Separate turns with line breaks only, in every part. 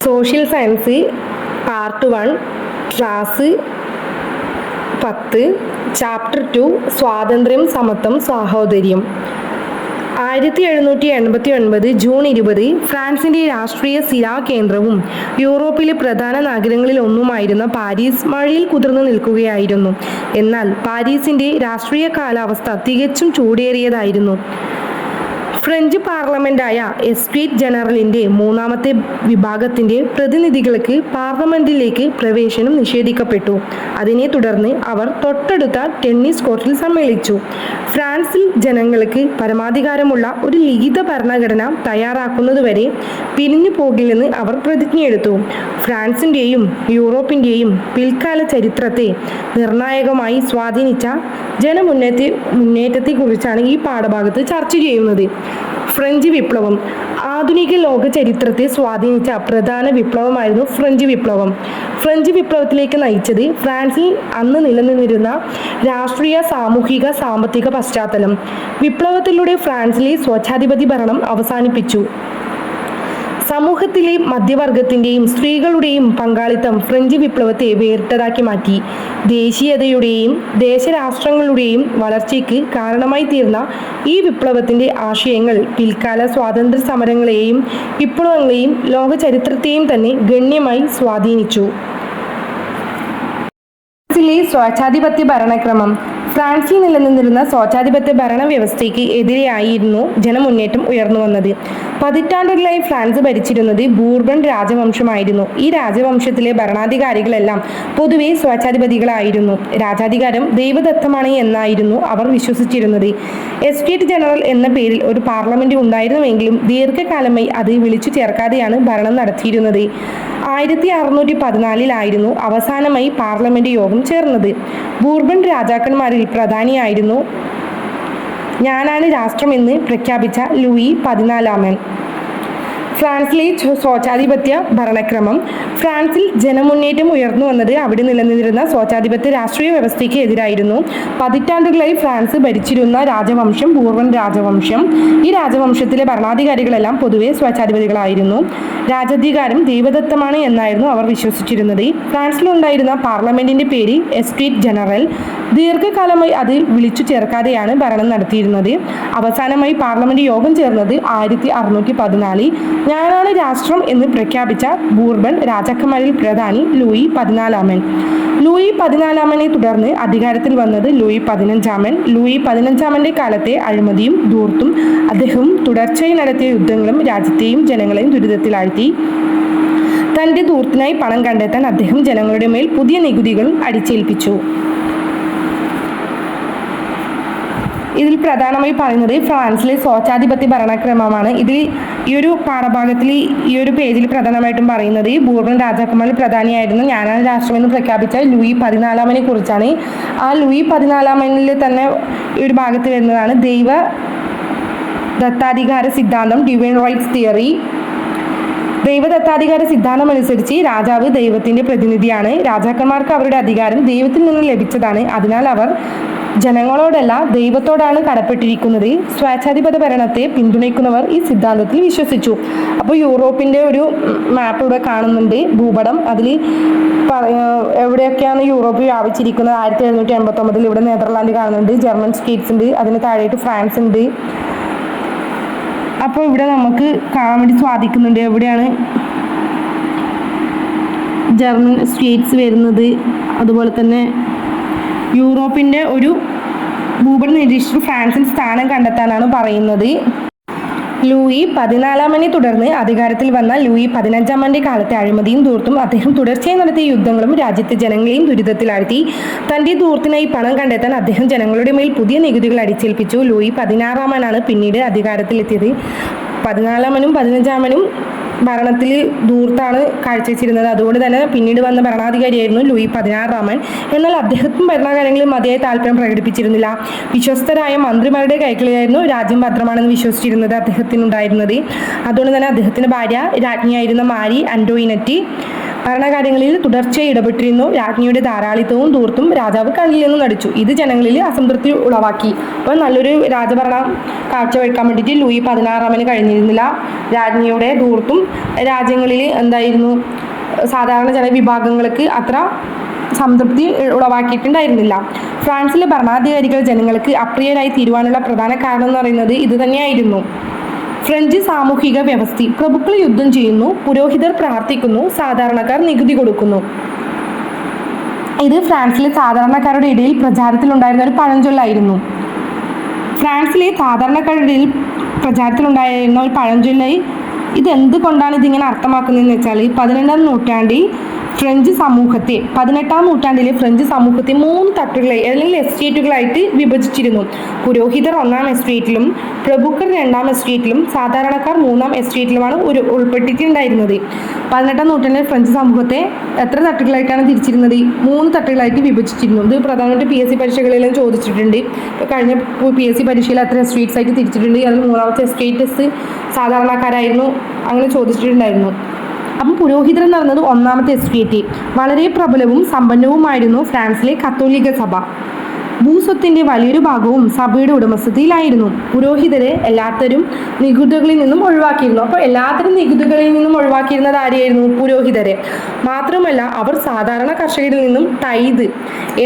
Social science part 1 class 10 chapter 2 സ്വാതന്ത്ര്യം സമത്വം സാഹോദര്യം 1789 ജൂൺ 20 ഫ്രാൻസിന്റെ രാഷ്ട്രീയ ശിലാകേന്ദ്രവും യൂറോപ്പിലെ പ്രധാന നഗരങ്ങളിൽ ഒന്നുമായിരുന്ന പാരീസ് മഴയിൽ കുതിർന്നു നിൽക്കുകയായിരുന്നു. എന്നാൽ പാരീസിന്റെ രാഷ്ട്രീയ കാലാവസ്ഥ തികച്ചും ചൂടേറിയതായിരുന്നു. ഫ്രഞ്ച് പാർലമെന്റായ എസ്റ്റേറ്റ് ജനറലിന്റെ മൂന്നാമത്തെ വിഭാഗത്തിന്റെ പ്രതിനിധികൾക്ക് പാർലമെന്റിലേക്ക് പ്രവേശനം നിഷേധിക്കപ്പെട്ടു. അതിനെ തുടർന്ന് അവർ തൊട്ടടുത്ത ടെന്നീസ് കോർട്ടിൽ സമ്മേളിച്ചു. ഫ്രാൻസിൽ ജനങ്ങൾക്ക് പരമാധികാരമുള്ള ഒരു ലിഖിത ഭരണഘടന തയ്യാറാക്കുന്നതുവരെ പിരിഞ്ഞു പോകില്ലെന്ന് അവർ പ്രതിജ്ഞയെടുത്തു. ഫ്രാൻസിന്റെയും യൂറോപ്പിന്റെയും പിൽക്കാല ചരിത്രത്തെ നിർണായകമായി സ്വാധീനിച്ച ജനമുന്നേറ്റത്തെക്കുറിച്ചാണ് ഈ പാഠഭാഗത്ത് ചർച്ച ചെയ്യുന്നത്. ഫ്രഞ്ച് വിപ്ലവം. ആധുനിക ലോക ചരിത്രത്തെ സ്വാധീനിച്ച പ്രധാന വിപ്ലവമായിരുന്നു ഫ്രഞ്ച് വിപ്ലവം. ഫ്രഞ്ച് വിപ്ലവത്തിലേക്ക് നയിച്ചത് ഫ്രാൻസിൽ അന്ന് നിലനിന്നിരുന്ന രാഷ്ട്രീയ, സാമൂഹിക, സാമ്പത്തിക പശ്ചാത്തലം. വിപ്ലവത്തിലൂടെ ഫ്രാൻസിലെ സ്വച്ഛാധിപത്യ ഭരണം അവസാനിപ്പിച്ചു. സമൂഹത്തിലെ മധ്യവർഗത്തിന്റെയും സ്ത്രീകളുടെയും പങ്കാളിത്തം ഫ്രഞ്ച് വിപ്ലവത്തെ വേറിട്ടതാക്കി മാറ്റി. ദേശീയതയുടെയും ദേശരാഷ്ട്രങ്ങളുടെയും വളർച്ചയ്ക്ക് കാരണമായി തീർന്ന ഈ വിപ്ലവത്തിന്റെ ആശയങ്ങൾ പിൽക്കാല സ്വാതന്ത്ര്യ സമരങ്ങളെയും വിപ്ലവങ്ങളെയും ലോക ചരിത്രത്തെയും തന്നെ ഗണ്യമായി സ്വാധീനിച്ചു. ഫ്രാൻസിലെ സ്വേച്ഛാധിപത്യ ഭരണക്രമം. ഫ്രാൻസിൽ നിലനിന്നിരുന്ന സ്വേച്ഛാധിപത്യ ഭരണ വ്യവസ്ഥയ്ക്ക് എതിരെയായിരുന്നു ജനമുന്നേറ്റം ഉയർന്നു വന്നത്. പതിറ്റാണ്ടുകളായി ഫ്രാൻസ് ഭരിച്ചിരുന്നത് ബൂർബൺ രാജവംശമായിരുന്നു. ഈ രാജവംശത്തിലെ ഭരണാധികാരികളെല്ലാം പൊതുവെ സ്വേച്ഛാധിപതികളായിരുന്നു. രാജാധികാരം ദൈവദത്തമാണ് എന്നായിരുന്നു അവർ വിശ്വസിച്ചിരുന്നത്. എസ്റ്റേറ്റ് ജനറൽ എന്ന പേരിൽ ഒരു പാർലമെന്റ് ഉണ്ടായിരുന്നുവെങ്കിലും ദീർഘകാലമായി അത് വിളിച്ചു ചേർക്കാതെയാണ് ഭരണം നടത്തിയിരുന്നത്. 1614 അവസാനമായി പാർലമെന്റ് യോഗം ചേർന്നത്. ബൂർബൺ രാജാക്കന്മാരിൽ പ്രധാനിയായിരുന്നു ഞാനാണ് രാഷ്ട്രമെന്ന് പ്രഖ്യാപിച്ച ലൂയി 14. ഫ്രാൻസിലെ സ്വേച്ഛാധിപത്യ ഭരണക്രമം. ഫ്രാൻസിൽ ജനമുന്നേറ്റം ഉയർന്നു വന്നത് അവിടെ നിലനിന്നിരുന്ന സ്വേച്ഛാധിപത്യ രാഷ്ട്രീയ വ്യവസ്ഥയ്ക്ക് എതിരായിരുന്നു. പതിറ്റാണ്ടുകളായി ഫ്രാൻസ് ഭരിച്ചിരുന്ന രാജവംശം ബൂർബൺ രാജവംശം. ഈ രാജവംശത്തിലെ ഭരണാധികാരികളെല്ലാം പൊതുവെ സ്വേച്ഛാധിപതികളായിരുന്നു. രാജാധികാരം ദൈവദത്തമാണ് എന്നായിരുന്നു അവർ വിശ്വസിച്ചിരുന്നത്. ഫ്രാൻസിലുണ്ടായിരുന്ന പാർലമെന്റിന്റെ പേര് എസ്റ്റേറ്റ് ജനറൽ. ദീർഘകാലമായി അത് വിളിച്ചു ചേർക്കാതെയാണ് ഭരണം നടത്തിയിരുന്നത്. അവസാനമായി പാർലമെന്റ് യോഗം ചേർന്നത് 1614. ഞാനാണ് രാഷ്ട്രം എന്ന് പ്രഖ്യാപിച്ച ബൂർബൺ രാജാക്കന്മാരിൽ പ്രധാനി ലൂയി 14. ലൂയി 14 തുടർന്ന് അധികാരത്തിൽ വന്നത് ലൂയി 15. ലൂയി 15 കാലത്തെ അഴിമതിയും ധൂർത്തും അദ്ദേഹം തുടർച്ചയായി നടത്തിയ യുദ്ധങ്ങളും രാജ്യത്തെയും ജനങ്ങളെയും ദുരിതത്തിലാഴ്ത്തി. തന്റെ ധൂർത്തിനായി പണം കണ്ടെത്താൻ അദ്ദേഹം ജനങ്ങളുടെ മേൽ പുതിയ നികുതികൾ അടിച്ചേൽപ്പിച്ചു. ഇതിൽ പ്രധാനമായി പറയുന്നത് ഫ്രാൻസിലെ സ്വേച്ഛാധിപത്യ ഭരണക്രമമാണ്. ഇതിൽ ഈ ഒരു പാഠഭാഗത്തിൽ ഈ ഒരു പേജിൽ പ്രധാനമായിട്ടും പറയുന്നത് ബൂർബൺ രാജാക്കന്മാരിൽ പ്രധാനിയായിരുന്നു ഞാനാണ് രാഷ്ട്രമെന്ന് പ്രഖ്യാപിച്ച ലൂയി 14 കുറിച്ചാണ്. ആ ലൂയി 14 തന്നെ ഈ ഒരു ഭാഗത്ത് വരുന്നതാണ് ദൈവ ദത്താധികാര സിദ്ധാന്തം, ഡിവൈൻ റൈറ്റ്സ് തിയറി. ദൈവദത്താധികാര സിദ്ധാന്തം അനുസരിച്ച് രാജാവ് ദൈവത്തിന്റെ പ്രതിനിധിയാണ്. രാജാക്കന്മാർക്ക് അവരുടെ അധികാരം ദൈവത്തിൽ നിന്ന് ലഭിച്ചതാണ്. അതിനാൽ അവർ ജനങ്ങളോടല്ല ദൈവത്തോടാണ് കടപ്പെട്ടിരിക്കുന്നത്. സ്വേച്ഛാധിപത്യ ഭരണത്തെ പിന്തുണയ്ക്കുന്നവർ ഈ സിദ്ധാന്തത്തിൽ വിശ്വസിച്ചു. അപ്പോൾ യൂറോപ്പിന്റെ ഒരു മാപ്പ് ഇവിടെ കാണുന്നുണ്ട്, ഭൂപടം. അതിൽ എവിടെയൊക്കെയാണ് യൂറോപ്പ് വ്യാപിച്ചിരിക്കുന്നത്. 1789 ഇവിടെ നെതർലാൻഡ് കാണുന്നുണ്ട്, ജർമ്മൻ സ്റ്റേറ്റ്സ് ഉണ്ട്, അതിന് താഴെയായിട്ട് ഫ്രാൻസ് ഉണ്ട്. അപ്പോൾ ഇവിടെ നമുക്ക് കാണാൻ വേണ്ടി സാധിക്കുന്നുണ്ട് എവിടെയാണ് ജർമ്മൻ സ്റ്റേറ്റ്സ് വരുന്നത്. അതുപോലെ തന്നെ യൂറോപ്പിന്റെ ഒരു ഭൂപട നിരീക്ഷകർ ഫ്രാൻസിൽ സ്ഥാനം കണ്ടെത്താനാണ് പറയുന്നത്. ലൂയി 14 തുടർന്ന് അധികാരത്തിൽ വന്ന ലൂയി 15 കാലത്തെ അഴിമതിയും ധൂർത്തും അദ്ദേഹം തുടർച്ചയായി നടത്തിയ യുദ്ധങ്ങളും രാജ്യത്തെ ജനങ്ങളെയും ദുരിതത്തിലാഴ്ത്തി. തന്റെ ധൂർത്തിനായി പണം കണ്ടെത്താൻ അദ്ദേഹം ജനങ്ങളുടെ മേൽ പുതിയ നികുതികൾ അടിച്ചേൽപ്പിച്ചു. ലൂയി 16 പിന്നീട് അധികാരത്തിലെത്തിയത്. 14 15 ഭരണത്തിൽ ധൂർത്താണ് കാഴ്ചവെച്ചിരുന്നത്. അതുകൊണ്ട് തന്നെ പിന്നീട് വന്ന ഭരണാധികാരിയായിരുന്നു ലൂയി 16. എന്നാൽ അദ്ദേഹത്തിന് ഭരണകാര്യങ്ങളിൽ മതിയായ താല്പര്യം പ്രകടിപ്പിച്ചിരുന്നില്ല. വിശ്വസ്തരായ മന്ത്രിമാരുടെ കൈകളിലായിരുന്നു രാജ്യം ഭദ്രമാണെന്ന് വിശ്വസിച്ചിരുന്നത് അദ്ദേഹത്തിനുണ്ടായിരുന്നത്. അതുകൊണ്ട് തന്നെ അദ്ദേഹത്തിന്റെ ഭാര്യ രാജ്ഞിയായിരുന്ന മാരി ആന്റോയിനറ്റ് ഭരണകാര്യങ്ങളിൽ തുടർച്ചയായി ഇടപെട്ടിരുന്നു. രാജ്ഞിയുടെ ധാരാളിത്തവും ധൂർത്തും രാജാവ് കണ്ണിൽ നിന്ന് നടിച്ചു. ഇത് ജനങ്ങളിൽ അസംതൃപ്തി ഉളവാക്കി. അപ്പോൾ നല്ലൊരു രാജഭരണം കാഴ്ചവെക്കാൻ വേണ്ടിയിട്ട് ലൂയി 16 കഴിഞ്ഞിരുന്നില്ല. രാജ്ഞിയുടെ ധൂർത്തും രാജ്യങ്ങളിൽ എന്തായിരുന്നു, സാധാരണ ജനവിഭാഗങ്ങൾക്ക് അത്ര സംതൃപ്തി ഉളവാക്കിയിട്ടുണ്ടായിരുന്നില്ല. ഫ്രാൻസിലെ ഭരണാധികാരികൾ ജനങ്ങൾക്ക് അപ്രിയരായി തീരുവാനുള്ള പ്രധാന കാരണം എന്ന് പറയുന്നത് ഇത് തന്നെയായിരുന്നു. ഫ്രഞ്ച് സാമൂഹിക വ്യവസ്ഥ. പ്രഭുക്കൾ യുദ്ധം ചെയ്യുന്നു, പുരോഹിതർ പ്രാർത്ഥിക്കുന്നു, സാധാരണക്കാർ നികുതി കൊടുക്കുന്നു. ഇത് ഫ്രാൻസിലെ സാധാരണക്കാരുടെ ഇടയിൽ പ്രചാരത്തിലുണ്ടായിരുന്ന ഒരു പഴഞ്ചൊല്ലായിരുന്നു. ഫ്രാൻസിലെ സാധാരണക്കാരുടെ ഇടയിൽ പ്രചാരത്തിലുണ്ടായിരുന്ന ഒരു പഴഞ്ചൊല്ലായി ഇതെന്തുകൊണ്ടാണ് ഇതിങ്ങനെ അർത്ഥമാക്കുന്നതെന്ന് വെച്ചാൽ 18ാം നൂറ്റാണ്ടിൽ ഫ്രഞ്ച് സമൂഹത്തെ 3 തട്ടുകളായി അല്ലെങ്കിൽ എസ്റ്റേറ്റുകളായിട്ട് വിഭജിച്ചിരുന്നു. പുരോഹിതർ 1ാം എസ്റ്റേറ്റിലും പ്രഭുക്കർ 2ാം എസ്റ്റേറ്റിലും സാധാരണക്കാർ 3ാം എസ്റ്റേറ്റിലുമാണ് ഉൾപ്പെട്ടിട്ടുണ്ടായിരുന്നത്. 18ാം നൂറ്റാണ്ടിൽ ഫ്രഞ്ച് സമൂഹത്തെ എത്ര തട്ടുകളായിട്ടാണ് തിരിച്ചിരുന്നത്? 3 തട്ടുകളായിട്ട് വിഭജിച്ചിരുന്നു. ഇത് പ്രധാനമായിട്ട് PSC പരീക്ഷകളിലും ചോദിച്ചിട്ടുണ്ട്. കഴിഞ്ഞ PSC പരീക്ഷയിൽ എത്ര എസ്റ്റേറ്റ്സ് ആയിട്ട് തിരിച്ചിട്ടുണ്ട്, അതിൽ 3ാമത്തെ എസ്റ്റേറ്റ്സ് സാധാരണക്കാരായിരുന്നു, അങ്ങനെ ചോദിച്ചിട്ടുണ്ടായിരുന്നു. അപ്പം പുരോഹിതർ എന്ന് പറയുന്നത് 1ാമത്തെ എസ്റ്റേറ്റ്. വളരെ പ്രബലവും സമ്പന്നവുമായിരുന്നു ഫ്രാൻസിലെ കത്തോലിക്ക സഭ. ഭൂസ്വത്തിന്റെ വലിയൊരു ഭാഗവും സഭയുടെ ഉടമസ്ഥതയിലായിരുന്നു. പുരോഹിതരെ എല്ലാത്തരം നികുതികളിൽ നിന്നും ഒഴിവാക്കിയിരുന്നു. അപ്പോൾ എല്ലാത്തരം നികുതികളിൽ നിന്നും ഒഴിവാക്കിയിരുന്നത് ആരെയായിരുന്നു? പുരോഹിതരെ. മാത്രമല്ല അവർ സാധാരണ കർഷകരിൽ നിന്നും ടൈത്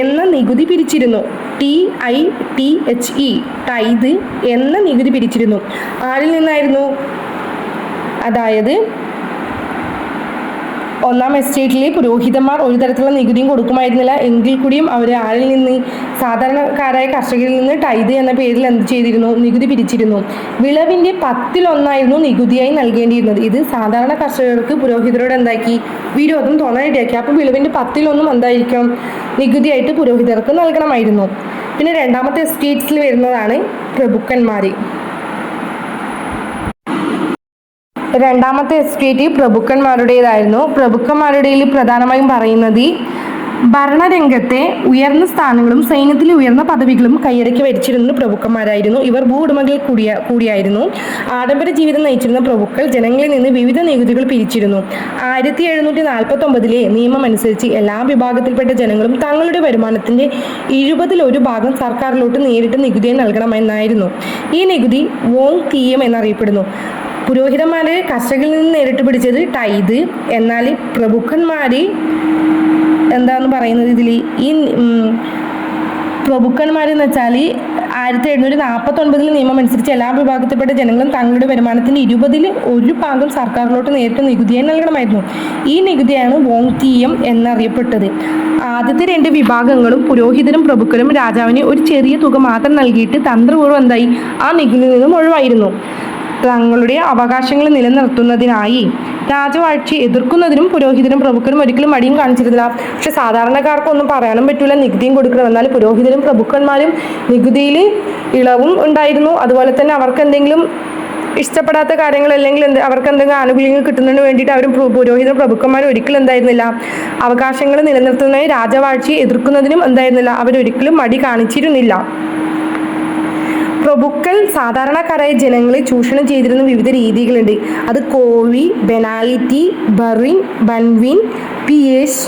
എന്ന നികുതി പിരിച്ചിരുന്നു. TITHE ടൈത് എന്ന നികുതി പിരിച്ചിരുന്നു. ആരിൽ നിന്നായിരുന്നു? അതായത് 1ാം എസ്റ്റേറ്റിലെ പുരോഹിതന്മാർ ഒരു തരത്തിലുള്ള നികുതിയും കൊടുക്കുമായിരുന്നില്ല. എങ്കിൽ കൂടിയും അവർ ആരിൽ നിന്ന്? സാധാരണക്കാരായ കർഷകരിൽ നിന്ന് ടൈത് എന്ന പേരിൽ എന്ത് ചെയ്തിരുന്നു? നികുതി പിരിച്ചിരുന്നു. വിളവിന്റെ 10% നികുതിയായി നൽകേണ്ടിയിരുന്നത്. ഇത് സാധാരണ കർഷകർക്ക് പുരോഹിതരോട് എന്താക്കി? വിരോധം തോന്നാനിടയാക്കി. അപ്പോൾ വിളവിന്റെ 10% എന്തായിരിക്കും? നികുതിയായിട്ട് പുരോഹിതർക്ക് നൽകണമായിരുന്നു. പിന്നെ 2ാമത്തെ എസ്റ്റേറ്റ്സിൽ വരുന്നതാണ് പ്രഭുക്കന്മാർ. 2ാമത്തെ എസ്റ്റേറ്റ് പ്രഭുക്കന്മാരുടേതായിരുന്നു. പ്രഭുക്കന്മാരുടെ പ്രധാനമായും പറയുന്നത് ഭരണരംഗത്തെ ഉയർന്ന സ്ഥാനങ്ങളും സൈന്യത്തിലെ ഉയർന്ന പദവികളും കൈയടക്കി ഭരിച്ചിരുന്ന പ്രഭുക്കന്മാരായിരുന്നു. ഇവർ ഭൂവുടമകൾ കൂടിയായിരുന്നു. ആഡംബര ജീവിതം നയിച്ചിരുന്ന പ്രഭുക്കൾ ജനങ്ങളിൽ നിന്ന് വിവിധ നികുതികൾ പിരിച്ചിരുന്നു. 1749 നിയമം അനുസരിച്ച് എല്ലാ വിഭാഗത്തിൽപ്പെട്ട ജനങ്ങളും തങ്ങളുടെ വരുമാനത്തിന്റെ 20-1 ഭാഗം സർക്കാരിലോട്ട് നേരിട്ട് നികുതിയായി നൽകണമെന്നായിരുന്നു. ഈ നികുതി വോങ് തീയം എന്നറിയപ്പെടുന്നു. പുരോഹിതന്മാര് കർഷകരിൽ നിന്ന് നേരിട്ട് പിടിച്ചത് ടൈത്, എന്നാൽ പ്രഭുക്കന്മാര് എന്താന്ന് പറയുന്നത് ഇതിൽ ഈ പ്രഭുക്കന്മാരെന്ന് വെച്ചാൽ 1749 നിയമം അനുസരിച്ച് എല്ലാ വിഭാഗത്തിൽപ്പെട്ട ജനങ്ങളും തങ്ങളുടെ വരുമാനത്തിന്റെ 20-1 ഭാഗം സർക്കാരിലോട്ട് നേരിട്ട് നികുതിയായി നൽകണമായിരുന്നു. ഈ നികുതിയാണ് വോങ് തീയം എന്നറിയപ്പെട്ടത്. ആദ്യത്തെ 2 വിഭാഗങ്ങളും പുരോഹിതരും പ്രഭുക്കരും രാജാവിന് ഒരു ചെറിയ തുക മാത്രം നൽകിയിട്ട് തന്ത്രപൂർവ്വം എന്തായി ആ നികുതിയിൽ നിന്നും ഒഴിവായിരുന്നു. തങ്ങളുടെ അവകാശങ്ങൾ നിലനിർത്തുന്നതിനായി രാജവാഴ്ചയെ എതിർക്കുന്നതിനും പുരോഹിതരും പ്രഭുക്കരും ഒരിക്കലും മടിയും കാണിച്ചിരുന്നില്ല. പക്ഷെ സാധാരണക്കാർക്കൊന്നും പറയാനും പറ്റൂല, നികുതിയും കൊടുക്കണം. എന്നാൽ പുരോഹിതരും പ്രഭുക്കന്മാരും നികുതിയിൽ ഇളവും ഉണ്ടായിരുന്നു. അതുപോലെ തന്നെ അവർക്ക് എന്തെങ്കിലും ഇഷ്ടപ്പെടാത്ത കാര്യങ്ങൾ അല്ലെങ്കിൽ അവർക്ക് എന്തെങ്കിലും ആനുകൂല്യങ്ങൾ കിട്ടുന്നതിന് വേണ്ടിയിട്ട് അവരും പുരോഹിതരും പ്രഭുക്കന്മാരും ഒരിക്കലും എന്തായിരുന്നില്ല, അവകാശങ്ങൾ നിലനിർത്തുന്നതിനായി രാജവാഴ്ചയെ എതിർക്കുന്നതിനും എന്തായിരുന്നില്ല, അവരൊരിക്കലും മടി കാണിച്ചിരുന്നില്ല. പ്രഭുക്കൾ സാധാരണക്കാരായ ജനങ്ങളെ ചൂഷണം ചെയ്തിരുന്ന വിവിധ രീതികളുണ്ട്. അത് കോവി, ബെനാലിറ്റി, ബറിൻ, ബൻവിൻ, പിയേഷ്,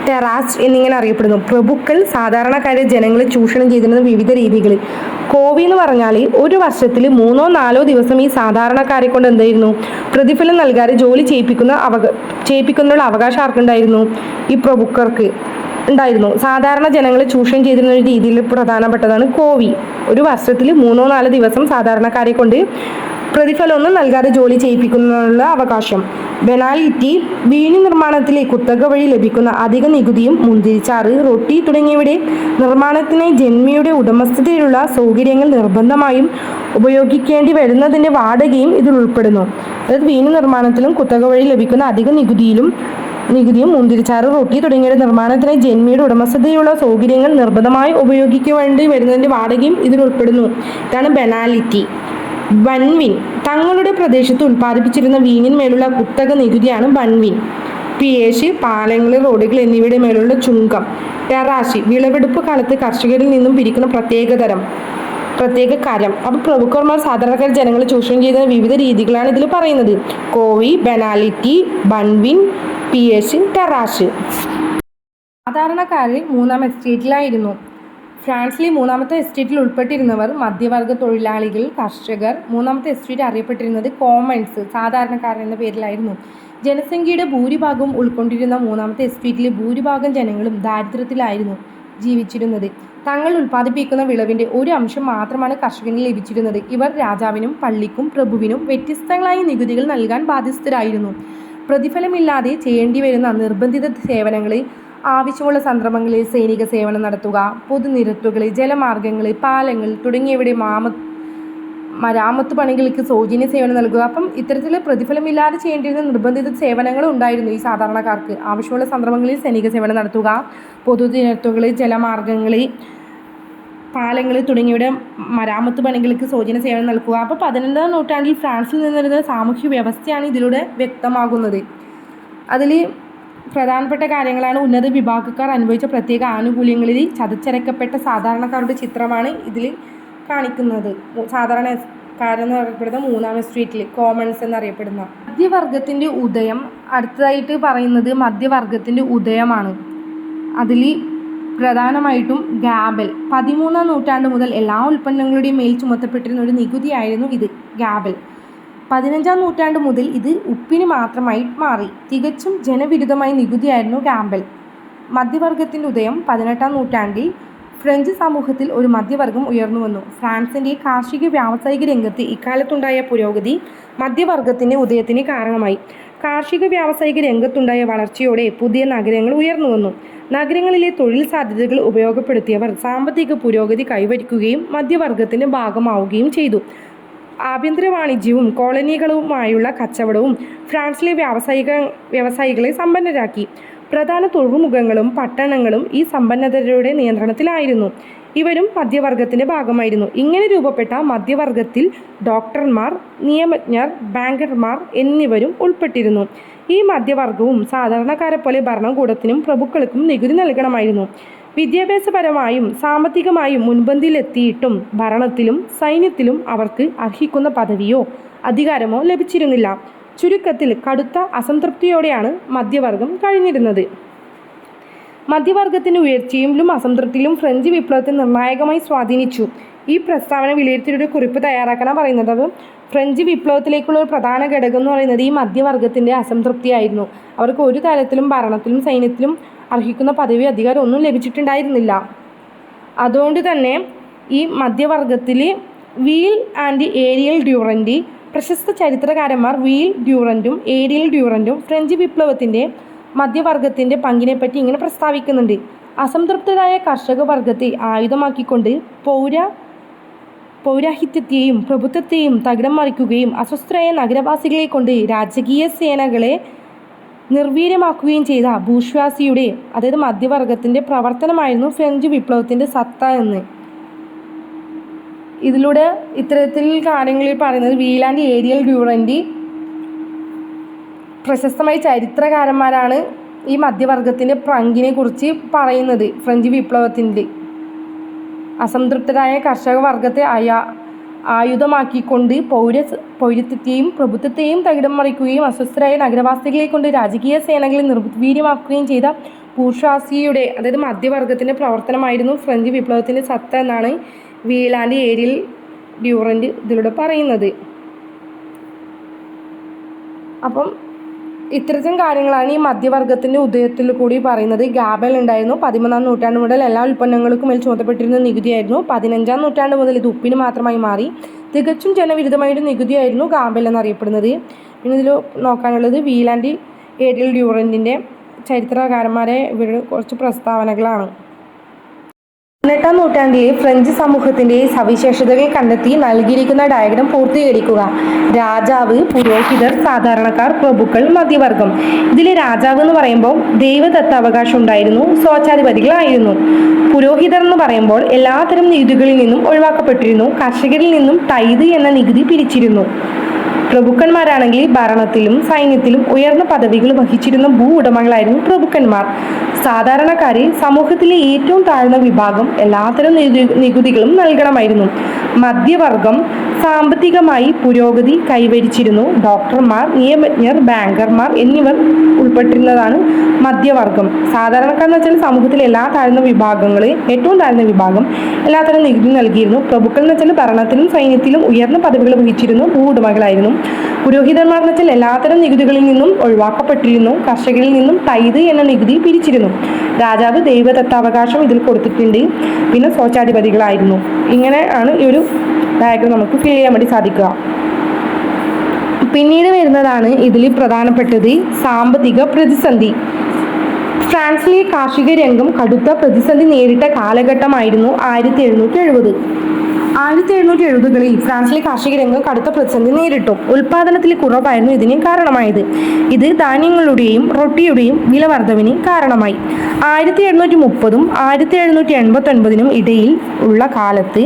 ടെറാസ് എന്നിങ്ങനെ അറിയപ്പെടുന്നു. പ്രഭുക്കൾ സാധാരണക്കാരായ ജനങ്ങളെ ചൂഷണം ചെയ്തിരുന്ന വിവിധ രീതികൾ. കോവി എന്ന് പറഞ്ഞാൽ ഒരു വർഷത്തിൽ 3-4 ദിവസം ഈ സാധാരണക്കാരെ കൊണ്ട് എന്തായിരുന്നു പ്രതിഫലം നൽകാതെ ജോലി ചെയ്യിപ്പിക്കുന്ന അവകാശം ആർക്കുണ്ടായിരുന്നു? ഈ പ്രഭുക്കർക്ക് ഉണ്ടായിരുന്നു. സാധാരണ ജനങ്ങളെ ചൂഷണം ചെയ്തിരുന്ന ഒരു രീതിയിൽ പ്രധാനപ്പെട്ടതാണ് കോവി. ഒരു വർഷത്തിൽ 3-4 ദിവസം സാധാരണക്കാരെ കൊണ്ട് പ്രതിഫലമൊന്നും നൽകാതെ ജോലി ചെയ്യിപ്പിക്കുന്നതിനുള്ള അവകാശം. ബെനാലിറ്റി വീണി നിർമ്മാണത്തിലെ കുത്തക വഴി ലഭിക്കുന്ന അധിക നികുതിയും മുന്തിരിച്ചാറ്, റൊട്ടി തുടങ്ങിയവയുടെ നിർമ്മാണത്തിനായി ജന്മിയുടെ ഉടമസ്ഥതയിലുള്ള സൗകര്യങ്ങൾ നിർബന്ധമായും ഉപയോഗിക്കേണ്ടി വരുന്നതിൻ്റെ വാടകയും ഇതിൽ ഉൾപ്പെടുന്നു. അതായത് വീണി നിർമ്മാണത്തിലും കുത്തക വഴി ലഭിക്കുന്ന അധിക നികുതിയും മുന്തിരിച്ചാറ്, റൊട്ടി തുടങ്ങിയവയുടെ നിർമ്മാണത്തിനായി ജന്മിയുടെ ഉടമസ്ഥതയിലുള്ള സൗകര്യങ്ങൾ നിർബന്ധമായി ഉപയോഗിക്കേണ്ടി വരുന്നതിൻ്റെ വാടകയും ഇതിൽ ഉൾപ്പെടുന്നു. ഇതാണ് ബെനാലിറ്റി. ബൻവിൻ തങ്ങളുടെ പ്രദേശത്ത് ഉൽപ്പാദിപ്പിച്ചിരുന്ന വീഞ്ഞിന്മേലുള്ള കുത്തക നികുതിയാണ് ബൻവിൻ. പിയേഷ് പാലങ്ങൾ, റോഡുകൾ എന്നിവയുടെ മേലുള്ള ചുങ്കം. ടെറാഷി വിളവെടുപ്പ് കാലത്ത് കർഷകരിൽ നിന്നും പിരിക്കുന്ന പ്രത്യേക കരം. അപ്പോൾ പ്രഭുക്കന്മാർ സാധാരണക്കാർ ജനങ്ങളെ ചൂഷണം ചെയ്യുന്ന വിവിധ രീതികളാണ് ഇതിൽ പറയുന്നത്. കോവി, ബെനാലിറ്റി, ബൻവിൻ, PH ടെറാഷ്. സാധാരണക്കാരിൽ മൂന്നാം എസ്റ്റേറ്റിലായിരുന്നു. ഫ്രാൻസിലെ മൂന്നാമത്തെ എസ്റ്റേറ്റിൽ ഉൾപ്പെട്ടിരുന്നവർ മധ്യവർഗ തൊഴിലാളികൾ, കർഷകർ. മൂന്നാമത്തെ എസ്റ്റേറ്റ് അറിയപ്പെട്ടിരുന്നത് കോമൺസ്, സാധാരണക്കാരൻ എന്ന പേരിലായിരുന്നു. ജനസംഖ്യയുടെ ഭൂരിഭാഗവും ഉൾക്കൊണ്ടിരുന്ന മൂന്നാമത്തെ എസ്റ്റേറ്റിലെ ഭൂരിഭാഗം ജനങ്ങളും ദാരിദ്ര്യത്തിലായിരുന്നു ജീവിച്ചിരുന്നത്. തങ്ങൾ ഉൽപ്പാദിപ്പിക്കുന്ന വിളവിൻ്റെ ഒരു അംശം മാത്രമാണ് കർഷകന് ലഭിച്ചിരുന്നത്. ഇവർ രാജാവിനും പള്ളിക്കും പ്രഭുവിനും വ്യത്യസ്തങ്ങളായ നികുതികൾ നൽകാൻ ബാധ്യസ്ഥരായിരുന്നു. പ്രതിഫലമില്ലാതെ ചെയ്യേണ്ടി വരുന്ന നിർബന്ധിത സേവനങ്ങളിൽ ആവശ്യമുള്ള സന്ദർഭങ്ങളിൽ സൈനിക സേവനം നടത്തുക, പൊതുനിരത്തുകൾ, ജലമാർഗങ്ങൾ, പാലങ്ങൾ തുടങ്ങിയവയുടെ മരാമത്ത് പണികൾക്ക് സൗജന്യ സേവനം നൽകുക. അപ്പം ഇത്തരത്തിൽ പ്രതിഫലമില്ലാതെ ചെയ്യേണ്ടിയിരുന്ന നിർബന്ധിത സേവനങ്ങൾ ഉണ്ടായിരുന്നു ഈ സാധാരണക്കാർക്ക്. ആവശ്യമുള്ള സന്ദർഭങ്ങളിൽ സൈനിക സേവനം നടത്തുക, പൊതുനിരത്തുകൾ, ജലമാർഗങ്ങൾ, പാലങ്ങൾ തുടങ്ങിയവയുടെ മരാമത്ത് പണികൾക്ക് സൗജന്യ സേവനം നൽകുക. അപ്പോൾ 15-ാം നൂറ്റാണ്ടിൽ ഫ്രാൻസിൽ നിന്നിരുന്ന സാമൂഹ്യ വ്യവസ്ഥയാണ് ഇതിലൂടെ വ്യക്തമാകുന്നത്. അതിൽ പ്രധാനപ്പെട്ട കാര്യങ്ങളാണ് ഉന്നത വിഭാഗക്കാർ അനുഭവിച്ച പ്രത്യേക ആനുകൂല്യങ്ങളിൽ ചതച്ചരക്കപ്പെട്ട സാധാരണക്കാരുടെ ചിത്രമാണ് ഇതിൽ കാണിക്കുന്നത്. സാധാരണക്കാരെന്ന് അറിയപ്പെടുന്ന മൂന്നാം സ്ട്രീറ്റിൽ കോമൺസ് എന്നറിയപ്പെടുന്ന മധ്യവർഗത്തിൻ്റെ ഉദയം. അടുത്തതായിട്ട് പറയുന്നത് മധ്യവർഗത്തിൻ്റെ ഉദയമാണ്. അതിൽ പ്രധാനമായിട്ടും ഗാബൽ. 13-ാം നൂറ്റാണ്ട് മുതൽ എല്ലാ ഉൽപ്പന്നങ്ങളുടെയും മേൽ ചുമത്തപ്പെട്ടിരുന്ന ഒരു നികുതിയായിരുന്നു ഇത്, ഗാബൽ. 15-ാം നൂറ്റാണ്ട് മുതൽ ഇത് ഉപ്പിന് മാത്രമായി മാറി. തികച്ചും ജനവിരുദ്ധമായ നികുതിയായിരുന്നു ഗാബൽ. മധ്യവർഗത്തിൻ്റെ ഉദയം. 18-ാം നൂറ്റാണ്ടിൽ ഫ്രഞ്ച് സമൂഹത്തിൽ ഒരു മധ്യവർഗം ഉയർന്നു വന്നു. ഫ്രാൻസിൻ്റെ കാർഷിക വ്യാവസായിക രംഗത്ത് ഇക്കാലത്തുണ്ടായ പുരോഗതി മധ്യവർഗത്തിൻ്റെ ഉദയത്തിന് കാരണമായി. കാർഷിക വ്യാവസായിക രംഗത്തുണ്ടായ വളർച്ചയോടെ പുതിയ നഗരങ്ങൾ ഉയർന്നു വന്നു. നഗരങ്ങളിലെ തൊഴിൽ സാധ്യതകൾ ഉപയോഗപ്പെടുത്തിയവർ സാമ്പത്തിക പുരോഗതി കൈവരിക്കുകയും മധ്യവർഗത്തിൻ്റെ ഭാഗമാവുകയും ചെയ്തു. ആഭ്യന്തര വാണിജ്യവും കോളനികളുമായുള്ള കച്ചവടവും ഫ്രാൻസിലെ വ്യവസായികളെ സമ്പന്നരാക്കി. പ്രധാന തുറമുഖങ്ങളും പട്ടണങ്ങളും ഈ സമ്പന്നതരുടെ നിയന്ത്രണത്തിലായിരുന്നു. ഇവരും മധ്യവർഗത്തിൻ്റെ ഭാഗമായിരുന്നു. ഇങ്ങനെ രൂപപ്പെട്ട മധ്യവർഗത്തിൽ ഡോക്ടർമാർ, നിയമജ്ഞർ, ബാങ്കർമാർ എന്നിവരും ഉൾപ്പെട്ടിരുന്നു. ഈ മധ്യവർഗവും സാധാരണക്കാരെ പോലെ ഭരണകൂടത്തിനും പ്രഭുക്കൾക്കും നികുതി നൽകണമായിരുന്നു. വിദ്യാഭ്യാസപരമായും സാമ്പത്തികമായും മുൻപന്തിയിലെത്തിയിട്ടും ഭരണത്തിലും സൈന്യത്തിലും അവർക്ക് അർഹിക്കുന്ന പദവിയോ അധികാരമോ ലഭിച്ചിരുന്നില്ല. ചുരുക്കത്തിൽ കടുത്ത അസംതൃപ്തിയോടെയാണ് മധ്യവർഗം കഴിഞ്ഞിരുന്നത്. മധ്യവർഗത്തിൻ്റെ ഉയർച്ചയിലും അസംതൃപ്തിയിലും ഫ്രഞ്ച് വിപ്ലവത്തെ നിർണായകമായി സ്വാധീനിച്ചു. ഈ പ്രസ്താവന വിലയിരുത്തിയൊരു കുറിപ്പ് തയ്യാറാക്കാനാണ് പറയുന്നത്. ഫ്രഞ്ച് വിപ്ലവത്തിലേക്കുള്ള ഒരു പ്രധാന ഘടകം എന്ന് പറയുന്നത് ഈ മധ്യവർഗത്തിൻ്റെ അസംതൃപ്തിയായിരുന്നു. അവർക്ക് ഒരു തരത്തിലും ഭരണത്തിലും സൈന്യത്തിലും അർഹിക്കുന്ന പദവി അധികാരം ഒന്നും ലഭിച്ചിട്ടുണ്ടായിരുന്നില്ല. അതുകൊണ്ട് തന്നെ ഈ മധ്യവർഗത്തിൽ വീൽ ആൻഡ് ഏരിയൽ ഡ്യൂറൻറ്റ്, പ്രശസ്ത ചരിത്രകാരന്മാർ വീൽ ഡ്യൂറൻറ്റും ഏരിയൽ ഡ്യൂറൻറ്റും ഫ്രഞ്ച് വിപ്ലവത്തിൻ്റെ മധ്യവർഗത്തിൻ്റെ പങ്കിനെപ്പറ്റി ഇങ്ങനെ പ്രസ്താവിക്കുന്നുണ്ട്. അസംതൃപ്തരായ കർഷക വർഗത്തെ ആയുധമാക്കിക്കൊണ്ട് പൗരാഹിത്യത്തെയും പ്രഭുത്വത്തെയും തകിടം മറിക്കുകയും അസ്വസ്ഥരായ നഗരവാസികളെ കൊണ്ട് രാജകീയ സേനകളെ നിർവീര്യമാക്കുകയും ചെയ്ത ബൂർഷ്വാസിയുടെ, അതായത് മധ്യവർഗത്തിൻ്റെ പ്രവർത്തനമായിരുന്നു ഫ്രഞ്ച് വിപ്ലവത്തിൻ്റെ സത്ത എന്ന്. ഇതിലൂടെ ഇത്തരത്തിൽ കാര്യങ്ങളിൽ പറയുന്നത് വീൽ ആൻഡ് ഏരിയൽ ഡ്യൂറൻറ്റ് പ്രശസ്തമായ ചരിത്രകാരന്മാരാണ് ഈ മധ്യവർഗത്തിൻ്റെ പങ്കിനെ കുറിച്ച് പറയുന്നത്. ഫ്രഞ്ച് വിപ്ലവത്തിൻ്റെ അസംതൃപ്തരായ കർഷക വർഗത്തെ ആയുധമാക്കിക്കൊണ്ട് പൗരത്വത്തെയും പ്രഭുത്വത്തെയും തകിടം മറിക്കുകയും അസ്വസ്ഥരായ നഗരവാസികളെ കൊണ്ട് രാജകീയ സേനകളെ നിർവീര്യമാക്കുകയും ചെയ്ത ബൂർഷ്വാസിയുടെ, അതായത് മധ്യവർഗത്തിൻ്റെ പ്രവർത്തനമായിരുന്നു ഫ്രഞ്ച് വിപ്ലവത്തിൻ്റെ സത്ത എന്നാണ് വീൽ ആൻഡ് ഏരിയൽ ഡ്യൂറൻറ്റ് ഇതിലൂടെ പറയുന്നത്. അപ്പം ഇത്തരത്തിലും കാര്യങ്ങളാണ് ഈ മധ്യവർഗത്തിൻ്റെ ഉദയത്തിൽ കൂടി പറയുന്നത്. ഗാബൽ ഉണ്ടായിരുന്നു. 13-ാം നൂറ്റാണ്ട് മുതൽ എല്ലാ ഉൽപ്പന്നങ്ങൾക്കും മേൽ ചുമത്തപ്പെട്ടിരുന്ന നികുതിയായിരുന്നു. 15-ാം നൂറ്റാണ്ട് മുതൽ ഇത് ഉപ്പിന് മാത്രമായി മാറി. തികച്ചും ജനവിരുദ്ധമായൊരു നികുതിയായിരുന്നു ഗാബൽ എന്നറിയപ്പെടുന്നത്. പിന്നെ ഇതിൽ നോക്കാനുള്ളത് വീൽ ആൻഡ് ഏരിയൽ ഡ്യൂറൻറ്റിൻ്റെ ചരിത്രകാരന്മാരെ ഇവരുടെ കുറച്ച് പ്രസ്താവനകളാണ്. 18-ാം നൂറ്റാണ്ടിലെ ഫ്രഞ്ച് സമൂഹത്തിൻ്റെ സവിശേഷതകൾ കണ്ടെത്തി നൽകിയിരിക്കുന്ന ഡയഗ്രം പൂർത്തീകരിക്കുക. രാജാവ്, പുരോഹിതർ, സാധാരണക്കാർ, പ്രഭുക്കൾ, മധ്യവർഗം. ഇതിലെ രാജാവ് എന്ന് പറയുമ്പോൾ ദൈവദത്താവകാശം ഉണ്ടായിരുന്നു, സ്വേച്ഛാധിപതികളായിരുന്നു. പുരോഹിതർ എന്ന് പറയുമ്പോൾ എല്ലാത്തരം നികുതികളിൽ നിന്നും ഒഴിവാക്കപ്പെട്ടിരുന്നു. കർഷകരിൽ നിന്നും ടൈത് എന്ന നികുതി പിരിച്ചിരുന്നു. പ്രഭുക്കന്മാരാണെങ്കിൽ ഭരണത്തിലും സൈന്യത്തിലും ഉയർന്ന പദവികൾ വഹിച്ചിരുന്ന ഭൂ ഉടമകളായിരുന്നു പ്രഭുക്കന്മാർ. സാധാരണക്കാരിൽ സമൂഹത്തിലെ ഏറ്റവും താഴ്ന്ന വിഭാഗം എല്ലാത്തരം നികുതികളും നൽകണമായിരുന്നു. മധ്യവർഗം സാമ്പത്തികമായി പുരോഗതി കൈവരിച്ചിരുന്നു. ഡോക്ടർമാർ, നിയമജ്ഞർ, ബാങ്കർമാർ എന്നിവർ ഉൾപ്പെട്ടിരുന്നതാണ് മധ്യവർഗം. സാധാരണക്കാരെന്ന് വെച്ചാൽ സമൂഹത്തിലെ എല്ലാ താഴ്ന്ന വിഭാഗങ്ങൾ, ഏറ്റവും താഴ്ന്ന വിഭാഗം എല്ലാത്തരം നികുതി നൽകിയിരുന്നു. പ്രഭുക്കൾ എന്ന് വെച്ചാൽ ഭരണത്തിലും സൈന്യത്തിലും ഉയർന്ന പദവികൾ വഹിച്ചിരുന്നു, ഭൂവുടമകളായിരുന്നു. പുരോഹിതന്മാർ എന്ന് വെച്ചാൽ എല്ലാത്തരം നികുതികളിൽ നിന്നും ഒഴിവാക്കപ്പെട്ടിരുന്നു. കർഷകരിൽ നിന്നും തൈത് എന്ന നികുതി പിരിച്ചിരുന്നു. രാജാവ് ദൈവദത്താവകാശം ഇതിൽ കൊടുത്തിട്ടുണ്ട്. പിന്നെ സ്വച്ഛാധിപതികളായിരുന്നു. ഇങ്ങനെ ആണ് ഈ ഒരു ഡയഗ്രം നമുക്ക് ഫിൽ ചെയ്യാൻ വേണ്ടി സാധിക്കുക. പിന്നീട് വരുന്നതാണ് ഇതിൽ പ്രധാനപ്പെട്ടത് സാമ്പത്തിക പ്രതിസന്ധി. ഫ്രാൻസിലെ കാർഷിക രംഗം കടുത്ത പ്രതിസന്ധി നേരിട്ട കാലഘട്ടമായിരുന്നു 1770. 1770കളിൽ ഫ്രാൻസിലെ കാർഷിക രംഗം കടുത്ത പ്രതിസന്ധി നേരിട്ടു. ഉൽപാദനത്തിൽ കുറവായിരുന്നു ഇതിന് കാരണമായത്. ഇത് ധാന്യങ്ങളുടെയും റൊട്ടിയുടെയും വില വർധവിന് കാരണമായി. 1730 1789 ഇടയിൽ ഉള്ള കാലത്ത്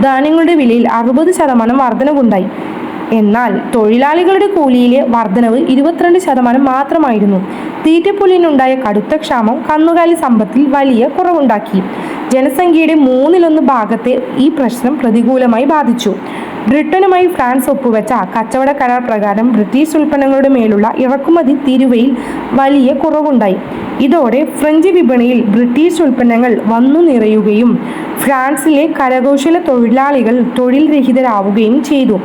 ധാന്യങ്ങളുടെ വിലയിൽ 60% വർധനവുണ്ടായി. എന്നാൽ തൊഴിലാളികളുടെ കൂലിയിലെ വർധനവ് 22% മാത്രമായിരുന്നു. തീറ്റപ്പുല്ലിനുണ്ടായ കടുത്ത ക്ഷാമം കന്നുകാലി സമ്പത്തിൽ വലിയ കുറവുണ്ടാക്കി. ജനസംഖ്യയുടെ 1/3 ഭാഗത്തെ ഈ പ്രശ്നം പ്രതികൂലമായി ബാധിച്ചു. ബ്രിട്ടനുമായി ഫ്രാൻസ് ഒപ്പുവെച്ച കച്ചവട കരാർ പ്രകാരം ബ്രിട്ടീഷ് ഉൽപ്പന്നങ്ങളുടെ മേലുള്ള ഇറക്കുമതി തീരുവയിൽ വലിയ കുറവുണ്ടായി. ഇതോടെ ഫ്രഞ്ച് വിപണിയിൽ ബ്രിട്ടീഷ് ഉൽപ്പന്നങ്ങൾ വന്നു നിറയുകയും ഫ്രാൻസിലെ കരകൗശല തൊഴിലാളികൾ തൊഴിൽ രഹിതരാവുകയും ചെയ്തു.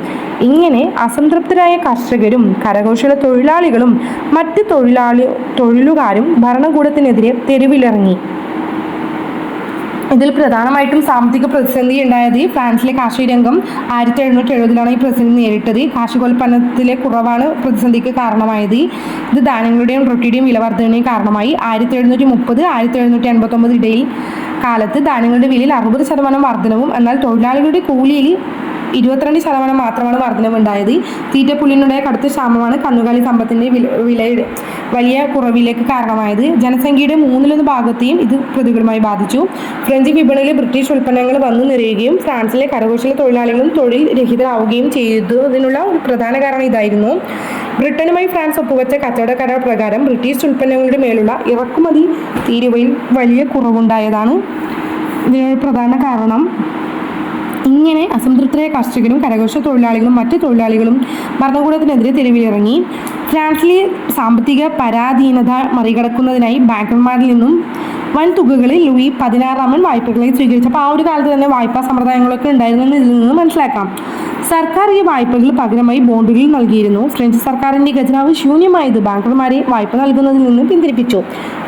ഇങ്ങനെ അസംതൃപ്തരായ കർഷകരും കരകൗശല തൊഴിലാളികളും മറ്റ് തൊഴിലുകാരും ഭരണകൂടത്തിനെതിരെ തെരുവിലിറങ്ങി. ഇതിൽ പ്രധാനമായിട്ടും സാമ്പത്തിക പ്രതിസന്ധി ഉണ്ടായത് ഫ്രാൻസിലെ കാർഷിക രംഗം 1770 ഈ പ്രതിസന്ധി നേരിട്ടത്. കാർഷികോൽപ്പന്നത്തിലെ കുറവാണ് പ്രതിസന്ധിക്ക് കാരണമായത്. ഇത് ധാന്യങ്ങളുടെയും റൊട്ടിയുടെയും വിലവർദ്ധനവിന് കാരണമായി. 1730 1789 ഇടയിൽ കാലത്ത് ധാന്യങ്ങളുടെ വിലയിൽ 60% വർധനവും എന്നാൽ തൊഴിലാളികളുടെ കൂലിയിൽ 22% മാത്രമാണ് വർധനവുണ്ടായത്. തീറ്റപ്പുല്ലിനുണ്ടായ കടുത്ത ക്ഷാമമാണ് കന്നുകാലി സമ്പത്തിൻ്റെ വിലയുടെ വലിയ കുറവിലേക്ക് കാരണമായത്. ജനസംഖ്യയുടെ 1/3 ഭാഗത്തെയും ഇത് പ്രതികൂലമായി ബാധിച്ചു. ഫ്രഞ്ച് വിപണിയിൽ ബ്രിട്ടീഷ് ഉൽപ്പന്നങ്ങൾ വന്നു നിറയുകയും ഫ്രാൻസിലെ കരകൗശല തൊഴിലാളികളും തൊഴിൽ രഹിതരാവുകയും ചെയ്തതിനുള്ള ഒരു പ്രധാന കാരണം ഇതായിരുന്നു. ബ്രിട്ടനുമായി ഫ്രാൻസ് ഒപ്പുവെച്ച കച്ചവട കരാർ പ്രകാരം ബ്രിട്ടീഷ് ഉൽപ്പന്നങ്ങളുടെ മേലുള്ള ഇറക്കുമതി തീരുവയിൽ വലിയ കുറവുണ്ടായതാണ് ഇതിനൊരു പ്രധാന കാരണം. ഇങ്ങനെ അസംതൃപ്തരായ കർഷകരും കരകൗശല തൊഴിലാളികളും മറ്റ് തൊഴിലാളികളും ഭരണകൂടത്തിനെതിരെ തെരുവിലിറങ്ങി. ഫ്രാൻസിലെ സാമ്പത്തിക പരാധീനത മറികടക്കുന്നതിനായി ബാങ്കർമാരിൽ നിന്നും വൻ തുകകളിൽ ലൂയി 16 വായ്പകളെ സ്വീകരിച്ചപ്പോൾ ആ ഒരു കാലത്ത് തന്നെ വായ്പാ സമ്പ്രദായങ്ങളൊക്കെ ഉണ്ടായിരുന്നെന്ന് ഇതിൽ നിന്ന് മനസ്സിലാക്കാം. സർക്കാർ ഈ വായ്പകൾ പകരമായി ബോണ്ടുകൾ നൽകിയിരുന്നു. ഫ്രഞ്ച് സർക്കാരിൻ്റെ ഖജനാവ് ശൂന്യമായത് ബാങ്കർമാരെ വായ്പ നൽകുന്നതിൽ നിന്ന് പിന്തിരിപ്പിച്ചു.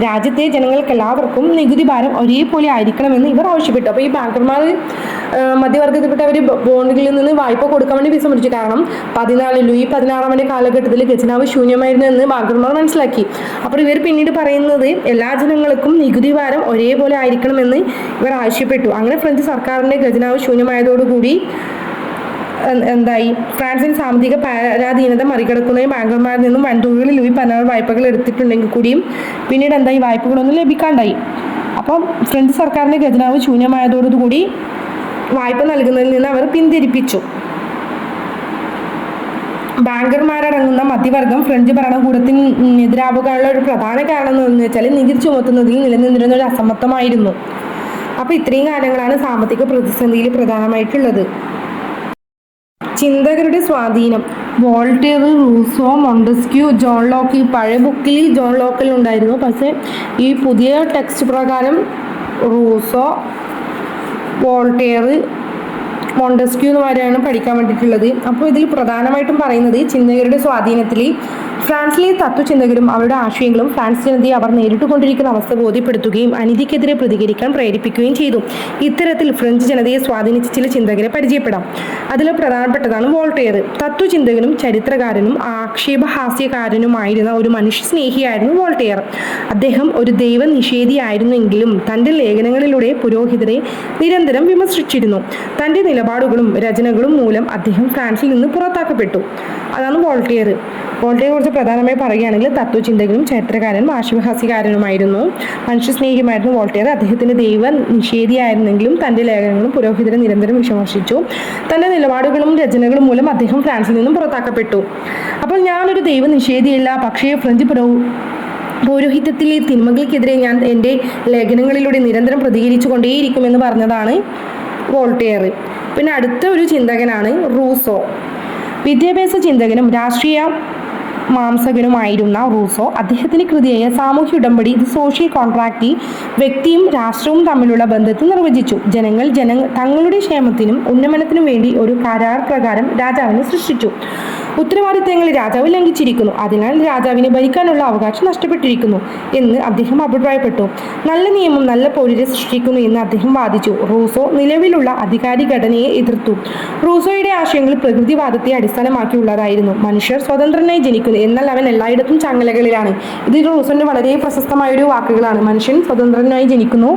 രാജ്യത്തെ ജനങ്ങൾക്കെല്ലാവർക്കും നികുതി ഭാരം ഒരേപോലെ ആയിരിക്കണമെന്ന് ഇവർ ആവശ്യപ്പെട്ടു. അപ്പോൾ ഈ ബാങ്കർമാർ മധ്യവർഗത്തിൽപ്പെട്ടവർ ബോണ്ടുകളിൽ നിന്ന് വായ്പ കൊടുക്കാൻ വേണ്ടി വിസമ്മതിച്ചു. കാരണം ലൂയി 16 കാലഘട്ടത്തിൽ ഖജനാവ് ശൂന്യമായിരുന്നു എന്ന് ബാങ്കർമാർ മനസ്സിലാക്കി. അപ്പോൾ ഇവർ പിന്നീട് പറയുന്നത് എല്ലാ ജനങ്ങൾക്കും നികുതി ഭാരം ഒരേപോലെ ആയിരിക്കണമെന്ന് ഇവർ ആവശ്യപ്പെട്ടു. അങ്ങനെ ഫ്രഞ്ച് സർക്കാരിൻ്റെ ഖജനാവ് ശൂന്യമായതോടുകൂടി എന്തായി, ഫ്രാൻസിൽ സാമ്പത്തിക പരാധീനത മറികടക്കുന്നതിന് ബാങ്കർമാരിൽ നിന്നും വൻതുകകളിൽ ലൂയി 16 വായ്പകൾ എടുത്തിട്ടുണ്ടെങ്കിൽ കൂടിയും പിന്നീട് എന്തായി വായ്പകളൊന്നും ലഭിക്കാണ്ടായി. അപ്പം ഫ്രഞ്ച് സർക്കാരിൻ്റെ ഖജനാവ് ശൂന്യമായതോടുകൂടി വായ്പ നൽകുന്നതിൽ നിന്ന് അവർ പിന്തിരിപ്പിച്ചു. ബാങ്കർമാരടങ്ങുന്ന മധ്യവർഗം ഫ്രഞ്ച് ഭരണകൂടത്തിനെതിരാവുകയുള്ള ഒരു പ്രധാന കാരണം എന്ന് വെച്ചാൽ നികുതി ചുമത്തുന്നതിൽ നിലനിന്നിരുന്ന ഒരു അസമത്വമായിരുന്നു. അപ്പോൾ ഇത്രയും കാര്യങ്ങളാണ് സാമ്പത്തിക പ്രതിസന്ധിയിൽ പ്രധാനമായിട്ടുള്ളത്. ചിന്തകരുടെ സ്വാധീനം. Voltaire, Rousseau, Montesquieu, John Locke. പഴയ ബുക്കിൽ ജോൺ ലോക്കിൽ ഉണ്ടായിരുന്നു. പക്ഷേ ഈ പുതിയ ടെക്സ്റ്റ് പ്രകാരം റൂസോ, വോൾട്ടേർ, മോണ്ടസ്ക്യൂ എന്നിവരെയാണ് പഠിക്കാൻ വേണ്ടിയിട്ടുള്ളത്. അപ്പോൾ ഇതിൽ പ്രധാനമായിട്ടും പറയുന്നത് ചിന്തകരുടെ സ്വാധീനത്തിൽ ഫ്രാൻസിലെ തത്വചിന്തകരും അവരുടെ ആശയങ്ങളും ഫ്രാൻസ് ജനതയെ അവർ നേരിട്ടുകൊണ്ടിരിക്കുന്ന അവസ്ഥ ബോധ്യപ്പെടുത്തുകയും അനീതിക്കെതിരെ പ്രതികരിക്കാൻ പ്രേരിപ്പിക്കുകയും ചെയ്തു. ഇത്തരത്തിൽ ഫ്രഞ്ച് ജനതയെ സ്വാധീനിച്ച ചില ചിന്തകരെ പരിചയപ്പെടാം. അതിൽ പ്രധാനപ്പെട്ടതാണ് വോൾട്ടേർ. തത്വചിന്തകനും ചരിത്രകാരനും ആക്ഷേപഹാസ്യകാരനുമായിരുന്ന ഒരു മനുഷ്യസ്നേഹിയായിരുന്നു വോൾട്ടേർ. അദ്ദേഹം ഒരു ദൈവനിഷേധിയായിരുന്നെങ്കിലും തൻ്റെ ലേഖനങ്ങളിലൂടെ പുരോഹിതരെ നിരന്തരം വിമർശിച്ചിരുന്നു. തൻ്റെ നിലപാടുകളും രചനകളും മൂലം അദ്ദേഹം ഫ്രാൻസിൽ നിന്ന് പുറത്താക്കപ്പെട്ടു. അതാണ് വോൾട്ടേർ. വോൾട്ടേറെ കുറിച്ച് പ്രധാനമായി പറയുകയാണെങ്കിൽ തത്വചിന്തകനും ചരിത്രകാരനും ആശയഹാസ്യകാരനുമായിരുന്നു. മനുഷ്യസ്നേഹിയുമായിരുന്നു വോൾട്ടേർ. അദ്ദേഹത്തിൻ്റെ ദൈവ നിഷേധിയായിരുന്നെങ്കിലും തൻ്റെ ലേഖനങ്ങളും പുരോഹിതരെ നിരന്തരം വിമർശിച്ചു. തൻ്റെ നിലപാടുകളും രചനകളും മൂലം അദ്ദേഹം ഫ്രാൻസിൽ നിന്നും പുറത്താക്കപ്പെട്ടു. അപ്പോൾ ഞാനൊരു ദൈവ നിഷേധിയല്ല, പക്ഷേ ഫ്രഞ്ച് പൗരോഹിത്യത്തിലെ തിന്മകൾക്കെതിരെ ഞാൻ എൻ്റെ ലേഖനങ്ങളിലൂടെ നിരന്തരം പ്രതികരിച്ചു കൊണ്ടേയിരിക്കുമെന്ന് പറഞ്ഞതാണ് വോൾട്ടേർ. പിന്നെ അടുത്ത ഒരു ചിന്തകനാണ് റൂസോ. വിദ്യാഭ്യാസ ചിന്തകനും രാഷ്ട്രീയ മാംസകനുമായിരുന്ന റൂസോ അദ്ദേഹത്തിന്റെ കൃതിയായ സാമൂഹ്യ ഉടമ്പടി ദി സോഷ്യൽ കോൺട്രാക്റ്റ് വ്യക്തിയും രാഷ്ട്രവും തമ്മിലുള്ള ബന്ധത്തെ നിർവചിച്ചു. ജനങ്ങൾ തങ്ങളുടെ ക്ഷേമത്തിനും ഉന്നമനത്തിനും വേണ്ടി ഒരു കരാർ പ്രകാരം രാജാവിനെ സൃഷ്ടിച്ചു. ഉത്തരവാദിത്തങ്ങൾ രാജാവ് ലംഘിച്ചിരിക്കുന്നു, അതിനാൽ രാജാവിനെ ഭരിക്കാനുള്ള അവകാശം നഷ്ടപ്പെട്ടിരിക്കുന്നു എന്ന് അദ്ദേഹം അഭിപ്രായപ്പെട്ടു. നല്ല നിയമം നല്ല പൗരരെ സൃഷ്ടിക്കുന്നു എന്ന് അദ്ദേഹം വാദിച്ചു. റൂസോ നിലവിലുള്ള അധികാരി ഘടനയെ എതിർത്തു. റൂസോയുടെ ആശയങ്ങൾ പ്രകൃതിവാദത്തെ അടിസ്ഥാനമാക്കിയുള്ളതായിരുന്നു. മനുഷ്യർ സ്വതന്ത്രനായി ജനിക്കുന്നു, എന്നാൽ അവൻ എല്ലായിടത്തും ചങ്ങലകളിലാണ്. ഇത് റൂസോന്റെ വളരെ പ്രശസ്തമായൊരു വാക്കുകളാണ്. മനുഷ്യൻ സ്വതന്ത്രനായി ജനിക്കുന്നു,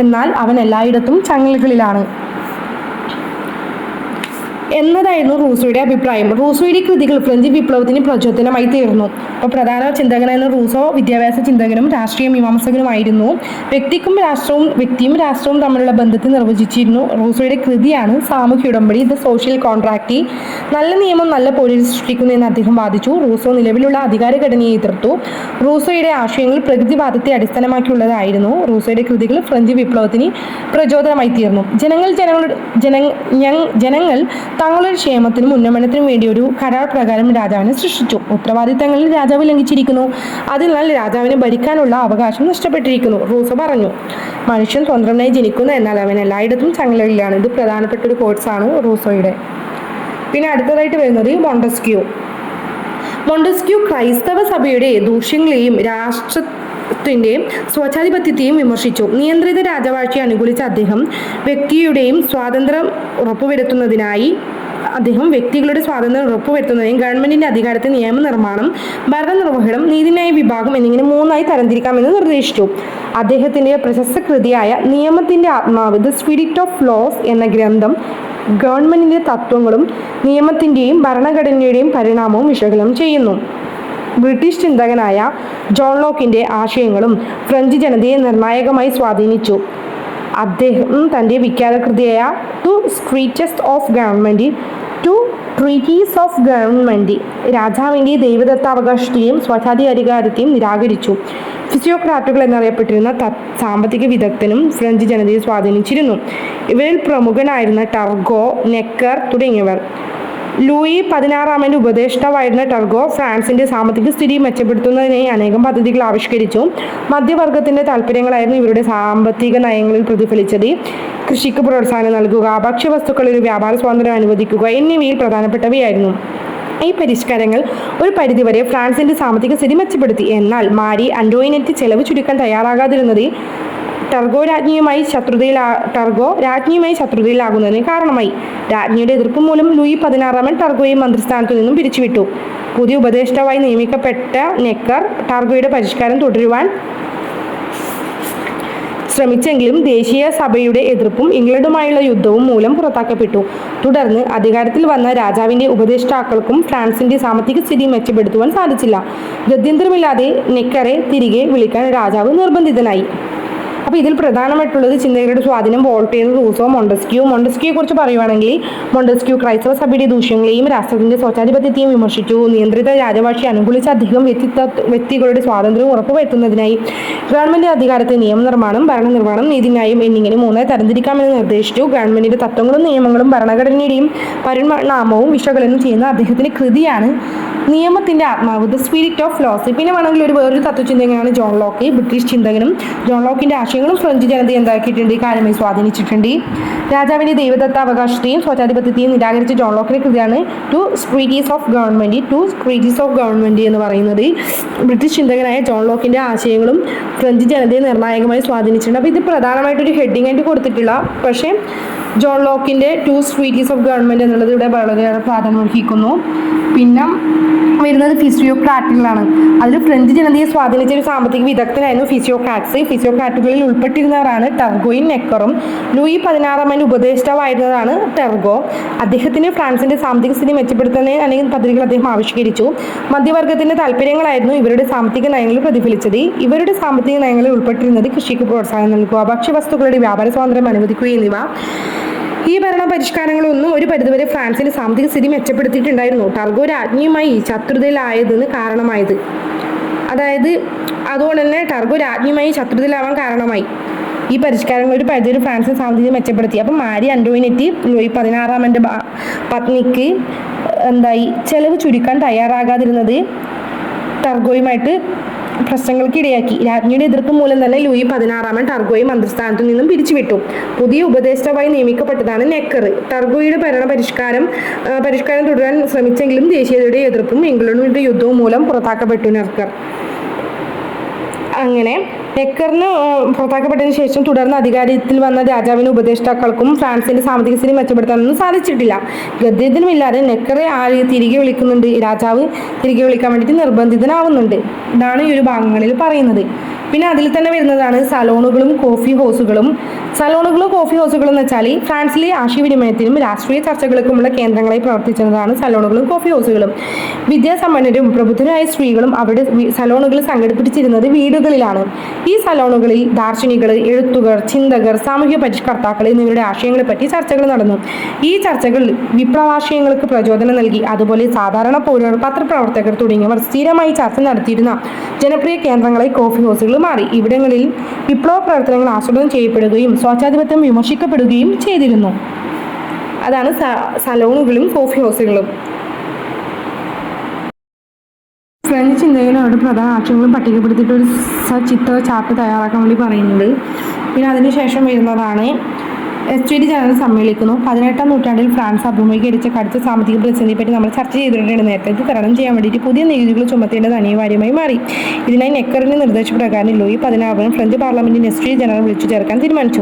എന്നാൽ അവൻ എല്ലായിടത്തും ചങ്ങലകളിലാണ് എന്നതായിരുന്നു റൂസോയുടെ അഭിപ്രായം. റൂസോയുടെ കൃതികൾ ഫ്രഞ്ച് വിപ്ലവത്തിന് പ്രചോദനമായി തീർന്നു. അപ്പോൾ പ്രധാന ചിന്തകനായിരുന്ന റൂസോ വിദ്യാഭ്യാസ ചിന്തകനും രാഷ്ട്രീയ മീമാംസകനുമായിരുന്നു. വ്യക്തിയും രാഷ്ട്രവും തമ്മിലുള്ള ബന്ധത്തെ നിർവചിച്ചിരുന്നു. റൂസോയുടെ കൃതിയാണ് സാമൂഹ്യ ഉടമ്പടി ദ സോഷ്യൽ കോൺട്രാക്റ്റ്. നല്ല നിയമം നല്ല പൗരരെ സൃഷ്ടിക്കുന്നു എന്ന് അദ്ദേഹം വാദിച്ചു. റൂസോ നിലവിലുള്ള അധികാരഘടനയെ എതിർത്തു. റൂസോയുടെ ആശയങ്ങൾ പ്രകൃതിവാദത്തെ അടിസ്ഥാനമാക്കിയുള്ളതായിരുന്നു. റൂസോയുടെ കൃതികൾ ഫ്രഞ്ച് വിപ്ലവത്തിന് പ്രചോദനമായി തീർന്നു. ജനങ്ങൾ തങ്ങളുടെ ക്ഷേമത്തിനും ഉന്നമനത്തിനും വേണ്ടി ഒരു കരാർ പ്രകാരം രാജാവിനെ സൃഷ്ടിച്ചു. ഉത്തരവാദിത്തങ്ങളിൽ രാജാവ് ലംഘിച്ചിരിക്കുന്നു, അതിനാൽ രാജാവിനെ ഭരിക്കാനുള്ള അവകാശം നഷ്ടപ്പെട്ടിരിക്കുന്നു. റൂസോ പറഞ്ഞു, മനുഷ്യൻ സ്വതന്ത്രനായി ജനിക്കുന്നു, എന്നാൽ അവൻ എല്ലായിടത്തും ചങ്ങലകളിലാണ്. ഇത് പ്രധാനപ്പെട്ട ഒരു കോട്സാണ് റൂസോയുടെ. പിന്നെ അടുത്തതായിട്ട് വരുന്നത് മോണ്ടസ്ക്യൂ ക്രൈസ്തവ സഭയുടെ ദൂഷ്യങ്ങളെയും രാഷ്ട്രത്തിന്റെ സ്വച്ഛാധിപത്യത്തെയും വിമർശിച്ചു. നിയന്ത്രിത രാജവാഴ്ചയെ അനുകൂലിച്ച അദ്ദേഹം വ്യക്തികളുടെ സ്വാതന്ത്ര്യം ഉറപ്പുവരുത്തുന്നതിനും ഗവൺമെന്റിന്റെ അധികാരത്തെ നിയമനിർമ്മാണം, ഭരണനിർവഹണം, നീതിന്യായ വിഭാഗം എന്നിങ്ങനെ 3ആയി തരംതിരിക്കാമെന്ന് നിർദ്ദേശിച്ചു. അദ്ദേഹത്തിന്റെ പ്രശസ്ത കൃതിയായ നിയമത്തിന്റെ ആത്മാവ് ദ സ്പിരിറ്റ് ഓഫ് ലോസ് എന്ന ഗ്രന്ഥം ഗവൺമെന്റിന്റെ തത്വങ്ങളും നിയമത്തിന്റെയും ഭരണഘടനയുടെയും പരിണാമവും വിശകലനം ചെയ്യുന്നു. ബ്രിട്ടീഷ് ചിന്തകനായ ജോൺ ലോക്കിന്റെ ആശയങ്ങളും ഫ്രഞ്ച് ജനതയെ നിർണായകമായി സ്വാധീനിച്ചു. അദ്ദേഹം തൻ്റെ വിഖ്യാത കൃതിയായ ട്രീറ്റീസ് ഓഫ് ഗവൺമെന്റ് രാജാവിൻ്റെ ദൈവദത്താവകാശത്തെയും സ്വച്ഛാധികാരത്തെയും നിരാകരിച്ചു. ഫിസിയോക്രാറ്റുകൾ എന്നറിയപ്പെട്ടിരുന്ന സാമ്പത്തിക വിദഗ്ധനും ഫ്രഞ്ച് ജനതയെ സ്വാധീനിച്ചിരുന്നു. ഇവരിൽ പ്രമുഖനായിരുന്ന ടർഗോ, നെക്കർ തുടങ്ങിയവർ. ലൂയി 16 ഉപദേഷ്ടാവായിരുന്ന ടർഗോ ഫ്രാൻസിന്റെ സാമ്പത്തിക സ്ഥിതി മെച്ചപ്പെടുത്തുന്നതിനായി അനേകം പദ്ധതികൾ ആവിഷ്കരിച്ചു. മധ്യവർഗത്തിന്റെ താല്പര്യങ്ങളായിരുന്നു ഇവരുടെ സാമ്പത്തിക നയങ്ങളിൽ പ്രതിഫലിച്ചത്. കൃഷിക്ക് പ്രോത്സാഹനം നൽകുക, ഭക്ഷ്യവസ്തുക്കളിൽ വ്യാപാര സ്വാതന്ത്ര്യം അനുവദിക്കുക എന്നിവയിൽ പ്രധാനപ്പെട്ടവയായിരുന്നു. ഈ പരിഷ്കാരങ്ങൾ ഒരു പരിധിവരെ ഫ്രാൻസിന്റെ സാമ്പത്തിക സ്ഥിതി മെച്ചപ്പെടുത്തി. എന്നാൽ മാരി അന്റോയിനറ്റ് ചെലവ് ചുരുക്കാൻ തയ്യാറാകാതിരുന്നത് ടർഗോ രാജ്ഞിയുമായി ശത്രുതയിലാകുന്നതിന് കാരണമായി. രാജ്ഞിയുടെ എതിർപ്പ് മൂലം ലൂയി 16 ടർഗോയെ മന്ത്രിസ്ഥാനത്തു നിന്നും പിരിച്ചുവിട്ടു. പുതിയ ഉപദേഷ്ടാവായി നിയമിക്കപ്പെട്ട നെക്കർ ടർഗോയുടെ പരിഷ്കാരം തുടരുവാൻ ശ്രമിച്ചെങ്കിലും ദേശീയ സഭയുടെ എതിർപ്പും ഇംഗ്ലണ്ടുമായുള്ള യുദ്ധവും മൂലം പുറത്താക്കപ്പെട്ടു. തുടർന്ന് അധികാരത്തിൽ വന്ന രാജാവിന്റെ ഉപദേഷ്ടാക്കൾക്കും ഫ്രാൻസിന്റെ സാമ്പത്തിക സ്ഥിതി മെച്ചപ്പെടുത്തുവാൻ സാധിച്ചില്ല. ഗത്യന്തരമില്ലാതെ നെക്കറെ തിരികെ വിളിക്കാൻ രാജാവ് നിർബന്ധിതനായി. അപ്പോൾ ഇതിൽ പ്രധാനമായിട്ടുള്ളത് ചിന്തകരുടെ സ്വാധീനം വോൾട്ടേർ, റൂസോ, മോണ്ടസ്ക്യൂയെ കുറിച്ച് പറയുവാണെങ്കിൽ മോണ്ടസ്ക്യൂ ക്രൈസ്തവ സഭയുടെ ദൂഷ്യങ്ങളെയും രാഷ്ട്രത്തിന്റെ സ്വച്ഛാധിപത്യത്തെയും വിമർശിച്ചു. നിയന്ത്രിത രാജവാഴ്ചയെ അനുകൂലിച്ച അദ്ദേഹം വ്യക്തികളുടെ സ്വാതന്ത്ര്യം ഉറപ്പുവരുത്തുന്നതിനായി ഗവൺമെന്റ് അധികാരത്തെ നിയമനിർമ്മാണം, ഭരണനിർവഹണം, നീതിന്യായം എന്നിങ്ങനെ 3ആയി തരംതിരിക്കാമെന്ന് നിർദ്ദേശിച്ചു. ഗവൺമെന്റിന്റെ തത്വങ്ങളും നിയമങ്ങളും ഭരണഘടനയുടെയും പരിണാമവും വിശകലനം ചെയ്യുന്ന അദ്ദേഹത്തിന്റെ കൃതിയാണ് നിയമത്തിന്റെ ആത്മാവ് ദ സ്പിരിറ്റ് ഓഫ് ലോസ്. പിന്നെ വേണമെങ്കിൽ വേറൊരു തത്വചിന്തകനാണ് ജോൺ ലോക്ക്. ബ്രിട്ടീഷ് ചിന്തകനും. ജോൺ ലോക്കിന്റെ ആശയങ്ങളും ഫ്രഞ്ച് ജനതയെ എന്താക്കിയിട്ടുണ്ട്, കാര്യമായി സ്വാധീനിച്ചിട്ടുണ്ട്. രാജാവിന്റെ ദൈവദത്താവകാശത്തെയും സ്വച്ഛാധിപത്യത്തെയും നിരാകരിച്ച ജോൺ ലോക്കിന്റെ കൃതിയാണ് ട്രീറ്റീസ് ഓഫ് ഗവൺമെന്റ് എന്ന് പറയുന്നത്. ബ്രിട്ടീഷ് ചിന്തകനായ ജോൺ ലോക്കിന്റെ ആശയങ്ങളും ഫ്രഞ്ച് ജനതയെ നിർണായകമായി സ്വാധീനിച്ചിട്ടുണ്ട്. അപ്പോൾ ഇത് പ്രധാനമായിട്ടൊരു ഹെഡിങ് ആയിട്ട് കൊടുത്തിട്ടില്ല, പക്ഷേ ജോൺ ലോക്കിന്റെ ട്രീറ്റീസ് ഓഫ് ഗവൺമെന്റ് എന്നുള്ളത് ഇവിടെ വളരെയേറെ പ്രാധാന്യം അർഹിക്കുന്നു. പിന്നെ വരുന്നത് ഫിസിയോക്രാറ്റുകളാണ്. അതിൽ ഫ്രഞ്ച് ജനതയെ സ്വാധീനിച്ച ഒരു സാമ്പത്തിക വിദഗ്ധനായിരുന്നു ഫിസിയോക്രാറ്റുകളിൽ ഉൾപ്പെട്ടിരുന്നവരാണ് ടർഗോയും നെക്കറും. ലൂയി 16 ഉപദേഷ്ടാവായിരുന്നതാണ് ടർഗോ. അദ്ദേഹത്തിന് ഫ്രാൻസിന്റെ സാമ്പത്തിക സ്ഥിതി മെച്ചപ്പെടുത്തുന്നതിന് അനേകം പദ്ധതികൾ അദ്ദേഹം ആവിഷ്കരിച്ചു. മധ്യവർഗത്തിന്റെ താല്പര്യങ്ങളായിരുന്നു ഇവരുടെ സാമ്പത്തിക നയങ്ങളിൽ പ്രതിഫലിച്ചത്. ഇവരുടെ സാമ്പത്തിക നയങ്ങളിൽ ഉൾപ്പെട്ടിരുന്നത് കൃഷിക്ക് പ്രോത്സാഹനം നൽകുക, ഭക്ഷ്യവസ്തുക്കളുടെ വ്യാപാര സ്വാതന്ത്ര്യം അനുവദിക്കുക എന്നിവ. ഈ ഭരണ പരിഷ്കാരങ്ങളൊന്നും ഒരു പരിധിവരെ ഫ്രാൻസിന്റെ സാമ്പത്തിക സ്ഥിതി മെച്ചപ്പെടുത്തിയിട്ടുണ്ടായിരുന്നു. ടർഗോ രാജ്ഞിയുമായി ശത്രുതയിലായതിന് കാരണമായത്. അതുകൊണ്ട് തന്നെ ടർഗോ രാജ്ഞിയുമായി ശത്രുതയിലാവാൻ കാരണമായി. ഈ പരിഷ്കാരങ്ങൾ ഒരു പരിധിയിൽ ഫ്രാൻസിന്റെ സാമ്പത്തികം മെച്ചപ്പെടുത്തി. അപ്പം മാരി അന്റോയിനെറ്റ് ലൂയി 16 പത്നിക്ക് ചെലവ് ചുരുക്കാൻ തയ്യാറാകാതിരുന്നത് ടർഗോയുമായിട്ട് പ്രശ്നങ്ങൾക്ക് ഇടയാക്കി. രാജ്ഞിയുടെ എതിർപ്പ് മൂലം തന്നെ ലൂയി 16 ടർഗോയെ മന്ത്രിസ്ഥാനത്തു നിന്നും പിരിച്ചുവിട്ടു. പുതിയ ഉപദേഷ്ടാവായി നിയമിക്കപ്പെട്ടതാണ് നെക്കർ. ടർഗോയുടെ പരിഷ്കാരം തുടരാൻ ശ്രമിച്ചെങ്കിലും ദേശീയതയുടെ എതിർപ്പും ഇംഗ്ലണ്ടിന്റെ യുദ്ധവും മൂലം പുറത്താക്കപ്പെട്ടു നെക്കർ. അങ്ങനെ നെക്കറിന് പുറത്താക്കപ്പെട്ടതിന് ശേഷം തുടർന്ന് അധികാരത്തിൽ വന്ന രാജാവിന് ഉപദേഷ്ടാക്കൾക്കും ഫ്രാൻസിന്റെ സാമ്പത്തിക സ്ഥിതി മെച്ചപ്പെടുത്താനൊന്നും സാധിച്ചിട്ടില്ല. ഗദ്യത്തിനുമില്ലാതെ നെക്കറെ രാജാവ് തിരികെ വിളിക്കാൻ വേണ്ടിയിട്ട് നിർബന്ധിതനാവുന്നുണ്ട്. ഇതാണ് ഈ ഒരു ഭാഗങ്ങളിൽ പറയുന്നത്. പിന്നെ അതിൽ തന്നെ വരുന്നതാണ് സലോണുകളും കോഫി ഹൗസുകളും. സലോണുകളും കോഫി ഹൗസുകളും എന്ന് വെച്ചാൽ ഫ്രാൻസിലെ ആശയവിനിമയത്തിനും രാഷ്ട്രീയ ചർച്ചകൾക്കുമുള്ള കേന്ദ്രങ്ങളായി പ്രവർത്തിച്ചതാണ് സലോണുകളും കോഫി ഹൗസുകളും. വിദ്യാസമ്പന്നരും പ്രബുദ്ധരായ സ്ത്രീകളും അവിടെ സലോണുകൾ സംഘടിപ്പിച്ചിരുന്നത് വീടുകളിലാണ്. ഈ സലോണുകളിൽ ദാർശനികൾ, എഴുത്തുകാർ, ചിന്തകർ, സാമൂഹ്യ പരിഷ്കർത്താക്കൾ എന്നിവരുടെ ആശയങ്ങളെ പറ്റി ചർച്ചകൾ നടന്നു. ഈ ചർച്ചകൾ വിപ്ലവാശയങ്ങൾക്ക് പ്രചോദനം നൽകി. അതുപോലെ സാധാരണ പൗരർ, പത്രപ്രവർത്തകർ തുടങ്ങിയവർ സ്ഥിരമായി ചർച്ച നടത്തിയിരുന്ന ജനപ്രിയ കേന്ദ്രങ്ങളായി കോഫി ഹൗസുകൾ മാറി. ഇവിടങ്ങളിൽ വിപ്ലവ പ്രവർത്തനങ്ങൾ ആസൂത്രണം ചെയ്യപ്പെടുകയും സ്വേച്ഛാധിപത്യം വിമർശിക്കപ്പെടുകയും ചെയ്തിരുന്നു. അതാണ് സലോണുകളും കോഫി ഹൗസുകളും. ഫ്രഞ്ച് ചിന്തകരും അവരുടെ പ്രധാന ആശയങ്ങളും പട്ടികപ്പെടുത്തിയിട്ട് ഒരു സചിത്ര ചാർട്ട് തയ്യാറാക്കാൻ വേണ്ടി പറയുന്നുണ്ട്. പിന്നെ അതിനുശേഷം വരുന്നതാണ് എസ്റ്റുവരി ജനറൽ സമ്മേളിക്കുന്നു. 18-ാം നൂറ്റാണ്ടിൽ ഫ്രാൻസ് അഭിമുഖീകരിച്ച കടുത്ത സാമ്പത്തിക പ്രതിസന്ധിയെ പറ്റി നമ്മൾ ചർച്ച ചെയ്തിട്ടുണ്ട് നേരത്തെ. ഇത് തരണം ചെയ്യാൻ വേണ്ടിയിട്ട് പുതിയ നികുതികൾ ചുമത്തേണ്ടത് അനിവാര്യമായി മാറി. ഇതിനായി നെക്കറിന്റെ നിർദ്ദേശപ്രകാരം ലൂയി 16 ഫ്രഞ്ച് പാർലമെന്റിന് എസ്റ്റുവരി ജനറൽ വിളിച്ചു ചേർക്കാൻ തീരുമാനിച്ചു.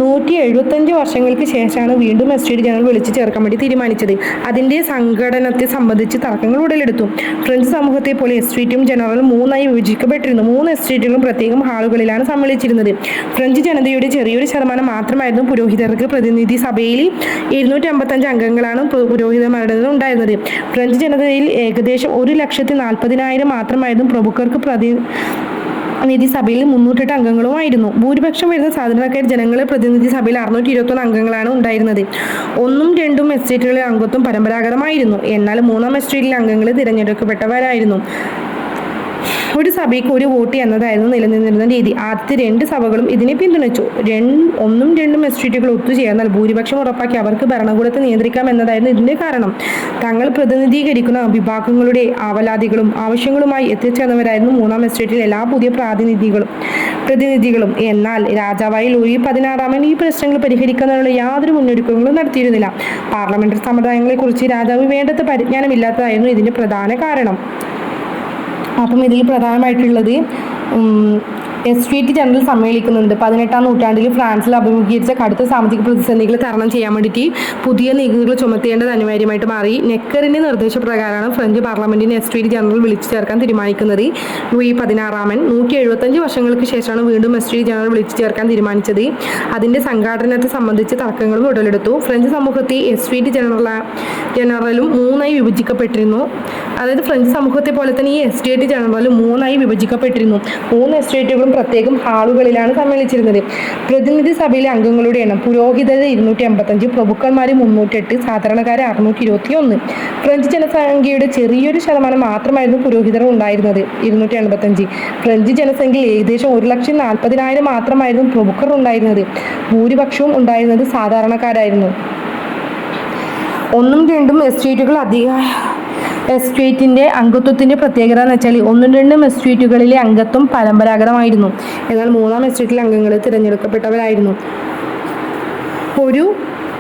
175 വർഷങ്ങൾക്ക് ശേഷമാണ് വീണ്ടും എസ്റ്റുവരി ജനറൽ വിളിച്ചു ചേർക്കാൻ വേണ്ടി തീരുമാനിച്ചത്. അതിന്റെ സംഘടനത്തെ സംബന്ധിച്ച് തർക്കങ്ങൾ ഉടലെടുത്തു. ഫ്രഞ്ച് സമൂഹത്തെ പോലെ എസ്റ്റുവരിയും ജനറലും 3 വിഭജിക്കപ്പെട്ടിരുന്നു. 3 എസ്റ്റുവരികളും പ്രത്യേകം ഹാളുകളിലാണ് സമ്മേളിച്ചിരുന്നത്. ഫ്രഞ്ച് ജനതയുടെ ചെറിയൊരു ശതമാനം മാത്രമായിരുന്നു പുരോഹിതർക്ക്. പ്രതിനിധി സഭയിൽ 255 അംഗങ്ങളാണ് പുരോഹിതന്മാരുടെ ഉണ്ടായിരുന്നത്. ഫ്രഞ്ച് ജനതയിൽ ഏകദേശം 140,000 മാത്രമായിരുന്നു പ്രഭുക്കൾക്ക് പ്രതിനിധി സഭയിൽ 308 അംഗങ്ങളുമായിരുന്നു. ഭൂരിപക്ഷം വരുന്ന സാധാരണക്കാർ ജനങ്ങളെ പ്രതിനിധി സഭയിൽ 621 അംഗങ്ങളാണ് ഉണ്ടായിരുന്നത്. 1ഉം 2ഉം എസ്റ്റേറ്റുകളിലെ അംഗത്വം പരമ്പരാഗതമായിരുന്നു. എന്നാൽ 3ാം എസ്റ്റേറ്റിലെ അംഗങ്ങൾ തിരഞ്ഞെടുക്കപ്പെട്ടവരായിരുന്നു. ഒരു സഭയ്ക്ക് ഒരു വോട്ട് എന്നതായിരുന്നു നിലനിന്നിരുന്ന രീതി. ആദ്യത്തെ 2 സഭകളും ഇതിനെ പിന്തുണച്ചു. 1ഉം 2ഉം എസ്റ്റേറ്റുകൾ ഒത്തുചേർന്നാൽ ഭൂരിപക്ഷം ഉറപ്പാക്കി അവർക്ക് ഭരണകൂടത്തെ നിയന്ത്രിക്കാം എന്നതായിരുന്നു ഇതിന്റെ കാരണം. തങ്ങൾ പ്രതിനിധീകരിക്കുന്ന വിഭാഗങ്ങളുടെ ആവലാതികളും ആവശ്യങ്ങളുമായി എത്തിച്ചേർന്നവരായിരുന്നു 3ാം എസ്റ്റേറ്റിലെ എല്ലാ പുതിയ പ്രതിനിധികളും. എന്നാൽ രാജാവായ ലൂയി 16 ഈ പ്രശ്നങ്ങൾ പരിഹരിക്കുന്നതിനുള്ള യാതൊരു മുന്നൊരുക്കങ്ങളും നടത്തിയിരുന്നില്ല. പാർലമെന്ററി സമ്പ്രദായങ്ങളെക്കുറിച്ച് രാജാവ് വേണ്ടത്ര പരിജ്ഞാനമില്ലാത്തതായിരുന്നു ഇതിന്റെ പ്രധാന കാരണം. അപ്പം ഇതിൽ പ്രധാനമായിട്ടുള്ളത് എസ്റ്റുവരി ജനറൽ സമ്മേളിക്കുന്നുണ്ട്. 18-ാം നൂറ്റാണ്ടിൽ ഫ്രാൻസിൽ അഭിമുഖീകരിച്ച കടുത്ത സാമ്പത്തിക പ്രതിസന്ധികൾ തരണം ചെയ്യാൻ വേണ്ടിയിട്ട് പുതിയ നികുതികൾ ചുമത്തേണ്ടത് അനിവാര്യമായിട്ട് മാറി. നെക്കറിന്റെ നിർദ്ദേശപ്രകാരമാണ് ഫ്രഞ്ച് പാർലമെന്റിന് എസ്റ്റുവരി ജനറൽ വിളിച്ചു ചേർക്കാൻ തീരുമാനിക്കുന്നത്. ലൂയി 16 175 വർഷങ്ങൾക്ക് ശേഷമാണ് വീണ്ടും എസ്റ്റുവരി ജനറൽ വിളിച്ചു ചേർക്കാൻ തീരുമാനിച്ചത്. അതിന്റെ സംഘാടനത്തെ സംബന്ധിച്ച് തർക്കങ്ങളും ഉടലെടുത്തു. ഫ്രഞ്ച് സമൂഹത്തെ എസ്റ്റുവരി ജനറലും 3 വിഭജിക്കപ്പെട്ടിരുന്നു. അതായത് ഫ്രഞ്ച് സമൂഹത്തെ പോലെ തന്നെ ഈ എസ്റ്റേറ്റ് ജനറലും 3 വിഭജിക്കപ്പെട്ടിരുന്നു. 3 എസ്റ്റേറ്റുകളും പ്രത്യേകം ഹാളുകളിലാണ് സമ്മേളിച്ചിരുന്നത്. പ്രതിനിധി സഭയിലെ അംഗങ്ങളുടെ എണ്ണം പുരോഹിതർ 255, പ്രഭുക്കന്മാർ 308, സാധാരണക്കാർ 621. ഫ്രഞ്ച് ജനസംഖ്യയുടെ ചെറിയൊരു ശതമാനം മാത്രമായിരുന്നു പുരോഹിതർ ഉണ്ടായിരുന്നത്, 285. ഫ്രഞ്ച് ജനസംഖ്യയിൽ ഏകദേശം 140,000 മാത്രമായിരുന്നു പ്രഭുക്കർ ഉണ്ടായിരുന്നത്. ഭൂരിപക്ഷവും ഉണ്ടായിരുന്നത് സാധാരണക്കാരായിരുന്നു. 1ഉം 2ഉം എസ്റ്റേറ്റുകൾ എസ്റ്റേറ്റിന്റെ അംഗത്വത്തിന്റെ പ്രത്യേകത എന്ന് വെച്ചാൽ 1ഉം 2ഉം എസ്റ്റേറ്റുകളിലെ അംഗത്വം പരമ്പരാഗതമായിരുന്നു. എന്നാൽ 3ാം എസ്റ്റേറ്റിലെ അംഗങ്ങൾ തിരഞ്ഞെടുക്കപ്പെട്ടവരായിരുന്നു. ഒരു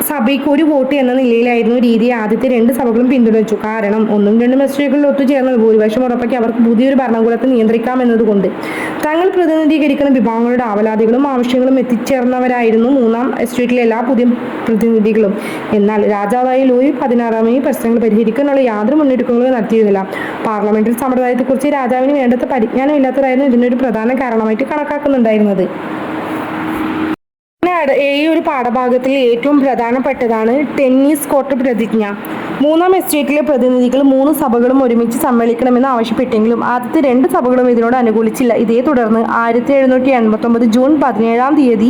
സഭയ്ക്ക് ഒരു വോട്ട് എന്ന നിലയിലായിരുന്നു രീതി. ആദ്യത്തെ 2 സഭകളും പിന്തുണച്ചു. കാരണം 1ഉം 2ഉം എസ്റ്റേറ്റുകളിൽ ഒത്തുചേർന്നാൽ ഭൂരിപക്ഷം ഉറപ്പാക്കി അവർക്ക് പുതിയൊരു ഭരണകൂടത്തെ നിയന്ത്രിക്കാം എന്നതുകൊണ്ട്. തങ്ങൾ പ്രതിനിധീകരിക്കുന്ന വിഭാഗങ്ങളുടെ ആവലാതികളും ആവശ്യങ്ങളും എത്തിച്ചേർന്നവരായിരുന്നു 3ാം എസ്റ്റേറ്റിലെ എല്ലാ പുതിയ പ്രതിനിധികളും. എന്നാൽ രാജാവായ ലൂയി 16 ഈ പ്രശ്നങ്ങൾ പരിഹരിക്കാനുള്ള യാതൊരു മുന്നൊരുക്കങ്ങളും നടത്തിയിരുന്നില്ല. പാർലമെന്ററി സമ്പ്രദായത്തെക്കുറിച്ച് രാജാവിന് വേണ്ടത്ര പരിജ്ഞാനമില്ലാത്തതായിരുന്നു ഇതിനൊരു പ്രധാന കാരണമായിട്ട് കണക്കാക്കുന്നുണ്ടായിരുന്നത്. ഈ ഒരു പാഠഭാഗത്തിൽ ഏറ്റവും പ്രധാനപ്പെട്ടതാണ് ടെന്നീസ് കോർട്ട് പ്രതിജ്ഞ. 3ാം എസ്റ്റേറ്റിലെ പ്രതിനിധികൾ 3 സഭകളും ഒരുമിച്ച് സമ്മേളിക്കണമെന്ന് ആവശ്യപ്പെട്ടെങ്കിലും ആദ്യത്തെ 2 സഭകളും ഇതിനോട് അനുകൂലിച്ചില്ല. ഇതേ തുടർന്ന് 1789 ജൂൺ 17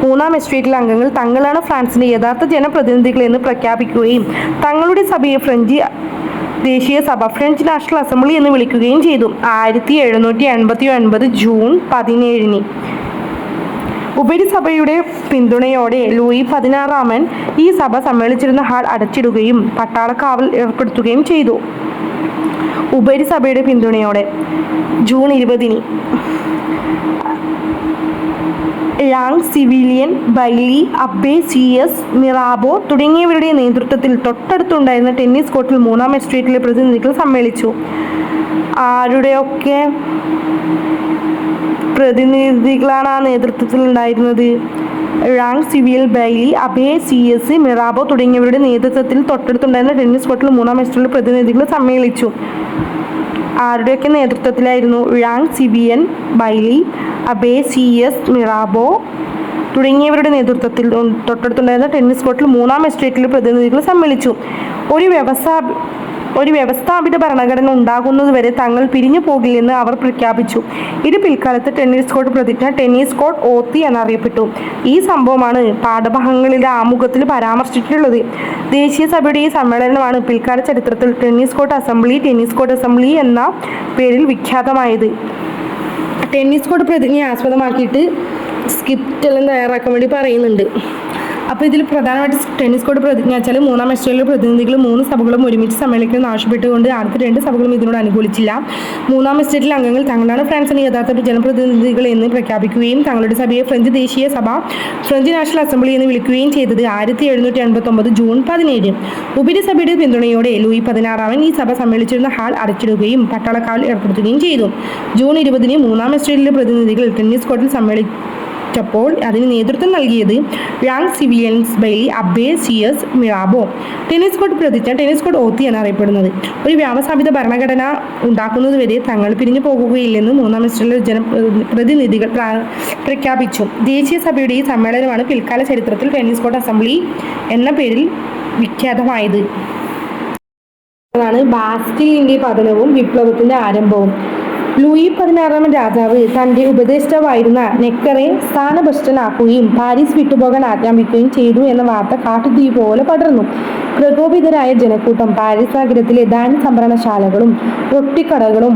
3ാം എസ്റ്റേറ്റിലെ അംഗങ്ങൾ തങ്ങളാണ് ഫ്രാൻസിന്റെ യഥാർത്ഥ ജനപ്രതിനിധികളെന്ന് പ്രഖ്യാപിക്കുകയും തങ്ങളുടെ സഭയെ ഫ്രഞ്ച് ദേശീയ സഭ, ഫ്രഞ്ച് നാഷണൽ അസംബ്ലി എന്ന് വിളിക്കുകയും ചെയ്തു. 1789 ജൂൺ 17 ഉപരിസഭയുടെ പിന്തുണയോടെ ലൂയി 16 ഈ സഭ സമ്മേളിച്ചിരുന്ന ഹാൾ അടച്ചിടുകയും പട്ടാളക്കാവൽ ഏർപ്പെടുത്തുകയും ചെയ്തു. ഉപരിസഭയുടെ പിന്തുണയോടെ ജൂൺ 20 യാങ്, civilian, Bailly, abbe, CS, Mirabeau തുടങ്ങിയവരുടെ നേതൃത്വത്തിൽ തൊട്ടടുത്തുണ്ടായിരുന്ന ടെന്നീസ് കോർട്ടിൽ 3-ാം എസ്റ്റേറ്റിലെ പ്രതിനിധികൾ സമ്മേളിച്ചു. ആരുടെയൊക്കെ പ്രതിനിധികളാണ് ആ നേതൃത്വത്തിൽ ഉണ്ടായിരുന്നത്? യാങ്, civil, Bailly, abbe, CS, Mirabeau തുടങ്ങിയവരുടെ നേതൃത്വത്തിൽ തൊട്ടടുത്തുണ്ടായിരുന്ന ടെന്നീസ് കോർട്ടിൽ 3-ാം എസ്റ്റേറ്റിലെ പ്രതിനിധികൾ സമ്മേളിച്ചു. ആരുടെയൊക്കെ നേതൃത്വത്തിലായിരുന്നു? യാങ്, സിവിയൻ, ബൈലി, അബെ, CS, മിറാബോ തുടങ്ങിയവരുടെ നേതൃത്വത്തിൽ തൊട്ടടുത്തുണ്ടായിരുന്ന ടെന്നീസ് കോർട്ടിൽ 3-ാം എസ്റ്റേറ്റിലെ പ്രതിനിധികൾ സമ്മേളിച്ചു. ഒരു വ്യവസ്ഥാപിത ഭരണഘടന ഉണ്ടാകുന്നതുവരെ തങ്ങൾ പിരിഞ്ഞു പോകില്ലെന്ന് അവർ പ്രഖ്യാപിച്ചു. ഇത് പിൽക്കാലത്ത് ടെന്നീസ് കോർട്ട് പ്രതിജ്ഞ, ടെന്നീസ് കോർട്ട് ഓത്തി എന്നറിയപ്പെട്ടു. ഈ സംഭവമാണ് പാഠഭാഗങ്ങളിലെ ആമുഖത്തിൽ പരാമർശിച്ചിട്ടുള്ളത്. ദേശീയ സഭയുടെ ഈ സമ്മേളനമാണ് പിൽക്കാല ചരിത്രത്തിൽ ടെന്നീസ് കോർട്ട് അസംബ്ലി എന്ന പേരിൽ വിഖ്യാതമായത്. ടെന്നീസ് കോർട്ട് പ്രതിജ്ഞ ആസ്പദമാക്കിയിട്ട് സ്ക്രിപ്റ്റ് എല്ലാം തയ്യാറാക്കാൻ വേണ്ടി പറയുന്നുണ്ട്. അപ്പോൾ ഇതിൽ പ്രധാനമായിട്ട് ടെന്നീസ് കോർട്ട് പ്രതിജ്ഞ വെച്ചാൽ 3-ാം എസ്റ്റേറ്റിലെ പ്രതിനിധികൾ 3 സഭകളും ഒരുമിച്ച് സമ്മേളിക്കണമെന്ന് ആവശ്യപ്പെട്ടുകൊണ്ട് ആദ്യത്തെ 2 സഭകളും ഇതിനോട് അനുകൂലിച്ചില്ല. 3-ാം എസ്റ്റേറ്റിലെ അംഗങ്ങൾ തങ്ങളാണ് ഫ്രാൻസിന്റെ യഥാർത്ഥ ജനപ്രതിനിധികൾ എന്ന് പ്രഖ്യാപിക്കുകയും തങ്ങളുടെ സഭയെ ഫ്രഞ്ച് ദേശീയ സഭ, ഫ്രഞ്ച് നാഷണൽ അസംബ്ലി എന്ന് വിളിക്കുകയും ചെയ്തത് 1789 ജൂൺ 17. ഉപരിസഭയുടെ പിന്തുണയോടെ ലൂയി 16 ഈ സഭ സമ്മേളിച്ചിരുന്ന ഹാൾ അടച്ചിടുകയും പട്ടാളക്കാവൽ ഏർപ്പെടുത്തുകയും ചെയ്തു. ജൂൺ 20 3-ാം എസ്റ്റേറ്റിലെ പ്രതിനിധികൾ ടെന്നീസ് കോർട്ടിൽ പ്പോൾ അതിന് നേതൃത്വം നൽകിയത് യാങ്, civilians, Bailly, abbe, CS, Mirabeau. Tennis court പ്രതിജ്ഞ, ടെന്നീസ് കോർട്ട് ഓത്തി എന്നറിയപ്പെടുന്നത്. ഒരു വ്യവസ്ഥാപിത ഭരണഘടന ഉണ്ടാക്കുന്നതുവരെ തങ്ങൾ പിരിഞ്ഞു പോകുകയില്ലെന്ന് 3-ാം എസ്റ്റേറ്റിലെ ജനപ്രതിനിധികൾ പ്രഖ്യാപിച്ചു. ദേശീയ സഭയുടെ ഈ സമ്മേളനമാണ് പിൽക്കാല ചരിത്രത്തിൽ ടെന്നീസ് കോർട്ട് അസംബ്ലി എന്ന പേരിൽ വിഖ്യാതമായത്. ബാസ്റ്റിലിന്റെ പതനവും വിപ്ലവത്തിന്റെ ആരംഭവും. ലൂയി 16 രാജാവ് തന്റെ ഉപദേഷ്ടാവായിരുന്ന നെക്കറെ സ്ഥാനഭ്രഷ്ടനാക്കുകയും പാരീസ് വിട്ടുപോകാൻ ആജ്ഞാപിക്കുകയും ചെയ്തു എന്ന വാർത്ത കാട്ടുതീ പോലെ പടർന്നു. പ്രകോപിതരായ ജനക്കൂട്ടം പാരീസ് നഗരത്തിലെ ധാന്യ സംഭരണശാലകളും റൊട്ടിക്കടകളും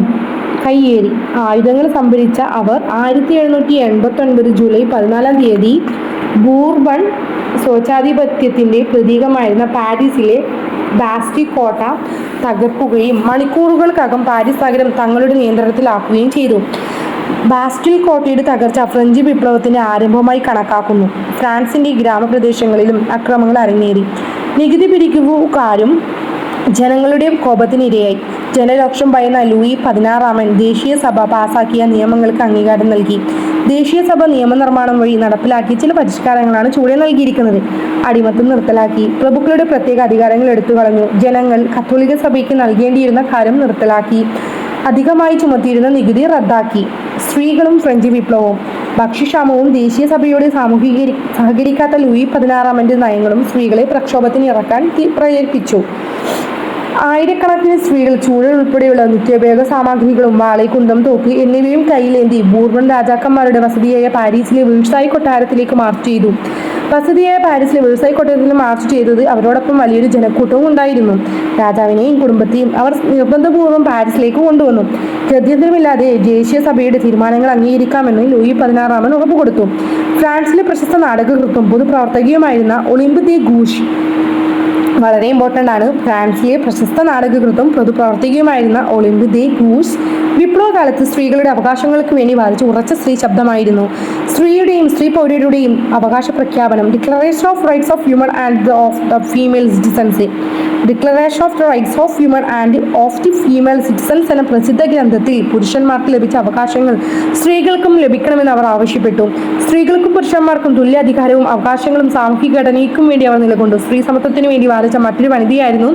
കയ്യേറി. ആയുധങ്ങൾ സംഭരിച്ച അവർ 1789 ജൂലൈ 14 ബൂർബൺ സ്വേച്ഛാധിപത്യത്തിന്റെ പ്രതീകമായിരുന്ന പാരീസിലെ ബാസ്റ്റി കോട്ട തകർക്കുകയും മണിക്കൂറുകൾക്കകം പാരീസ് നഗരം തങ്ങളുടെ നിയന്ത്രണത്തിലാക്കുകയും ചെയ്തു. ബാസ്റ്റിൽ കോട്ടയുടെ തകർച്ച ഫ്രഞ്ച് വിപ്ലവത്തിന്റെ ആരംഭമായി കണക്കാക്കുന്നു. ഫ്രാൻസിന്റെ ഗ്രാമപ്രദേശങ്ങളിലും അക്രമങ്ങൾ അരങ്ങേറി. നികുതി പിരിക്കുകാരും ജനങ്ങളുടെ കോപത്തിനിരയായി. ജനരോക്ഷം ഭയന്ന ലൂയി 16 ദേശീയ സഭ പാസാക്കിയ നിയമങ്ങൾക്ക് അംഗീകാരം നൽകി. ദേശീയ സഭ നിയമനിർമ്മാണം വഴി നടപ്പിലാക്കിയ ചില പരിഷ്കാരങ്ങളാണ് ചുവടെ നൽകിയിരിക്കുന്നത്. അടിമത്തം നിർത്തലാക്കി. പ്രഭുക്കളുടെ പ്രത്യേക അധികാരങ്ങൾ എടുത്തുകളഞ്ഞു. ജനങ്ങൾ കത്തോലിക്ക സഭയ്ക്ക് നൽകേണ്ടിയിരുന്ന കാര്യം നിർത്തലാക്കി. അധികമായി ചുമത്തിയിരുന്ന നികുതി റദ്ദാക്കി. സ്ത്രീകളും ഫ്രഞ്ച് വിപ്ലവവും. ഭക്ഷ്യക്ഷാമവും ദേശീയ സഭയോട് സഹകരിക്കാത്ത ലൂയി 16 നയങ്ങളും സ്ത്രീകളെ പ്രക്ഷോഭത്തിന് ഇറക്കാൻ പ്രേരിപ്പിച്ചു. ആയിരക്കണക്കിന് സ്ത്രീകൾ ചൂഴൽ ഉൾപ്പെടെയുള്ള നിത്യോപയോഗ സാമഗ്രികളും വാള്, കുന്തം, തോക്ക് എന്നിവയും കയ്യിലേന്തി ബൂർബൺ രാജാക്കന്മാരുടെ വസതിയായ പാരീസിലെ വേഴ്സായി കൊട്ടാരത്തിലേക്ക് മാർച്ച് ചെയ്തു. വസതിയായ പാരീസിലെ വേഴ്സായി കൊട്ടാരത്തിൽ മാർച്ച് ചെയ്തത് അവരോടൊപ്പം വലിയൊരു ജനക്കൂട്ടവും ഉണ്ടായിരുന്നു. രാജാവിനെയും കുടുംബത്തെയും അവർ നിർബന്ധപൂർവ്വം പാരീസിലേക്ക് കൊണ്ടുവന്നു. ഗത്യന്തരമില്ലാതെ ദേശീയ സഭയുടെ തീരുമാനങ്ങൾ അംഗീകരിക്കാമെന്ന് ലൂയി 16 ഉറപ്പുകൊടുത്തു. ഫ്രാൻസിലെ പ്രശസ്ത നാടകകൃത്തും പൊതുപ്രവർത്തകയുമായിരുന്ന ഒളിമ്പ് ദേ ഗൂഷ് വളരെ ഇമ്പോർട്ടൻ്റ് ആണ്. ഫ്രാൻസിലെ പ്രശസ്ത നാടകകൃത്തും പൊതുപ്രവർത്തകയുമായിരുന്ന ഒളിമ്പ് ദേ ഗൂഷ് വിപ്ലവകാലത്ത് സ്ത്രീകളുടെ അവകാശങ്ങൾക്ക് വേണ്ടി വാദിച്ച ഉറച്ച സ്ത്രീ ശബ്ദമായിരുന്നു. സ്ത്രീയുടെയും സ്ത്രീ പൗരരുടെയും അവകാശ പ്രഖ്യാപനം, declaration of rights of human and of the female citizens, declaration of the rights of human and of the female citizens എന്ന പ്രസിദ്ധ ഗ്രന്ഥത്തിൽ പുരുഷന്മാർക്ക് ലഭിച്ച അവകാശങ്ങൾ സ്ത്രീകൾക്കും ലഭിക്കണമെന്ന് അവർ ആവശ്യപ്പെട്ടു. സ്ത്രീകൾക്കും പുരുഷന്മാർക്കും തുല്യ അധികാരവും അവകാശങ്ങളും സാമൂഹിക ഘടനയ്ക്കും വേണ്ടി അവർ നിലകൊണ്ടു. സ്ത്രീ സമത്വത്തിന് വേണ്ടി വാദിച്ച മറ്റൊരു വനിതയായിരുന്നു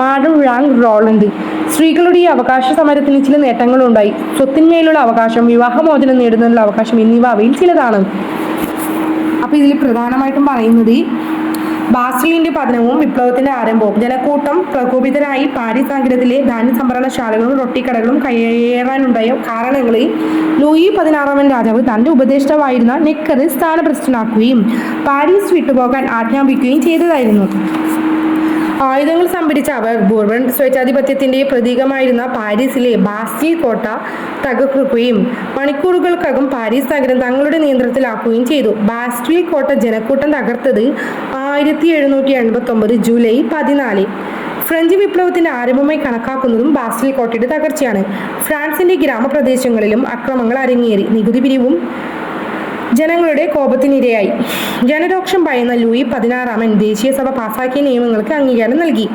മാഡം ഴാങ് റോളണ്ട്. സ്ത്രീകളുടെ ഈ അവകാശ സമരത്തിന് ചില നേട്ടങ്ങളുണ്ടായി. സ്വത്തിന്മേലുള്ള അവകാശം, വിവാഹമോചനം നേടുന്നതിനുള്ള അവകാശം എന്നിവ അവയിൽ ചിലതാണ്. അപ്പോൾ ഇതിൽ പ്രധാനമായിട്ടും പറയുന്നത് ബാസ്റ്റിലിന്റെ പതനവും വിപ്ലവത്തിന്റെ ആരംഭവും. ജനക്കൂട്ടം പ്രകോപിതരായി പാരീസ് നഗരത്തിലെ ധാന്യ സംഭരണശാലകളും റൊട്ടിക്കടകളും കയ്യേറാനുണ്ടായ കാരണങ്ങളിൽ ലൂയി 16 രാജാവ് തന്റെ ഉപദേഷ്ടാവായിരുന്ന നെക്കറെ സ്ഥാനഭ്രഷ്ടനാക്കുകയും പാരീസ് വിട്ടുപോകാൻ ആജ്ഞാപിക്കുകയും ചെയ്തതായിരുന്നു. ആയുധങ്ങൾ സംഭരിച്ച അവർ ബൂർബൺ സ്വേച്ഛാധിപത്യത്തിന്റെ പ്രതീകമായിരുന്ന പാരീസിലെ ബാസ്റ്റീൽ കോട്ട തകർക്കുകയും മണിക്കൂറുകൾക്കകം പാരീസ് നഗരം തങ്ങളുടെ നിയന്ത്രണത്തിലാക്കുകയും ചെയ്തു. ബാസ്റ്റീൽ കോട്ട ജനക്കൂട്ടം തകർത്തത് 1789 ജൂലൈ 14. ഫ്രഞ്ച് വിപ്ലവത്തിന്റെ ആരംഭമായി കണക്കാക്കുന്നതും ബാസ്റ്റീൽ കോട്ടയുടെ തകർച്ചയാണ്. ഫ്രാൻസിന്റെ ഗ്രാമപ്രദേശങ്ങളിലും അക്രമങ്ങൾ അരങ്ങേറി. നികുതി പിരിവും ജനങ്ങളുടെ കോപത്തിനിരയായി. ജനരോക്ഷം ഭയന്ന ലൂയി 16 ദേശീയ സഭ പാസാക്കിയ നിയമങ്ങൾക്ക് അംഗീകാരം നൽകി.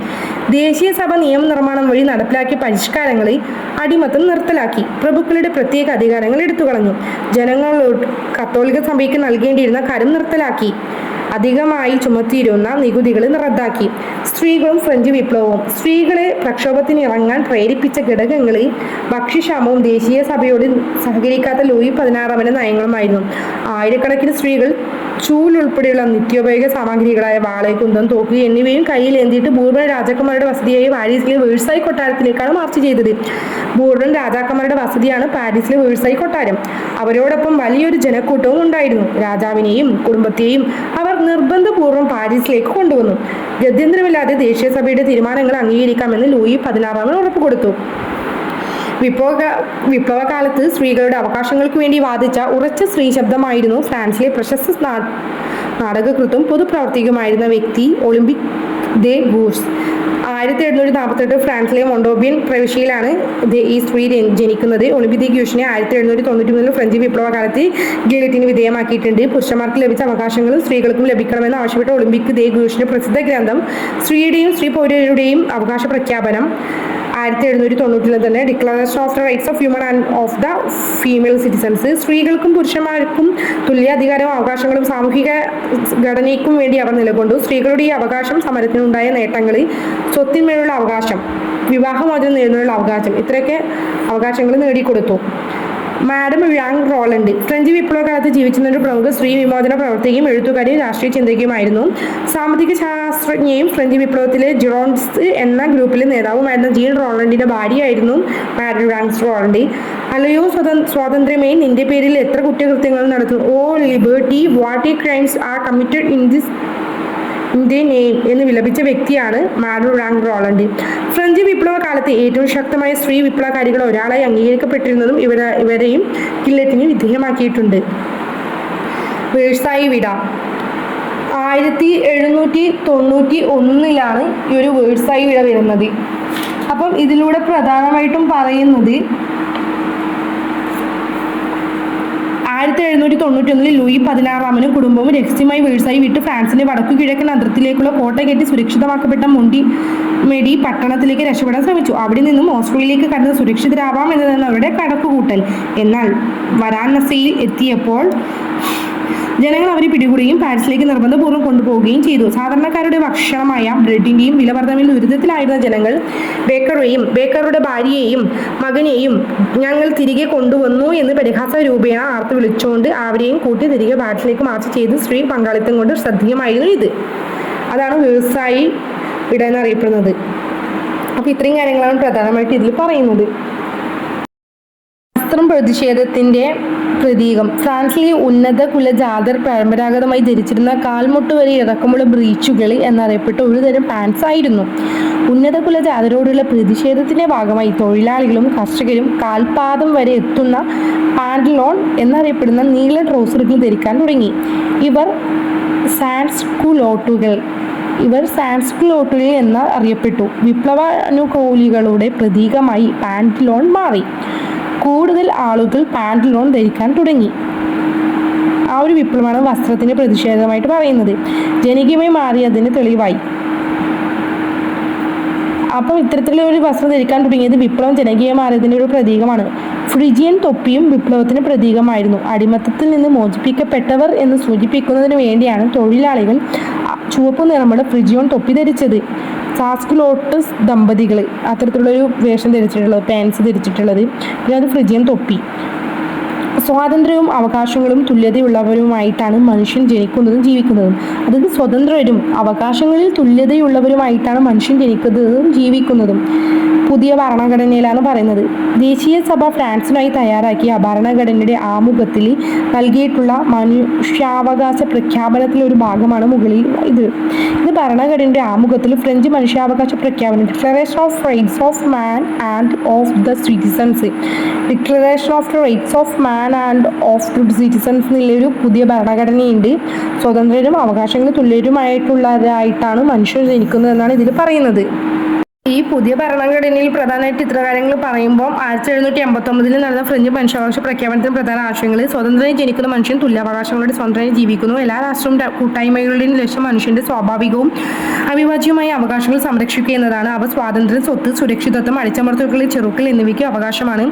ദേശീയ സഭ നിയമനിർമ്മാണം വഴി നടപ്പിലാക്കിയ പരിഷ്കാരങ്ങളിൽ അടിമത്തം നിർത്തലാക്കി. പ്രഭുക്കളുടെ പ്രത്യേക അധികാരങ്ങൾ എടുത്തുകളഞ്ഞു. ജനങ്ങളോട് കത്തോലിക്ക സഭയ്ക്ക് നൽകേണ്ടിയിരുന്ന കരം നിർത്തലാക്കി. അധികമായി ചുമത്തിയിരുന്ന നികുതികൾ റദ്ദാക്കി. സ്ത്രീകളും ഫ്രഞ്ച് വിപ്ലവവും. സ്ത്രീകളെ പ്രക്ഷോഭത്തിന് ഇറങ്ങാൻ പ്രേരിപ്പിച്ച ഘടകങ്ങളിൽ ഭക്ഷ്യക്ഷാമവും ദേശീയ സഭയോട് സഹകരിക്കാത്ത ലൂയി 16 നയങ്ങളുമായിരുന്നു. ആയിരക്കണക്കിന് സ്ത്രീകൾ ചൂൽ ഉൾപ്പെടെയുള്ള നിത്യോപയോഗ സാമഗ്രികളായ വാള്, കുന്തം, തോക്ക് എന്നിവയും കയ്യിൽ ഏന്തിയിട്ട് ബൂർബൺ രാജാക്കന്മാരുടെ വസതിയായ പാരീസിലെ വേഴ്സായി കൊട്ടാരത്തിലേക്കാണ് മാർച്ച് ചെയ്തത്. ബൂർബൺ രാജാക്കന്മാരുടെ വസതിയാണ് പാരീസിലെ വേഴ്സായി കൊട്ടാരം. അവരോടൊപ്പം വലിയൊരു ജനക്കൂട്ടവും ഉണ്ടായിരുന്നു. രാജാവിനെയും കുടുംബത്തെയും അവർ നിർബന്ധപൂർവ്വം പാരീസിലേക്ക് കൊണ്ടുവന്നു. ഗത്യന്തരമില്ലാതെ ദേശീയ സഭയുടെ തീരുമാനങ്ങൾ അംഗീകരിക്കാമെന്ന് ലൂയി 16 ഉറപ്പ് കൊടുത്തു. വിപ്ലവകാലത്ത് സ്ത്രീകളുടെ അവകാശങ്ങൾക്ക് വേണ്ടി വാദിച്ച ഉറച്ച സ്ത്രീ ശബ്ദമായിരുന്നു ഫ്രാൻസിലെ പ്രശസ്ത നാടകകൃത്തും പൊതുപ്രവർത്തകയുമായിരുന്ന വ്യക്തി ഒളിമ്പിക് ദേ ഗൂസ്. 1748 ഫ്രാൻസിലെ മൊണ്ടോബിയൻ പ്രവിശ്യയിലാണ് ഈ സ്ത്രീ ജനിക്കുന്നത്. ഒളിമ്പിക് ദേ ഗൂസിനെ 1793 ഫ്രഞ്ച് വിപ്ലവകാലത്ത് ഗില്ലറ്റിന് വിധേയമാക്കിയിട്ടുണ്ട്. പുരുഷന്മാർക്ക് ലഭിച്ച അവകാശങ്ങളും സ്ത്രീകൾക്കും ലഭിക്കണമെന്ന് ആവശ്യപ്പെട്ട ഒളിമ്പിക് ദേ ഗൂസിന്റെ പ്രസിദ്ധ ഗ്രന്ഥം സ്ത്രീയുടെയും സ്ത്രീ പൗരരുടെയും അവകാശ പ്രഖ്യാപനം 1790 തന്നെ declaration of the rights of human and of the female citizens. സ്ത്രീകൾക്കും പുരുഷന്മാർക്കും തുല്യ അധികാരവും അവകാശങ്ങളും സാമൂഹിക ഘടനയ്ക്കും വേണ്ടി അവർ നിലകൊണ്ടു. സ്ത്രീകളുടെ ഈ അവകാശം സമരത്തിനുണ്ടായ നേട്ടങ്ങളിൽ സ്വത്തിന്മേലുള്ള അവകാശം, വിവാഹമോചനം നേടുന്നതിനുള്ള അവകാശം, ഇത്രയൊക്കെ അവകാശങ്ങൾ നേടിക്കൊടുത്തു. മാഡം ഴാങ് റോളണ്ട് ഫ്രഞ്ച് വിപ്ലവകാലത്ത് ജീവിച്ചിരുന്ന ഒരു പ്രമുഖ സ്ത്രീ വിമോചന പ്രവർത്തകയും എഴുത്തുകാരിയും രാഷ്ട്രീയ ചിന്തകയുമായിരുന്നു. സാമ്പത്തിക ശാസ്ത്രജ്ഞയും ഫ്രഞ്ച് വിപ്ലവത്തിലെ ജിറോണ്ടിസ്റ്റ് എന്ന ഗ്രൂപ്പിലെ നേതാവുമായിരുന്ന ജീൻ റോളണ്ടിന്റെ ഭാര്യയായിരുന്നു മാഡം ഴാങ് റോളണ്ട്. അല്ലയോ സ്വാതന്ത്ര്യമേ, നിന്റെ പേരിൽ എത്ര കുറ്റകൃത്യങ്ങൾ നടത്തുന്നു. Oh liberty, what a crimes are committed in name എന്ന് വിലപിച്ച വ്യക്തിയാണ് മാഡം ഴാങ് റോളണ്ട്. ഫ്രഞ്ച് വിപ്ലവ കാലത്ത് ഏറ്റവും ശക്തമായ സ്ത്രീ വിപ്ലവകാരികൾ ഒരാളായി അംഗീകരിക്കപ്പെട്ടിരുന്നതും ഇവരെയും ഗില്ലറ്റിന് വിധേയമാക്കിയിട്ടുണ്ട്. വേഴ്സായി വിട 1791 ഈ ഒരു വേഴ്സായി വിട വരുന്നത്. അപ്പം ഇതിലൂടെ പ്രധാനമായിട്ടും പറയുന്നത് 1791 ലൂയി 16 കുടുംബവും രഹസ്യമായി വേഴ്സായി വിട്ട് ഫ്രാൻസിന്റെ വടക്കു കിഴക്കൻ അതിർത്തിയിലേക്കുള്ള കോട്ട കെട്ടി സുരക്ഷിതമാക്കപ്പെട്ട മെഡി പട്ടണത്തിലേക്ക് രക്ഷപ്പെടാൻ ശ്രമിച്ചു. അവിടെ നിന്നും ഓസ്ട്രേലിയയിലേക്ക് കടന്ന് സുരക്ഷിതരാവാം എന്നതാണ് അവരുടെ കടക്കുകൂട്ടൽ. എന്നാൽ വരാന്നസയിൽ എത്തിയപ്പോൾ ജനങ്ങൾ അവരെ പിടികൂടുകയും പാരീസിലേക്ക് നിർബന്ധപൂർവ്വം കൊണ്ടുപോവുകയും ചെയ്തു. സാധാരണക്കാരുടെ ഭക്ഷണമായ ബ്രെഡിന്റെയും വില വർധനയിൽ ദുരിതത്തിലായിരുന്ന ജനങ്ങൾ ബേക്കറുടെ ഭാര്യയെയും മകനെയും ഞങ്ങൾ തിരികെ കൊണ്ടുവന്നു എന്ന് പരിഹാസ രൂപേണ ആർത്ത് വിളിച്ചുകൊണ്ട് അവരെയും കൂട്ടി തിരികെ പാരീസിലേക്ക് മാർച്ച് ചെയ്ത് സ്ത്രീ പങ്കാളിത്തം കൊണ്ട് ശ്രദ്ധേയമായിരുന്നു ഇത്. അതാണ് വേഴ്സായി വിട എന്നറിയപ്പെടുന്നത്. അപ്പോൾ ഇത്രയും കാര്യങ്ങളാണ് പ്രധാനമായിട്ട് ഇതിൽ പറയുന്നത്. വസ്ത്രം പ്രതിഷേധത്തിന്റെ പ്രതീകം. ഫ്രാൻസിലെ ഉന്നത കുലജാതർ പരമ്പരാഗതമായി ധരിച്ചിരുന്ന കാൽമുട്ട് വരെ ഇറക്കമുള്ള ബ്രീച്ചുകൾ എന്നറിയപ്പെട്ട ഒരുതരം പാൻസ് ആയിരുന്നു. ഉന്നത കുലജാതരോടുള്ള പ്രതിഷേധത്തിന്റെ ഭാഗമായി തൊഴിലാളികളും കർഷകരും കാൽപാദം വരെ എത്തുന്ന പാന്റലോൺ എന്നറിയപ്പെടുന്ന നീല ട്രൗസറുകൾ ധരിക്കാൻ തുടങ്ങി. ഇവർ സാൻസ്കുലോട്ടുകൾ എന്ന് അറിയപ്പെട്ടു. വിപ്ലവാനുകൂലികളുടെ പ്രതീകമായി പാന്റലോൺ മാറി. കൂടുതൽ ആളുകൾ പാന്റലോൺ ധരിക്കാൻ തുടങ്ങി. ആ ഒരു വിപ്ലവമാണ് വസ്ത്രത്തിന്റെ പ്രതിഷേധമായിട്ട് പറയുന്നത്. ജനകീയമായി മാറിയതിന് തെളിവായി. അപ്പം ഇത്തരത്തിലുള്ള ഒരു വസ്ത്രം ധരിക്കാൻ തുടങ്ങിയത് വിപ്ലവം ജനകീയ മാറിയതിൻ്റെ ഒരു പ്രതീകമാണ്. ഫ്രിജിയൻ തൊപ്പിയും വിപ്ലവത്തിന് പ്രതീകമായിരുന്നു. അടിമത്തത്തിൽ നിന്ന് മോചിപ്പിക്കപ്പെട്ടവർ എന്ന് സൂചിപ്പിക്കുന്നതിന് വേണ്ടിയാണ് തൊഴിലാളികൾ ചുവപ്പ് നിറമുള്ള ഫ്രിജിയൻ തൊപ്പി ധരിച്ചത്. സാസ്കുലോട്ടസ് ദമ്പതികൾ അത്തരത്തിലുള്ളൊരു വേഷം ധരിച്ചിട്ടുള്ളത്, പാൻസ് ധരിച്ചിട്ടുള്ളത്. പിന്നെ അത് ഫ്രിജിയൻ തൊപ്പി. സ്വാതന്ത്ര്യവും അവകാശങ്ങളും തുല്യതയുള്ളവരുമായിട്ടാണ് മനുഷ്യൻ ജനിക്കുന്നതും ജീവിക്കുന്നതും. അതായത് സ്വതന്ത്രരും അവകാശങ്ങളിൽ തുല്യതയുള്ളവരുമായിട്ടാണ് മനുഷ്യൻ ജനിക്കുന്നതും ജീവിക്കുന്നതും. പുതിയ ഭരണഘടനയിലാണ് പറയുന്നത്. ദേശീയ സഭ ഫ്രാൻസിനായി തയ്യാറാക്കിയ ഭരണഘടനയുടെ ആമുഖത്തിൽ നൽകിയിട്ടുള്ള മനുഷ്യാവകാശ പ്രഖ്യാപനത്തിലെ ഒരു ഭാഗമാണ് മുകളിൽ ഇത് ഭരണഘടനയുടെ ആമുഖത്തിൽ ഫ്രഞ്ച് മനുഷ്യാവകാശ പ്രഖ്യാപനം declaration of rights of man and of the citizens എന്നുള്ളൊരു പുതിയ ഭരണഘടനയുണ്ട്. സ്വതന്ത്രരും അവകാശങ്ങൾ തുല്യരുമായിട്ടുള്ളതായിട്ടാണ് മനുഷ്യർ ജനിക്കുന്നതെന്നാണ് ഇതിൽ പറയുന്നത്. ഈ പുതിയ ഭരണഘടനയിൽ പ്രധാനമായിട്ട് ഇത്ര കാര്യങ്ങൾ പറയുമ്പോൾ 1789 നടന്ന ഫ്രഞ്ച് മനുഷ്യാവകാശ പ്രഖ്യാപനത്തിന് പ്രധാന ആശയങ്ങൾ സ്വതന്ത്രമായി ജനിക്കുന്ന മനുഷ്യൻ തുല്യാവകാശങ്ങളോടെ സ്വതന്ത്രമായി ജീവിക്കുന്നു. എല്ലാ രാഷ്ട്രവും കൂട്ടായ്മകളുടെയും ലക്ഷ്യം മനുഷ്യന്റെ സ്വാഭാവികവും അവിഭാജ്യമായ അവകാശങ്ങൾ സംരക്ഷിക്കുക എന്നതാണ്. അവ സ്വാതന്ത്ര്യം, സ്വത്ത്, സുരക്ഷിതത്വം, അടിച്ചമർത്തലുകളിൽ ചെറുക്കൽ എന്നിവയ്ക്ക് അവകാശമാണ്.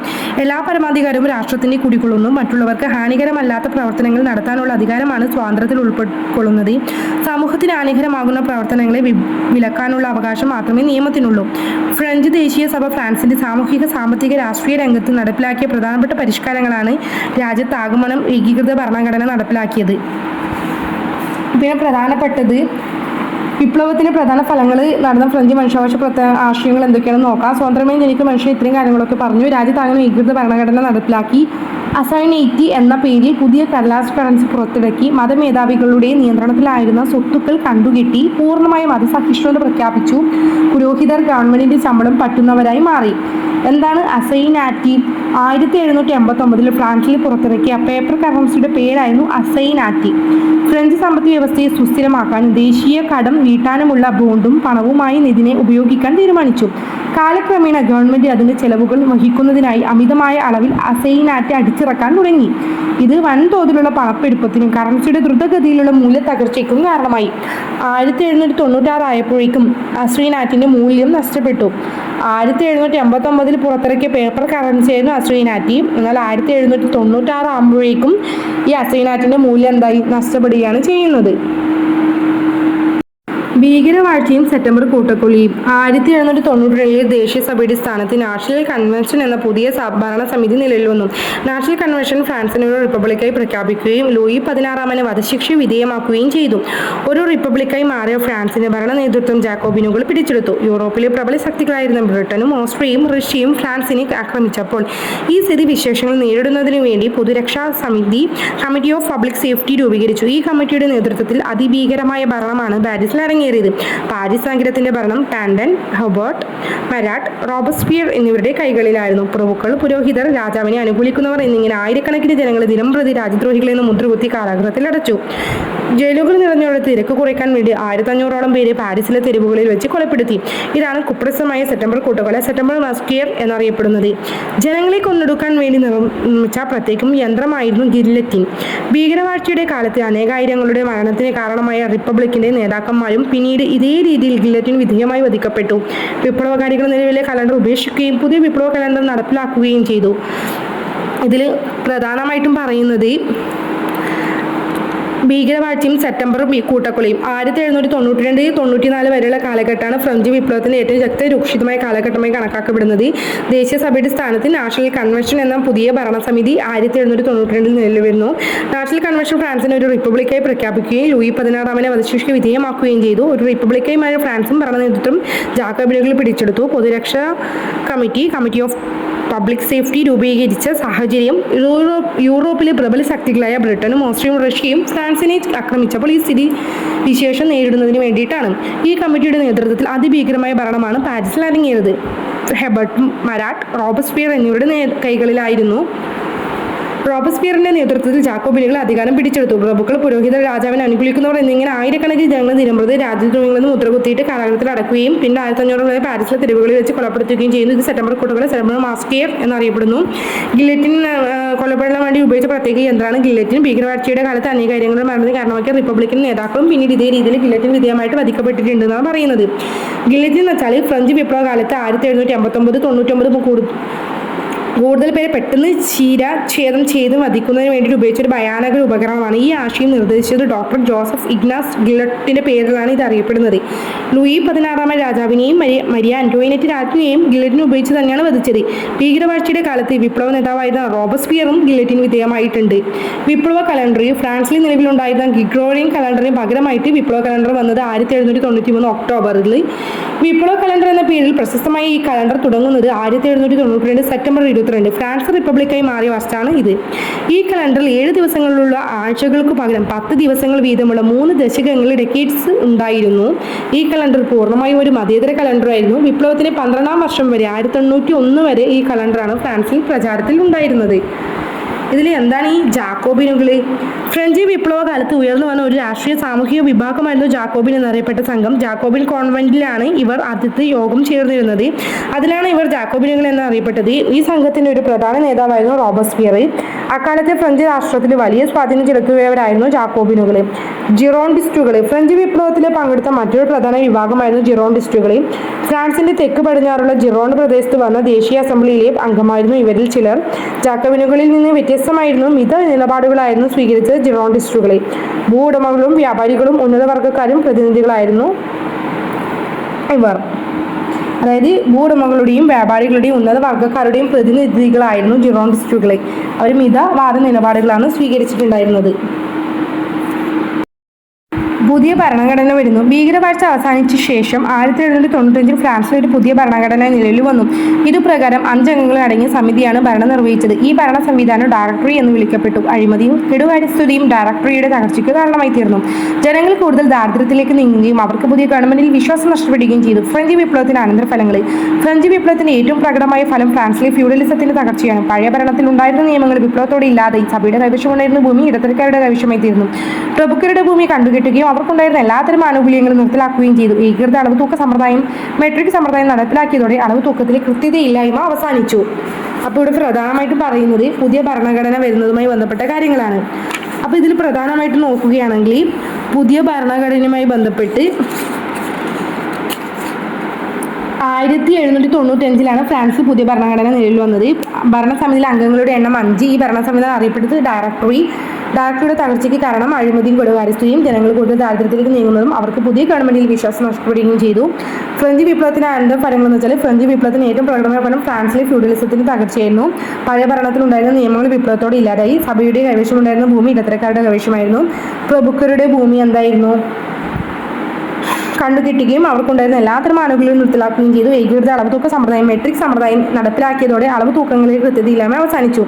എല്ലാ പരമാധികാരവും രാഷ്ട്രത്തിന്റെ കുടികൊള്ളുന്നു. മറ്റുള്ളവർക്ക് ഹാനികരമല്ലാത്ത പ്രവർത്തനങ്ങൾ നടത്താനുള്ള അധികാരമാണ് സ്വാതന്ത്ര്യത്തിൽ ഉൾക്കൊള്ളുന്നത്. സമൂഹത്തിന് ഹാനികരമാകുന്ന പ്രവർത്തനങ്ങളെ വിലക്കാനുള്ള അവകാശം മാത്രമേ നിയമത്തിനുള്ളൂ. ഫ്രഞ്ച് ദേശീയ സഭ ഫ്രാൻസിന്റെ സാമൂഹിക, സാമ്പത്തിക, രാഷ്ട്രീയ രംഗത്ത് നടപ്പിലാക്കിയ പ്രധാനപ്പെട്ട പരിഷ്കാരങ്ങളാണ് രാജ്യത്താകമാനം ഏകീകൃത ഭരണഘടന നടപ്പിലാക്കിയത്. പിന്നെ പ്രധാനപ്പെട്ടത് വിപ്ലവത്തിന്റെ പ്രധാന ഫലങ്ങൾ നടന്ന ഫ്രഞ്ച് മനുഷ്യാവകാശ ആശയങ്ങൾ എന്തൊക്കെയാണെന്ന് നോക്കാം. സ്വതന്ത്രമായി ജനിക്കുന്ന മനുഷ്യൻ ഇത്രയും കാര്യങ്ങളൊക്കെ പറഞ്ഞു. രാജ്യത്താകമാനം ഏകീകൃത ഭരണഘടന നടപ്പിലാക്കി. അസൈനൈറ്റി എന്ന പേരിൽ പുതിയ കടലാസ് കറൻസി പുറത്തിറക്കി. മതമേധാവികളുടെ നിയന്ത്രണത്തിലായിരുന്ന സ്വത്തുക്കൾ കണ്ടുകെട്ടി. പൂർണ്ണമായും മതസഹിഷ്ണുത പ്രഖ്യാപിച്ചു. പുരോഹിതർ ഗവൺമെന്റിന്റെ ശമ്പളം പറ്റുന്നവരായി മാറി. എന്താണ് അസൈനാറ്റി? 1789 ഫ്രാൻസിൽ പുറത്തിറക്കിയ പേപ്പർ കറൻസിയുടെ പേരായിരുന്നു അസൈനാറ്റി. ഫ്രഞ്ച് സമ്പദ് വ്യവസ്ഥയെ സുസ്ഥിരമാക്കാനും ദേശീയ കടം വീട്ടാനുമുള്ള ബോണ്ടും പണവുമായി ഇതിനെ ഉപയോഗിക്കാൻ തീരുമാനിച്ചു. കാലക്രമേണ ഗവൺമെന്റ് അതിന്റെ ചെലവുകൾ വഹിക്കുന്നതിനായി അമിതമായ അളവിൽ അസൈനാറ്റ് അടിച്ചിറക്കാൻ തുടങ്ങി. ഇത് വൻതോതിലുള്ള പണപ്പെരുപ്പത്തിനും കറൻസിയുടെ ദ്രുതഗതിയിലുള്ള മൂല്യത്തകർച്ചയ്ക്കും കാരണമായി. 1796 ആയപ്പോഴേക്കും അസൈനാറ്റിന്റെ മൂല്യം നഷ്ടപ്പെട്ടു. 1789 പുറത്തിറക്കിയ പേപ്പർ കറൻസിയായിരുന്നു അസൈനാറ്റി. എന്നാൽ 1796 ആകുമ്പോഴേക്കും ഈ അസൈനാറ്റിന്റെ മൂല്യം എന്തായി നഷ്ടപ്പെടുകയാണ് ചെയ്യുന്നത്. ഭീകരവാഴ്ചയും സെപ്റ്റംബർ കൂട്ടക്കൊലയും 1792 ദേശീയ സഭയുടെ സ്ഥാനത്ത് നാഷണൽ കൺവെൻഷൻ എന്ന പുതിയ ഭരണസമിതി നിലവിൽ വന്നു. നാഷണൽ കൺവെൻഷൻ ഫ്രാൻസിനെ ഒരു റിപ്പബ്ലിക്കായി പ്രഖ്യാപിക്കുകയും ലൂയി 16 വധശിക്ഷ വിധേയമാക്കുകയും ചെയ്തു. ഒരു റിപ്പബ്ലിക്കായി മാറിയ ഫ്രാൻസിന്റെ ഭരണ നേതൃത്വം ജാക്കോബിനുകൾ പിടിച്ചെടുത്തു. യൂറോപ്പിലെ പ്രബല ശക്തികളായിരുന്ന ബ്രിട്ടനും ഓസ്ട്രിയയും റഷ്യയും ഫ്രാൻസിനെ ആക്രമിച്ചപ്പോൾ ഈ സ്ഥിതി വിശേഷങ്ങൾ നേരിടുന്നതിനു വേണ്ടി പൊതുരക്ഷാ സമിതി കമ്മിറ്റി ഓഫ് പബ്ലിക് സേഫ്റ്റി രൂപീകരിച്ചു. ഈ കമ്മിറ്റിയുടെ നേതൃത്വത്തിൽ അതിഭീകരമായ ഭരണമാണ് പാരീസിൽ അരങ്ങേറിയത്. പാരീസ് നഗരത്തിന്റെ ഭരണം ടാൻഡൻ, ഹെർബർട്ട്, മരാട്ട്, റോബസ്പിയർ എന്നിവരുടെ കൈകളിലായിരുന്നു. പ്രഭുക്കൾ, പുരോഹിതർ, രാജാവിനെ അനുകൂലിക്കുന്നവർ എന്നിങ്ങനെ ആയിരക്കണക്കിന് ജനങ്ങൾ ദിനംപ്രതി രാജ്യദ്രോഹികളെന്ന് മുദ്രകുത്തി കാരാഗൃഹത്തിൽ അടച്ചു. ജയിലുകൾ നിറഞ്ഞോടെ തിരക്ക് കുറയ്ക്കാൻ വേണ്ടി 1500ഓളം പേരെ പാരീസിലെ തെരുവുകളിൽ വെച്ച് കൊലപ്പെടുത്തി. ഇതാണ് കുപ്രസിദ്ധമായ സെപ്റ്റംബർ കൂട്ടക്കൊല, സെപ്റ്റംബർ മാസ്ക്രിയർ എന്നറിയപ്പെടുന്നത്. ജനങ്ങളെ കൊന്നൊടുക്കാൻ വേണ്ടി നിർമ്മിച്ച പ്രത്യേകം യന്ത്രമായിരുന്നു ഗില്ലറ്റിൻ. ഭീകരവാഴ്ചയുടെ കാലത്ത് അനേകായിരങ്ങളുടെ മരണത്തിന് കാരണമായ റിപ്പബ്ലിക്കിന്റെ നേതാക്കന്മാരും പിന്നീട് ഇതേ രീതിയിൽ ഗില്ലറ്റിൻ വിധേയമായി വധിക്കപ്പെട്ടു. വിപ്ലവകാരികൾ നിലവിലെ കലണ്ടർ ഉപേക്ഷിക്കുകയും പുതിയ വിപ്ലവ കലണ്ടർ നടപ്പിലാക്കുകയും ചെയ്തു. ഇതിൽ പ്രധാനമായിട്ടും പറയുന്നത് ഭീകരവാഴ്ചയും സെപ്റ്റംബർ കൂട്ടക്കൊലയും 1792-94 വരെയുള്ള കാലഘട്ടമാണ് ഫ്രഞ്ച് വിപ്ലവത്തിന്റെ ഏറ്റവും രൂക്ഷിതമായ കാലഘട്ടമായി കണക്കാക്കപ്പെടുന്നത്. ദേശീയ സഭയുടെ സ്ഥാനത്ത് നാഷണൽ കൺവെൻഷൻ എന്ന പുതിയ ഭരണസമിതി 1792 നിലവിൽ വരുന്നു. നാഷണൽ കൺവെൻഷൻ ഫ്രാൻസിനെ ഒരു റിപ്പബ്ലിക്കായി പ്രഖ്യാപിക്കുകയും ലൂയി 16 വധശിക്ഷ വിധേയമാക്കുകയും ചെയ്തു. ഒരു റിപ്പബ്ലിക്കായി മാറിയ ഫ്രാൻസും ഭരണ നേതൃത്വം ജാക്കോബിനുകൾ പിടിച്ചെടുത്തു. പൊതുരക്ഷാ കമ്മിറ്റി ഓഫ് പബ്ലിക് സേഫ്റ്റി രൂപീകരിച്ച സാഹചര്യം യൂറോപ്പിലെ പ്രബല ശക്തികളായ ബ്രിട്ടനും ഓസ്ട്രിയയും റഷ്യയും ഫ്രാൻസിനെ ആക്രമിച്ചപ്പോൾ ഈ സ്ഥിതി വിശേഷം നേരിടുന്നതിന് വേണ്ടിയിട്ടാണ്. ഈ കമ്മിറ്റിയുടെ നേതൃത്വത്തിൽ അതിഭീകരമായ ഭരണമാണ് പാരീസിൽ അരങ്ങേറിയത്. ഹെർബർട്ട്, മരാട്ട്, റോബസ്പിയർ എന്നിവരുടെ കൈകളിലായിരുന്നു. റോബസ്പിയറിന്റെ നേതൃത്വത്തിൽ ജാക്കോബിനുകൾ അധികാരം പിടിച്ചെടുത്തു. പ്രഭുക്കൾ, പുരോഹിതർ, രാജാവിനെ അനുകൂലിക്കുന്നവർ എന്നിങ്ങനെ ആയിരക്കണക്കിന് ജനങ്ങൾ ദിനംപ്രതി രാജ്യദ്രോഹികളെന്ന് മുദ്രകുത്തിയിട്ട് കാരാഗൃഹത്തിൽ അടക്കുകയും പിന്നെ 1500 വരെ പാരീസിലെ തെരുവുകളിൽ വെച്ച് കൊലപ്പെടുത്തുകയും ചെയ്യുന്നു. ഇത് സെപ്റ്റംബർ കൂട്ടക്കൊല, സെപ്റ്റംബർ മാസ്ക്രിയർ എന്നറിയപ്പെടുന്നു. ഗില്ലറ്റിൻ കൊലപ്പെടാൻ വേണ്ടി ഉപയോഗിച്ച പ്രത്യേക യന്ത്രമാണ് ഗില്ലറ്റിൻ. ഭീകരവാഴ്ചയുടെ കാലത്ത് അനേകായിരങ്ങളുടെ മരണത്തിന് കാരണമാക്കിയ റിപ്പബ്ലിക്കൻ നേതാക്കളും പിന്നീട് ഇതേ രീതിയിൽ ഗില്ലറ്റിൻ വിധേയമായിട്ട് വധിക്കപ്പെട്ടിട്ടുണ്ടെന്നാണ് പറയുന്നത്. ഗില്ലറ്റിൻ എന്ന് വെച്ചാൽ ഫ്രഞ്ച് വിപ്ലവ കാലത്ത് 1789-99 കൂടുതൽ പേരെ പെട്ടെന്ന് ഛേദം ചെയ്ത് വധിക്കുന്നതിന് വേണ്ടിയിട്ട് ഉപയോഗിച്ചൊരു ഭയാനക ഉപകരണമാണ്. ഈ ആശയം നിർദ്ദേശിച്ചത് ഡോക്ടർ ജോസഫ് ഇഗ്നാസ് ഗില്ലറ്റിന്റെ പേരിലാണ് ഇത് അറിയപ്പെടുന്നത്. ലൂയി 16 രാജാവിനെയും മരിയ ആന്റോയിനറ്റ് രാജ്ഞിയെയും ഗില്ലറ്റിന് ഉപയോഗിച്ച് തന്നെയാണ് വധിച്ചത്. ഭീകരവാഴ്ചയുടെ കാലത്ത് വിപ്ലവ നേതാവായിരുന്ന റോബസ്പിയറും ഗില്ലറ്റിന് വിധേയമായിട്ടുണ്ട്. വിപ്ലവ കലണ്ടർ ഫ്രാൻസിൽ നിലവിലുണ്ടായിരുന്ന ഗ്രിഗോറിയൻ കലണ്ടറിന് പകരമായിട്ട് വിപ്ലവ കലണ്ടർ വന്നത് 1793 ഒക്ടോബറിൽ. വിപ്ലവ കലണ്ടർ എന്ന പേരിൽ പ്രശസ്തമായ ഈ കലണ്ടർ തുടങ്ങുന്നത് 1792 സെപ്റ്റംബർ 22 ഫ്രാൻസ് റിപ്പബ്ലിക്കായി മാറിയ വർഷമാണ് ഇത്. ഈ കലണ്ടറിൽ 7 ദിവസങ്ങളിലുള്ള ആഴ്ചകൾക്ക് പകരം 10 ദിവസങ്ങൾ വീതമുള്ള 3 ദശകങ്ങൾ ഡെക്കേഡ്സ് ഉണ്ടായിരുന്നു. ഈ കലണ്ടർ പൂർണ്ണമായും ഒരു മതേതര കലണ്ടറായിരുന്നു. വിപ്ലവത്തിന് 12ാം വർഷം വരെ 1801 വരെ ഈ കലണ്ടറാണ് ഫ്രാൻസിൽ പ്രചാരത്തിൽ ഉണ്ടായിരുന്നത്. ഇതിൽ എന്താണ് ഈ ജാക്കോബിനുകൾ? ഫ്രഞ്ച് വിപ്ലവ കാലത്ത് ഉയർന്നു വന്ന ഒരു രാഷ്ട്രീയ സാമൂഹിക വിഭാഗമായിരുന്നു ജാക്കോബിൻ എന്നറിയപ്പെട്ട സംഘം. ജാക്കോബിൻ കോൺവെന്റിലാണ് ഇവർ ആദ്യത്തെ യോഗം ചേർന്നിരുന്നത്. അതിലാണ് ഇവർ ജാക്കോബിനുകൾ എന്നറിയപ്പെട്ടത്. ഈ സംഘത്തിന്റെ ഒരു പ്രധാന നേതാവായിരുന്നു റോബസ്പിയർ. അക്കാലത്തെ ഫ്രഞ്ച് രാഷ്ട്രത്തിൽ വലിയ സ്വാധീനം ചെലുത്തിയവരായിരുന്നു ജാക്കോബിനുകൾ. ജിറോണ്ടിസ്റ്റുകൾ ഫ്രഞ്ച് വിപ്ലവത്തിൽ പങ്കെടുത്ത മറ്റൊരു പ്രധാന വിഭാഗമായിരുന്നു ജിറോണ്ടിസ്റ്റുകൾ. ഫ്രാൻസിന്റെ തെക്ക് പടിഞ്ഞാറുള്ള ജിറോണ്ട് പ്രദേശത്ത് വന്ന ദേശീയ അസംബ്ലിയിലെ അംഗമായിരുന്നു ഇവരിൽ ചിലർ. ജാക്കോബിനുകളിൽ നിന്ന് വ്യത്യസ്തമായിരുന്നു മിത നിലപാടുകളായിരുന്നു സ്വീകരിച്ചത് ജിറോണ്ടിസ്റ്റുകൾ. ഭൂവുടമകളും വ്യാപാരികളും ഉന്നതവർഗക്കാരും പ്രതിനിധികളായിരുന്നു ഇവർ. അതായത് ഭൂവുടമകളുടെയും വ്യാപാരികളുടെയും ഉന്നത വർഗ്ഗക്കാരുടെയും പ്രതിനിധികളായിരുന്നു ജിറോണ്ടിസ്റ്റുകൾ. അവർ മിതവാദ നിലപാടുകളാണ് സ്വീകരിച്ചിട്ടുണ്ടായിരുന്നത്. പുതിയ ഭരണഘടന വരുന്നു. ഭീകരവാഴ്ച അവസാനിച്ച ശേഷം 1795 ഫ്രാൻസിൽ ഒരു പുതിയ ഭരണഘടന നിലവിൽ വന്നു. ഇതുപ്രകാരം 5 അംഗങ്ങൾ അടങ്ങിയ സമിതിയാണ് ഭരണം നിർവഹിച്ചത്. ഈ ഭരണ സംവിധാനം ഡയറക്ടറി എന്ന് വിളിക്കപ്പെട്ടു. അഴിമതിയും കെടുകാര്യസ്ഥതയും ഡയറക്ടറിയുടെ തകർച്ചയ്ക്ക് കാരണമായി തീർന്നു. ജനങ്ങൾ കൂടുതൽ ദാരിദ്ര്യത്തിലേക്ക് നീങ്ങുകയും അവർക്ക് പുതിയ ഗവൺമെന്റിൽ വിശ്വാസം നഷ്ടപ്പെടുകയും ചെയ്തു. ഫ്രഞ്ച് വിപ്ലവത്തിന്റെ അനന്തരഫലങ്ങൾ. ഫ്രഞ്ച് വിപ്ലവത്തിന്റെ ഏറ്റവും പ്രകടമായ ഫലം ഫ്രാൻസിലെ ഫ്യൂഡലിസത്തിന്റെ തകർച്ചയാണ്. പഴയ ഭരണത്തിൽ ഉണ്ടായിരുന്ന നിയമങ്ങൾ വിപ്ലവത്തോടെ ഇല്ലാതെ സഭയുടെ കൈവശമുണ്ടായിരുന്ന ഭൂമി ഇടത്തരക്കാരുടെ കൈവശമായി തീർന്നു. പ്രഭുക്കരുടെ ഭൂമി കണ്ടുകെട്ടുകയും അവർക്കുണ്ടായിരുന്ന എല്ലാത്തരം ആനുകൂല്യങ്ങളും നിർത്തലാക്കുകയും ചെയ്തു. ഏകീകൃത അളവ് തൂക്ക സമ്പ്രദായം മെട്രിക് സമ്പ്രദായം നടപ്പിലാക്കിയതോടെ അളവ് തൂക്കത്തിലെ കൃത്യതയില്ലായ്മ അവസാനിച്ചു. അപ്പോൾ ഇവിടെ പ്രധാനമായിട്ടും പറയുന്നത് പുതിയ ഭരണഘടന വരുന്നതുമായി ബന്ധപ്പെട്ട കാര്യങ്ങളാണ്. അപ്പോൾ ഇതിൽ പ്രധാനമായിട്ട് നോക്കുകയാണെങ്കിൽ പുതിയ ഭരണഘടനയുമായി ബന്ധപ്പെട്ട് 1795 ഫ്രാൻസിൽ പുതിയ ഭരണഘടന നിലവിൽ വന്നത്. ഭരണസമിതിയിലെ അംഗങ്ങളുടെ എണ്ണം 5. ഈ ഭരണസമിതി അറിയപ്പെട്ടത് ഡയറക്ടറി. ഡയറക്ടറിയുടെ തകർച്ചയ്ക്ക് കാരണം അഴിമതിയും കൊടുകാര്യസ്ഥതയും ജനങ്ങൾ കൂടുതൽ ദാരിദ്ര്യത്തിലേക്ക് നീങ്ങുന്നതും അവർക്ക് പുതിയ ഗവൺമെന്റിൽ വിശ്വാസം നഷ്ടപ്പെടുകയും ചെയ്തു. ഫ്രഞ്ച് വിപ്ലവത്തിന്റെ അനന്തരഫലങ്ങൾ എന്ന് വെച്ചാൽ ഫ്രഞ്ച് വിപ്ലവത്തിന് ഏറ്റവും പ്രകടമായ ഫലം ഫ്രാൻസിലെ ഫ്യൂഡലിസത്തിന്റെ തകർച്ചയായിരുന്നു. പഴയ ഭരണത്തിലുണ്ടായിരുന്ന നിയമങ്ങൾ വിപ്ലവത്തോടെ ഇല്ലാതായി. സഭയുടെ കൈവശമുണ്ടായിരുന്ന ഭൂമി ഇടത്തരക്കാരുടെ കൈവശമായിരുന്നു. പ്രഭുക്കരുടെ ഭൂമി എന്തായിരുന്നു? കണ്ടുകിട്ടുകയും അവർക്കുണ്ടായിരുന്ന എല്ലാത്തരം ആനുകൂല്യങ്ങളും നിർത്തലാക്കുകയും ചെയ്തു. ഏകീകൃത അളവ് തൂക്ക സമ്പ്രദായം മെട്രിക് സമ്പ്രദായം നടപ്പിലാക്കിയതോടെ അളവ് തൂക്കങ്ങളിൽ കൃത്യതയില്ലായ്മ അവസാനിച്ചു.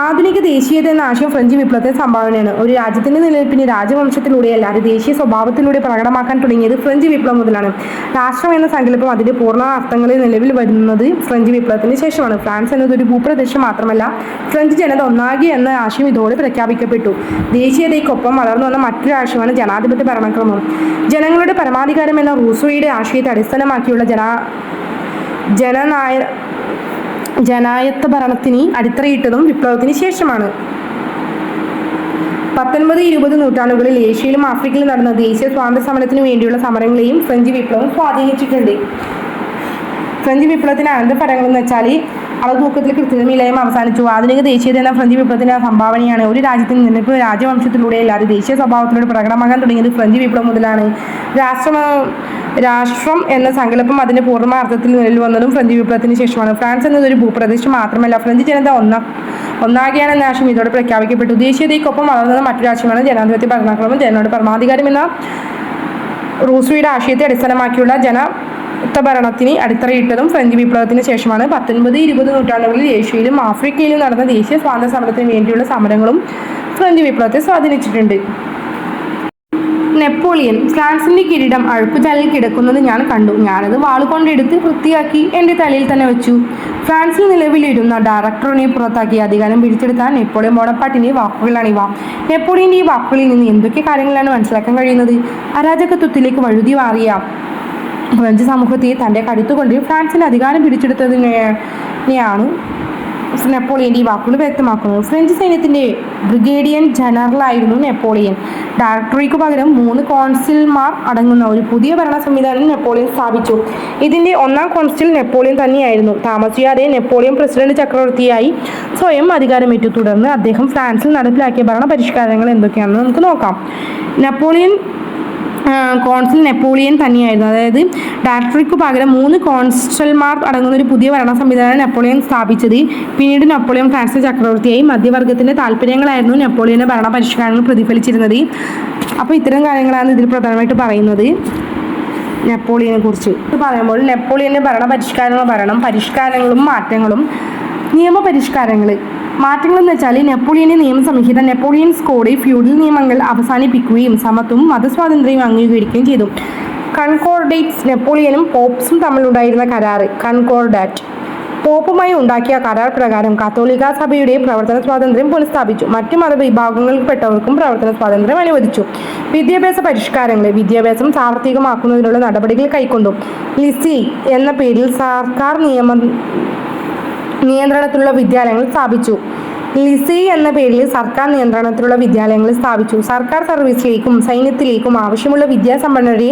ആധുനിക ദേശീയത എന്ന ആശയം ഫ്രഞ്ച് വിപ്ലവത്തിന് സംഭാവനയാണ്. ഒരു രാജ്യത്തിന്റെ നിലനിൽപ്പിന് രാജവംശത്തിലൂടെയല്ല അത് ദേശീയ സ്വഭാവത്തിലൂടെ പ്രകടമാക്കാൻ തുടങ്ങിയത് ഫ്രഞ്ച് വിപ്ലവം മുതലാണ്. രാഷ്ട്രം എന്ന സങ്കല്പം അതിന്റെ പൂർണ്ണ അർത്ഥങ്ങളിൽ നിലവിൽ വരുന്നത് ഫ്രഞ്ച് വിപ്ലവത്തിന് ശേഷമാണ്. ഫ്രാൻസ് എന്നത് ഒരു ഭൂപ്രദേശം മാത്രമല്ല, ഫ്രഞ്ച് ജനത ഒന്നാകെ എന്ന ആശയം ഇതോടെ പ്രഖ്യാപിക്കപ്പെട്ടു. ദേശീയതയ്ക്കൊപ്പം വളർന്നു വന്ന മറ്റൊരു ആശയമാണ് ജനാധിപത്യ ഭരണക്രമം. ജനങ്ങളുടെ പരമാധികാരം എന്ന റൂസോയുടെ ആശയത്തെ അടിസ്ഥാനമാക്കിയുള്ള ജനായത്ത ഭരണത്തിന് അടിത്തറയിട്ടതും വിപ്ലവത്തിന് ശേഷമാണ്. 19-20 നൂറ്റാണ്ടുകളിൽ ഏഷ്യയിലും ആഫ്രിക്കയിലും നടന്ന ദേശീയ സ്വാതന്ത്ര്യ സമരത്തിന് വേണ്ടിയുള്ള സമരങ്ങളെയും ഫ്രഞ്ച് വിപ്ലവം സ്വാധീനിച്ചിട്ടുണ്ട്. ഫ്രഞ്ച് വിപ്ലവത്തിന് അനന്തരഫലങ്ങൾ എന്ന് വെച്ചാൽ അളവ് തൂക്കത്തിൽ കൃത്യതയില്ലായ്മ അവസാനിച്ചു. ആധുനിക ദേശീയത എന്ന ഫ്രഞ്ച് വിപ്ലവത്തിന്റെ സംഭാവനയാണ്. ഒരു രാജ്യത്തിന് നിലനിൽപ്പ് രാജവംശത്തിലൂടെ അല്ലാതെ ദേശീയ സ്വഭാവത്തിലൂടെ പ്രകടമാക്കാൻ തുടങ്ങിയത് ഫ്രഞ്ച് വിപ്ലവം മുതലാണ്. രാഷ്ട്രം എന്ന സങ്കല്പം അതിന്റെ പൂർണ്ണ അർത്ഥത്തിൽ നിലവിൽ വന്നതും ഫ്രഞ്ച് വിപ്ലവത്തിന് ശേഷമാണ്. ഫ്രാൻസ് എന്നത് ഒരു ഭൂപ്രദേശം മാത്രമല്ല, ഫ്രഞ്ച് ജനത ഒന്നാകെയാണെന്ന ആശയം ഇതോടെ പ്രഖ്യാപിക്കപ്പെട്ടു. ദേശീയതയ്ക്കൊപ്പം വളർന്നത് മറ്റൊരു ആശയമാണ് ജനാധിപത്യ ഭരണക്രമം. ജനങ്ങളുടെ പരമാധികാരം എന്ന റൂസോയുടെ ആശയത്തെ അടിസ്ഥാനമാക്കിയുള്ള ഭരണത്തിന് അടിത്തറയിട്ടതും ഫ്രഞ്ച് വിപ്ലവത്തിന് ശേഷമാണ്. 19-20 നൂറ്റാണ്ടുകളിൽ ഏഷ്യയിലും ആഫ്രിക്കയിലും നടന്ന ദേശീയ സ്വാതന്ത്ര്യ സമരത്തിന് വേണ്ടിയുള്ള സമരങ്ങളും ഫ്രഞ്ച് വിപ്ലവത്തെ സ്വാധീനിച്ചിട്ടുണ്ട്. നെപ്പോളിയൻ ഫ്രാൻസിന്റെ കിരീടം അഴുക്കുചാലിൽ കിടക്കുന്നത് ഞാൻ കണ്ടു. ഞാനത് വാളുകൊണ്ടെടുത്ത് വൃത്തിയാക്കി എൻ്റെ തലയിൽ തന്നെ വെച്ചു. ഫ്രാൻസിൽ നിലവിലിരുന്ന ഡയറക്ടറിനെ പുറത്താക്കി അധികാരം പിടിച്ചെടുത്ത നെപ്പോളിയൻ ബോണപ്പാർട്ടിന്റെ വാക്കുകളാണിവ. നെപ്പോളിയന്റെ ഈ വാക്കുകളിൽ നിന്ന് എന്തൊക്കെ കാര്യങ്ങളാണ് മനസ്സിലാക്കാൻ കഴിയുന്നത്? അരാജകത്വത്തിലേക്ക് വഴുതി മാറിയ ഫ്രഞ്ച് സമൂഹത്തെ തൻ്റെ കരുത്തുകൊണ്ട് ഫ്രാൻസിന്റെ അധികാരം പിടിച്ചെടുത്തതിനെയാണ് നെപ്പോളിയൻ്റെ ഈ വാക്കുകൾ വ്യക്തമാക്കുന്നത്. ഫ്രഞ്ച് സൈന്യത്തിൻ്റെ ബ്രിഗേഡിയൻ ജനറലായിരുന്നു നെപ്പോളിയൻ. ഡയറക്ടറിക്ക് പകരം 3 കോൺസിൽമാർ അടങ്ങുന്ന ഒരു പുതിയ ഭരണ സംവിധാനം നെപ്പോളിയൻ സ്ഥാപിച്ചു. ഇതിൻ്റെ 1ാം കോൺസിൽ നെപ്പോളിയൻ തന്നെയായിരുന്നു. താമസിയാതെ നെപ്പോളിയൻ പ്രസിഡന്റ് ചക്രവർത്തിയായി സ്വയം അധികാരമേറ്റു. തുടർന്ന് അദ്ദേഹം ഫ്രാൻസിൽ നടപ്പിലാക്കിയ ഭരണ പരിഷ്കാരങ്ങൾ എന്തൊക്കെയാണെന്ന് നമുക്ക് നോക്കാം. കോൺസിൽ നെപ്പോളിയൻ തന്നെയായിരുന്നു. അതായത് ഡയറക്ടറിക്ക് പകരം 3 കോൺസൽമാർ അടങ്ങുന്ന ഒരു പുതിയ ഭരണ സംവിധാനം നെപ്പോളിയൻ സ്ഥാപിച്ചത്. പിന്നീട് നെപ്പോളിയൻ ഫ്രാൻസിൽ ചക്രവർത്തിയായി. മധ്യവർഗത്തിൻ്റെ താല്പര്യങ്ങളായിരുന്നു നെപ്പോളിയൻ്റെ ഭരണ പരിഷ്കാരങ്ങൾ പ്രതിഫലിച്ചിരുന്നത്. അപ്പോൾ ഇത്തരം കാര്യങ്ങളാണ് ഇതിൽ പ്രധാനമായിട്ട് പറയുന്നത് നെപ്പോളിയനെ കുറിച്ച്. ഇത് പറയുമ്പോൾ നെപ്പോളിയൻ്റെ പരിഷ്കാരങ്ങളും മാറ്റങ്ങളും. നിയമപരിഷ്കാരങ്ങൾ മാറ്റങ്ങളെന്ന് വെച്ചാൽ നെപ്പോളിയൻ്റെ നിയമസംഹിത, നെപ്പോളിയൻസ് കോഡ്, ഫ്യൂഡൽ നിയമങ്ങൾ അവസാനിപ്പിക്കുകയും സമത്വവും മതസ്വാതന്ത്ര്യവും അംഗീകരിക്കുകയും ചെയ്തു. കൺകോർഡേറ്റ്സ് നെപ്പോളിയനും പോപ്സും തമ്മിലുണ്ടായിരുന്ന കരാർ കൺകോർഡാറ്റ്. പോപ്പുമായി ഉണ്ടാക്കിയ കരാർ പ്രകാരം കത്തോലിക്ക സഭയുടെ പ്രവർത്തന സ്വാതന്ത്ര്യം പുനഃസ്ഥാപിച്ചു. മറ്റു മതവിഭാഗങ്ങളിൽപ്പെട്ടവർക്കും പ്രവർത്തന സ്വാതന്ത്ര്യം അനുവദിച്ചു. വിദ്യാഭ്യാസ പരിഷ്കാരങ്ങൾ. വിദ്യാഭ്യാസം സാർവത്രികമാക്കുന്നതിനുള്ള നടപടികൾ കൈക്കൊണ്ടു. ലിസി എന്ന പേരിൽ സർക്കാർ നിയന്ത്രണത്തിലുള്ള വിദ്യാലയങ്ങൾ സ്ഥാപിച്ചു. സർക്കാർ സർവീസിലേക്കും സൈന്യത്തിലേക്കും ആവശ്യമുള്ള വിദ്യാസമ്പന്നരെ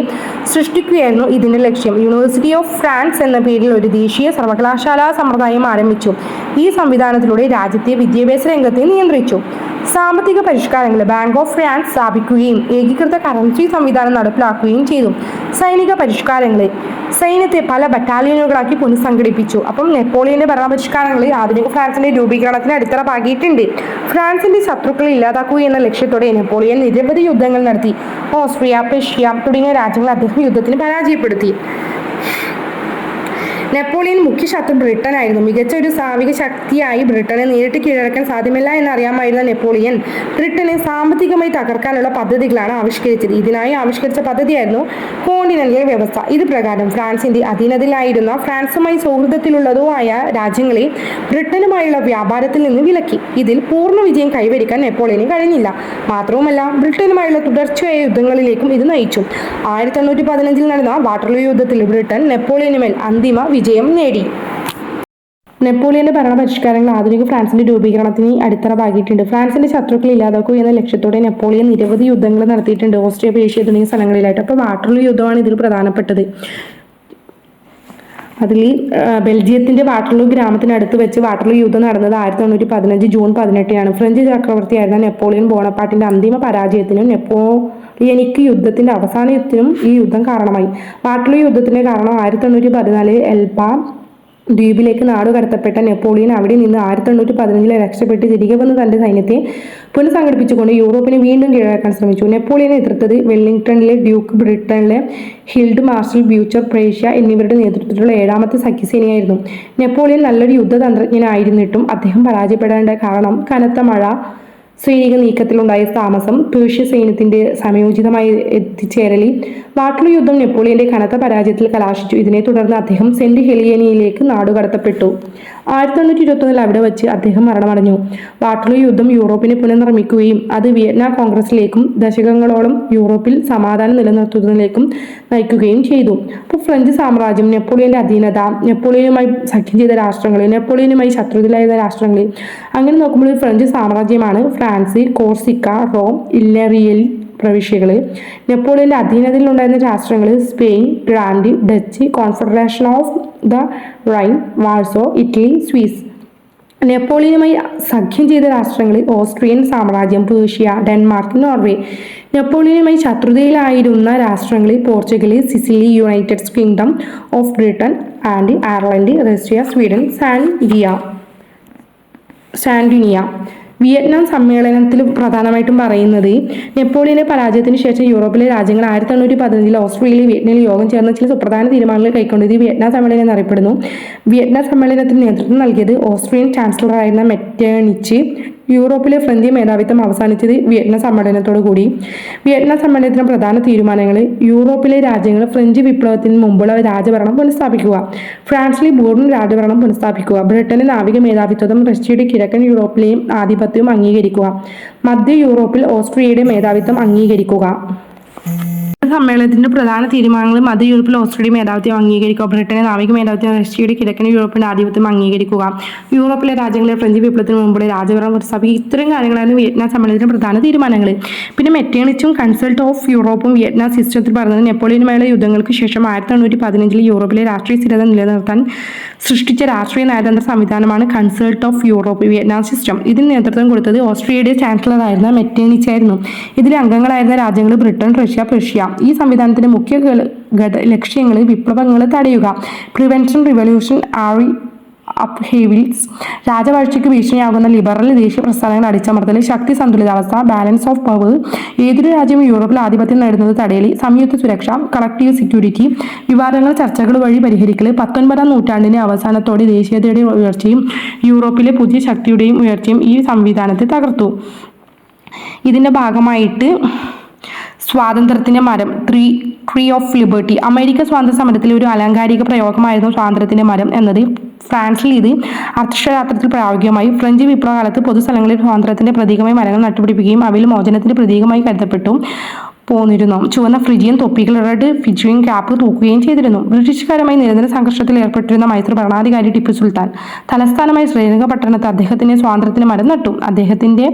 സൃഷ്ടിക്കുകയായിരുന്നു ഇതിന്റെ ലക്ഷ്യം. യൂണിവേഴ്സിറ്റി ഓഫ് ഫ്രാൻസ് എന്ന പേരിൽ ഒരു ദേശീയ സർവകലാശാലാ സമ്പ്രദായം ആരംഭിച്ചു. ഈ സംവിധാനത്തിലൂടെ രാജ്യത്തെ വിദ്യാഭ്യാസ രംഗത്തെ നിയന്ത്രിച്ചു. സാമ്പത്തിക പരിഷ്കാരങ്ങൾ. ബാങ്ക് ഓഫ് ഫ്രാൻസ് സ്ഥാപിക്കുകയും ഏകീകൃത കറൻസി സംവിധാനം നടപ്പിലാക്കുകയും ചെയ്തു. സൈനിക പരിഷ്കാരങ്ങൾ. സൈന്യത്തെ പല ബറ്റാലിയനുകളാക്കി പുനഃസംഘടിപ്പിച്ചു. അപ്പം നെപ്പോളിയന്റെ ഭരണപരിഷ്കാരങ്ങൾ ആധുനിക ഫ്രാൻസിന്റെ രൂപീകരണത്തിന് അടിത്തറ പാകിയിട്ടുണ്ട്. ഫ്രാൻസിന്റെ ശത്രുക്കളെ ഇല്ലാതാക്കുക എന്ന ലക്ഷ്യത്തോടെ നെപ്പോളിയൻ നിരവധി യുദ്ധങ്ങൾ നടത്തി. ഓസ്ട്രിയ, പ്രഷ്യ തുടങ്ങിയ രാജ്യങ്ങൾ അദ്ദേഹം യുദ്ധത്തിന് പരാജയപ്പെടുത്തി. നെപ്പോളിയൻ മുഖ്യ ശത്രു ബ്രിട്ടൻ ആയിരുന്നു. മികച്ച ഒരു സാമരിക ശക്തിയായി ബ്രിട്ടനെ നേരിട്ട് കീഴടക്കാൻ സാധ്യമല്ല എന്നറിയാമായിരുന്ന നെപ്പോളിയൻ ബ്രിട്ടനെ സാമ്പത്തികമായി തകർക്കാനുള്ള പദ്ധതികളാണ് ആവിഷ്കരിച്ചത്. ഇതിനായി ആവിഷ്കരിച്ച പദ്ധതിയായിരുന്നു കോണ്ടിനെന്റൽ വ്യവസ്ഥ. ഇത് പ്രകാരം ഫ്രാൻസിന്റെ അധീനതയിലായിരുന്ന ഫ്രാൻസുമായി സൗഹൃദത്തിലുള്ളതോ ആയ രാജ്യങ്ങളെ ബ്രിട്ടനുമായുള്ള വ്യാപാരത്തിൽ നിന്ന് വിലക്കി. ഇതിൽ പൂർണ്ണ വിജയം കൈവരിക്കാൻ നെപ്പോളിയന് കഴിഞ്ഞില്ല. മാത്രവുമല്ല, ബ്രിട്ടനുമായുള്ള തുടർച്ചയായ യുദ്ധങ്ങളിലേക്കും ഇത് നയിച്ചു. 1815 നടന്ന വാട്ടർലൂ യുദ്ധത്തിൽ ബ്രിട്ടൻ നെപ്പോളിയനുമേൽ അന്തിമ വിജയം നേടി. നെപ്പോളിയന്റെ ഭരണപരിഷ്കാരങ്ങൾ ആധുനിക ഫ്രാൻസിന്റെ രൂപീകരണത്തിന് അടിത്തറ പാകിയിട്ടുണ്ട്. ഫ്രാൻസിന്റെ ശത്രുക്കളെ ഇല്ലാതാക്കുക എന്ന ലക്ഷ്യത്തോടെ നെപ്പോളിയൻ നിരവധി യുദ്ധങ്ങൾ നടത്തിയിട്ടുണ്ട്. ഓസ്ട്രിയ, പേർഷ്യ തുടങ്ങിയ സ്ഥലങ്ങളിലായിട്ട്. അപ്പോൾ വാട്ടർലൂ യുദ്ധമാണ് ഇതിൽ പ്രധാനപ്പെട്ടത്. അതിൽ ബെൽജിയത്തിന്റെ വാട്ടർലൂ ഗ്രാമത്തിനടുത്ത് വെച്ച് വാട്ടർലൂ യുദ്ധം നടന്നത് 1915 ജൂൺ 18. ഫ്രഞ്ച് ചക്രവർത്തിയായിരുന്ന നെപ്പോളിയൻ ബോണപ്പാർട്ടിന്റെ അന്തിമ പരാജയത്തിനും നെപ്പോളിയനിക് യുദ്ധത്തിന്റെ അവസാനത്തിനും ഈ യുദ്ധം കാരണമായി. വാട്ടർലൂ യുദ്ധത്തിന്റെ കാരണം 1814 എൽബ ദ്വീപിലേക്ക് നാടുകടത്തപ്പെട്ട നെപ്പോളിയൻ അവിടെ നിന്ന് 1815 രക്ഷപ്പെട്ട് തിരികെ വന്ന് തന്റെ സൈന്യത്തെ പുനഃസംഘടിപ്പിച്ചുകൊണ്ട് യൂറോപ്പിനെ വീണ്ടും കീഴടക്കാൻ ശ്രമിച്ചു. നെപ്പോളിയനെ എതിർത്തത് വെല്ലിംഗ്ടണിലെ ഡ്യൂക്ക്, ബ്രിട്ടനിലെ ഹിൽഡ് മാർഷൽ ബ്യൂച്ചർ, പ്രേഷ്യ എന്നിവരുടെ നേതൃത്വത്തിലുള്ള 7ാമത്തെ സഖ്യസേനയായിരുന്നു. നെപ്പോളിയൻ നല്ലൊരു യുദ്ധതന്ത്രജ്ഞനായിരുന്നിട്ടും അദ്ദേഹം പരാജയപ്പെടേണ്ട കാരണം കനത്ത മഴ, സൈനിക നീക്കത്തിലുണ്ടായ താമസം, പേർഷ്യ സൈന്യത്തിന്റെ സമയോചിതമായ എത്തിച്ചേരൽ. വാട്ടർലൂ യുദ്ധം നെപ്പോളിയന്റെ കനത്ത പരാജയത്തിൽ കലാശിച്ചു. ഇതിനെ തുടർന്ന് അദ്ദേഹം സെന്റ് ഹെലിയനിയിലേക്ക് നാടുകടത്തപ്പെട്ടു. 1821 അവിടെ വെച്ച് അദ്ദേഹം മരണമടഞ്ഞു. വാട്ടർലൂ യുദ്ധം യൂറോപ്പിനെ പുനർനിർമ്മിക്കുകയും അത് വിയറ്റ്നാം കോൺഗ്രസിലേക്കും ദശകങ്ങളോളം യൂറോപ്പിൽ സമാധാനം നിലനിർത്തുന്നതിലേക്കും നയിക്കുകയും ചെയ്തു. അപ്പോൾ ഫ്രഞ്ച് സാമ്രാജ്യം, നെപ്പോളിയന്റെ അധീനത, നെപ്പോളിയനുമായി സഖ്യം ചെയ്ത രാഷ്ട്രങ്ങൾ, നെപ്പോളിയനുമായി ശത്രുതയിലായിരുന്ന രാഷ്ട്രങ്ങൾ, അങ്ങനെ നോക്കുമ്പോൾ ഫ്രഞ്ച് സാമ്രാജ്യമാണ് ഫ്രാൻസ്, കോർസിക്ക, റോം, ഇല്ലറിയൽ പ്രവിശ്യകൾ. നെപ്പോളിയന്റെ അധീനതയിലുണ്ടായിരുന്ന രാഷ്ട്രങ്ങൾ Spain, grand Dutch, confederation of the Rhine, Warsaw, Italy, Swiss. നെപ്പോളിയനുമായി സഖ്യം ചെയ്ത രാഷ്ട്രങ്ങൾ ഓസ്ട്രിയൻ സാമ്രാജ്യം, പേർഷ്യ, ഡെൻമാർക്ക്, നോർവേ. നെപ്പോളിയനുമായി ശത്രുതയിലായിരുന്ന രാഷ്ട്രങ്ങൾ Portugal, Sicily, United Kingdom of Britain and Ireland, Russia, Sweden, Sardinia. Vietnam സമ്മേളനത്തിൽ പ്രധാനമായിട്ടും പറയുന്നത് നെപ്പോളിയന്റെ പരാജയത്തിന് ശേഷം യൂറോപ്പിലെ രാജ്യങ്ങൾ 1815 ഓസ്ട്രേലിയ, വിയറ്റ്നാമിൽ യോഗം ചേർന്ന് ചില സുപ്രധാന തീരുമാനങ്ങൾ കൈക്കൊണ്ടത് വിയറ്റ്നാം സമ്മേളനം എന്നറിയപ്പെടുന്നു. വിയറ്റ്നാം സമ്മേളനത്തിന് നേതൃത്വം നൽകിയത് ഓസ്ട്രിയൻ ചാൻസലറായിരുന്ന മെറ്റേണിച്ച്. യൂറോപ്പിലെ ഫ്രഞ്ച് മേധാവിത്വം അവസാനിച്ചത് വിയറ്റ്നാം സമ്മേളനത്തോടു കൂടി. വിയറ്റ്നാം സമ്മേളനത്തിലെ പ്രധാന തീരുമാനങ്ങൾ: യൂറോപ്പിലെ രാജ്യങ്ങൾ ഫ്രഞ്ച് വിപ്ലവത്തിന് മുമ്പുള്ള രാജഭരണം പുനഃസ്ഥാപിക്കുക, ഫ്രാൻസിലെ ബൂർബൺ രാജഭരണം പുനഃസ്ഥാപിക്കുക, ബ്രിട്ടന്റെ നാവിക മേധാവിത്വം റഷ്യയുടെ കിഴക്കൻ യൂറോപ്പിലെയും ആധിപത്യവും അംഗീകരിക്കുക, മധ്യ യൂറോപ്പിൽ ഓസ്ട്രിയയുടെ മേധാവിത്വം അംഗീകരിക്കുക. സമ്മേളനത്തിന്റെ പ്രധാന തീരുമാനങ്ങൾ മധ്യ യൂറോപ്പിൽ ഓസ്ട്രേലിയ മേധാവിത്വം അംഗീകരിക്കുക, ബ്രിട്ടന്റെ നാവിക മേധാവിത്വം റഷ്യയുടെ കിഴക്കൻ യൂറോപ്പിന്റെ ആധിപത്യം അംഗീകരിക്കുക, യൂറോപ്പിലെ രാജ്യങ്ങളിലെ ഫ്രഞ്ച് വിപ്ലവത്തിന് മുമ്പുള്ള രാജഭരണം പ്രസ്താവിക്കുക. ഇത്തരം കാര്യങ്ങളായിരുന്നു വിയറ്റ്നാം സമ്മേളനത്തിന്റെ പ്രധാന തീരുമാനങ്ങൾ. പിന്നെ മെറ്റേണിച്ചും കൺസൾട്ട് ഓഫ് യൂറോപ്പും വിയറ്റ്നാം സിസ്റ്റത്തിൽ പറഞ്ഞത് നെപ്പോളിയനുമായുള്ള യുദ്ധങ്ങൾക്ക് ശേഷം 1815 യൂറോപ്പിലെ രാഷ്ട്രീയ സ്ഥിരത നിലനിർത്താൻ സൃഷ്ടിച്ച രാഷ്ട്രീയ നയതന്ത്ര സംവിധാനമാണ് consult of Europe Vietnam system. ഇതിന് നേതൃത്വം കൊടുത്തത് ഓസ്ട്രിയയുടെ ചാൻസലറായിരുന്ന മെറ്റേണിച്ച് ആയിരുന്നു. ഇതിലെ അംഗങ്ങളായിരുന്ന രാജ്യങ്ങൾ ബ്രിട്ടൻ, റഷ്യ, പ്രഷ്യ. ഈ സംവിധാനത്തിന്റെ മുഖ്യ ലക്ഷ്യങ്ങൾ വിപ്ലവങ്ങൾ തടയുക, പ്രിവെൻഷൻ റിവല്യൂഷൻ അപ്ഹേവിൽസ്, രാജവാഴ്ചയ്ക്ക് ഭീഷണിയാകുന്ന ലിബറൽ ദേശീയ പ്രസ്ഥാനങ്ങൾ അടിച്ചമർത്തൽ, ശക്തി സന്തുലിതാവസ്ഥ, ബാലൻസ് ഓഫ് പവർ, ഏതൊരു രാജ്യവും യൂറോപ്പിൽ ആധിപത്യം നേടുന്നത് തടയൽ, സംയുക്ത സുരക്ഷ, കളക്റ്റീവ് സെക്യൂരിറ്റി, വിവാദങ്ങൾ ചർച്ചകൾ വഴി പരിഹരിക്കൽ. 19-ാം നൂറ്റാണ്ടിന്റെ അവസാനത്തോടെ ദേശീയതയുടെ ഉയർച്ചയും യൂറോപ്പിലെ പുതിയ ശക്തിയുടെയും ഉയർച്ചയും ഈ സംവിധാനത്തെ തകർത്തു. ഇതിന്റെ ഭാഗമായിട്ട് സ്വാതന്ത്ര്യത്തിന്റെ മരം, ട്രീ ഓഫ് ലിബർട്ടി. അമേരിക്കൻ സ്വാതന്ത്ര്യ സമരത്തിലെ ഒരു അലങ്കാരിക പ്രയോഗമായിരുന്നു സ്വാതന്ത്ര്യത്തിന്റെ മരം എന്നത്. ഫ്രാൻസിൽ ഇത് അർത്ഥശാസ്ത്രത്തിൽ പ്രായോഗികമായി. ഫ്രഞ്ച് വിപ്ലവകാലത്ത് പൊതുസ്ഥലങ്ങളിൽ സ്വാതന്ത്ര്യത്തിന്റെ പ്രതീകമായി മരങ്ങൾ നട്ടുപിടിപ്പിക്കുകയും അവയിൽ മോചനത്തിന്റെ പ്രതീകമായി കരുതപ്പെട്ടു പോന്നിരുന്നു. ചുവന്ന ഫ്രിജിയൻ തൊപ്പികൾ, റെഡ് ഫിജിയൻ ക്യാപ്പ് തൂക്കുകയും ചെയ്തിരുന്നു. ബ്രിട്ടീഷുകാരുമായി നിരന്തര സംഘർഷത്തിൽ ഏർപ്പെട്ടിരുന്ന മൈസൂർ ഭരണാധികാരി ടിപ്പു സുൽത്താൻ തലസ്ഥാനമായി ശ്രീരംഗപട്ടണത്ത് അദ്ദേഹത്തിന്റെ സ്വാതന്ത്ര്യത്തിന് മരം നട്ടു. അദ്ദേഹത്തിന്റെ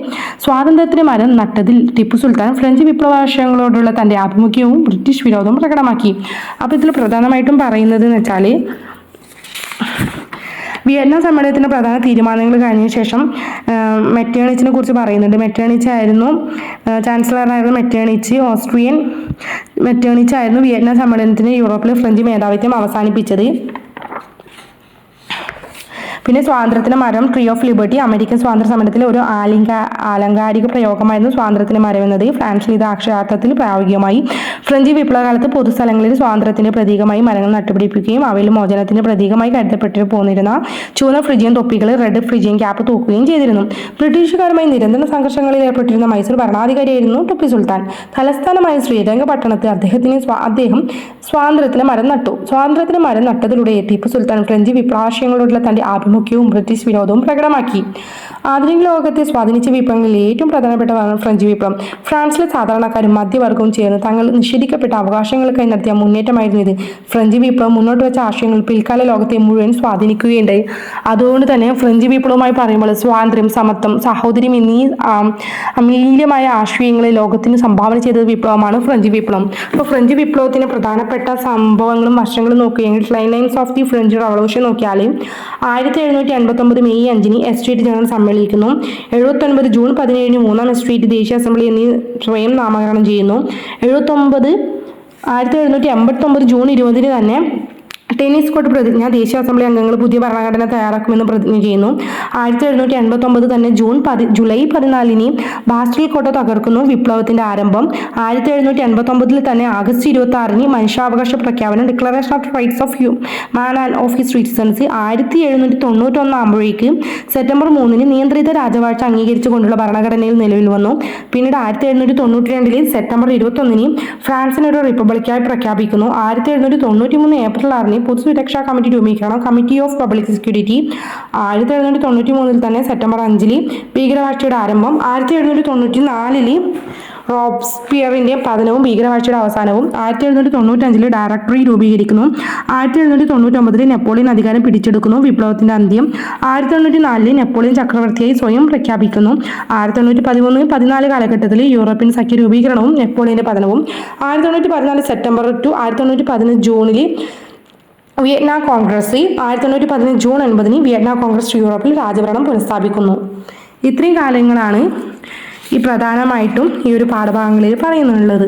സ്വാതന്ത്ര്യത്തിന് മരം നട്ടതിൽ ടിപ്പു സുൽത്താൻ ഫ്രഞ്ച് വിപ്ലവാശയങ്ങളോടുള്ള തന്റെ ആഭിമുഖ്യവും ബ്രിട്ടീഷ് വിരോധവും പ്രകടമാക്കി. അപ്പോൾ ഇതിൽ പ്രധാനമായിട്ടും പറയുന്നത് എന്ന് വെച്ചാൽ വിയറ്റ്നാം സമ്മേളനത്തിന്റെ പ്രധാന തീരുമാനങ്ങൾ കഴിഞ്ഞ ശേഷം മെറ്റേണിച്ചിനെ കുറിച്ച് പറയുന്നുണ്ട്. മെറ്റേണിച്ച് ആയിരുന്നു ചാൻസലറായിരുന്നു. മെറ്റേണിച്ച് ആയിരുന്നു വിയറ്റ്നാം സമ്മേളനത്തിന് യൂറോപ്പിലെ ഫ്രഞ്ച് മേധാവിത്വം അവസാനിപ്പിച്ചത്. പിന്നെ സ്വാതന്ത്ര്യത്തിന്റെ മരം, ട്രീ ഓഫ് ലിബർട്ടി, അമേരിക്കൻ സ്വാതന്ത്ര്യ സമരത്തിലെ ഒരു ആലങ്കാരിക പ്രയോഗമായിരുന്നു സ്വാതന്ത്ര്യത്തിന്റെ മരം എന്നത്. ഫ്രാൻസിൽ ഇത് അക്ഷരാർത്ഥത്തിൽ പ്രായോഗികമായി. ഫ്രഞ്ച് വിപ്ലവകാലത്ത് പൊതുസ്ഥലങ്ങളിൽ സ്വാതന്ത്ര്യത്തിന്റെ പ്രതീകമായി മരങ്ങൾ നട്ടുപിടിപ്പിക്കുകയും അവയിൽ മോചനത്തിന്റെ പ്രതീകമായി കരുതപ്പെട്ടു പോന്നിരുന്ന ചുവന്ന ഫ്രിജിയൻ തൊപ്പികൾ, റെഡ് ഫ്രിജിയൻ ക്യാപ്പ് തൂക്കുകയും ചെയ്തിരുന്നു. ബ്രിട്ടീഷുകാരുമായി നിരന്തര സംഘർഷങ്ങളിൽ ഏർപ്പെട്ടിരുന്ന മൈസൂർ ഭരണാധികാരിയായിരുന്നു ടിപ്പു സുൽത്താൻ. തലസ്ഥാനമായ ശ്രീരംഗപട്ടണത്ത് അദ്ദേഹം സ്വാതന്ത്ര്യത്തിന് മരം നട്ടു. സ്വാതന്ത്ര്യത്തിന് മരം നട്ടതിലൂടെ ടിപ്പു സുൽത്താൻ ഫ്രഞ്ച് വിപ്ലവാശയങ്ങളോടുള്ള തന്റെ ആഭിമുഖ്യവും ബ്രിട്ടീഷ് വിരോധവും പ്രകടമാക്കി. ആധുനിക ലോകത്തെ സ്വാധീനിച്ച വിപ്ലവങ്ങളിൽ ഏറ്റവും പ്രധാനപ്പെട്ടതാണ് ഫ്രഞ്ച് വിപ്ലവം. ഫ്രാൻസിലെ സാധാരണക്കാരും മധ്യവർഗവും ചേർന്ന് തങ്ങൾ നിഷേധിക്കപ്പെട്ട അവകാശങ്ങൾക്കായി നടത്തിയ മുന്നേറ്റമായിരുന്നു ഇത്. ഫ്രഞ്ച് വിപ്ലവം മുന്നോട്ട് വെച്ച ആശയങ്ങൾ പിൽക്കാല ലോകത്തെ മുഴുവൻ സ്വാധീനിക്കുകയുണ്ടായി. അതുകൊണ്ട് തന്നെ ഫ്രഞ്ച് വിപ്ലവമായി പറയുമ്പോൾ സ്വാതന്ത്ര്യം, സമത്വം, സാഹോദര്യം എന്നീ അമൂല്യമായ ആശയങ്ങളെ ലോകത്തിന് സംഭാവന ചെയ്ത വിപ്ലവമാണ് ഫ്രഞ്ച് വിപ്ലവം. അപ്പോൾ ഫ്രഞ്ച് വിപ്ലവത്തിന് പ്രധാനപ്പെട്ട സംഭവങ്ങളും വശങ്ങളും നോക്കുകയെങ്കിൽ lines of the French revolution നോക്കിയാൽ 1789 മെയ് 5 എസ്റ്റേറ്റ് ജനറൽ സമ്മേളിക്കുന്നു. 79 ജൂൺ 17 മൂന്നാം എസ്റ്റേറ്റ് ദേശീയ അസംബ്ലി എന്നീ സ്വയം നാമകരണം ചെയ്യുന്നു. 1789 ജൂൺ 20 തന്നെ ടെന്നീസ് കോർട്ട് പ്രതിജ്ഞ, ദേശീയ അസംബ്ലി അംഗങ്ങൾ പുതിയ ഭരണഘടന തയ്യാറാക്കുമെന്ന് പ്രതിജ്ഞ ചെയ്യുന്നു. 1789 തന്നെ ജൂലൈ 14 ബാസ്റ്റൽ കോട്ട തകർക്കുന്നു. വിപ്ലവത്തിന്റെ ആരംഭം. 1789 തന്നെ ആഗസ്റ്റ് 26 മനുഷ്യാവകാശ പ്രഖ്യാപനം, declaration of rights of man and of his citizens. 1791 ആകുമ്പോഴേക്ക് സെപ്റ്റംബർ 3 നിയന്ത്രിത രാജവാഴ്ച അംഗീകരിച്ചുകൊണ്ടുള്ള ഭരണഘടനയിൽ നിലവിൽ വന്നു. പിന്നീട് 1792 സെപ്റ്റംബർ 21 ഫ്രാൻസിനൊരു റിപ്പബ്ലിക്കായി പ്രഖ്യാപിക്കുന്നു. 1793 ഏപ്രിൽ 6 പൊതുസുരക്ഷാ കമ്മിറ്റി രൂപീകരണം, കമ്മിറ്റി ഓഫ് പബ്ലിക് സെക്യൂരിറ്റി. 1793 തന്നെ സെപ്റ്റംബർ 5 ഭീകരവാഴ്ചയുടെ ആരംഭം. 1794 റോബ്സ്പിയറിന്റെ പതനവും ഭീകരവാഴ്ചയുടെ അവസാനവും. 1795 ഡയറക്ടറി രൂപീകരിക്കുന്നു. 1799 നെപ്പോളിയൻ അധികാരം പിടിച്ചെടുക്കുന്നു. വിപ്ലവത്തിന്റെ അന്ത്യം. 1804 നെപ്പോളിയൻ ചക്രവർത്തിയായി സ്വയം പ്രഖ്യാപിക്കുന്നു. 1813-14 കാലഘട്ടത്തിൽ യൂറോപ്യൻ സഖ്യ രൂപീകരണവും നെപ്പോളിയന്റെ പതനവും. 1914 സെപ്റ്റംബർ ടു 1915 ജൂണിൽ Vietnam Congress. 1915 June 9 Vietnam Congress യൂറോപ്പിൽ രാജഭരണം പുനഃസ്ഥാപിക്കുന്നു. ഇത്രയും കാര്യങ്ങളാണ് ഈ പ്രധാനമായിട്ടും ഈ ഒരു പാഠഭാഗങ്ങളിൽ പറയുന്നുള്ളത്.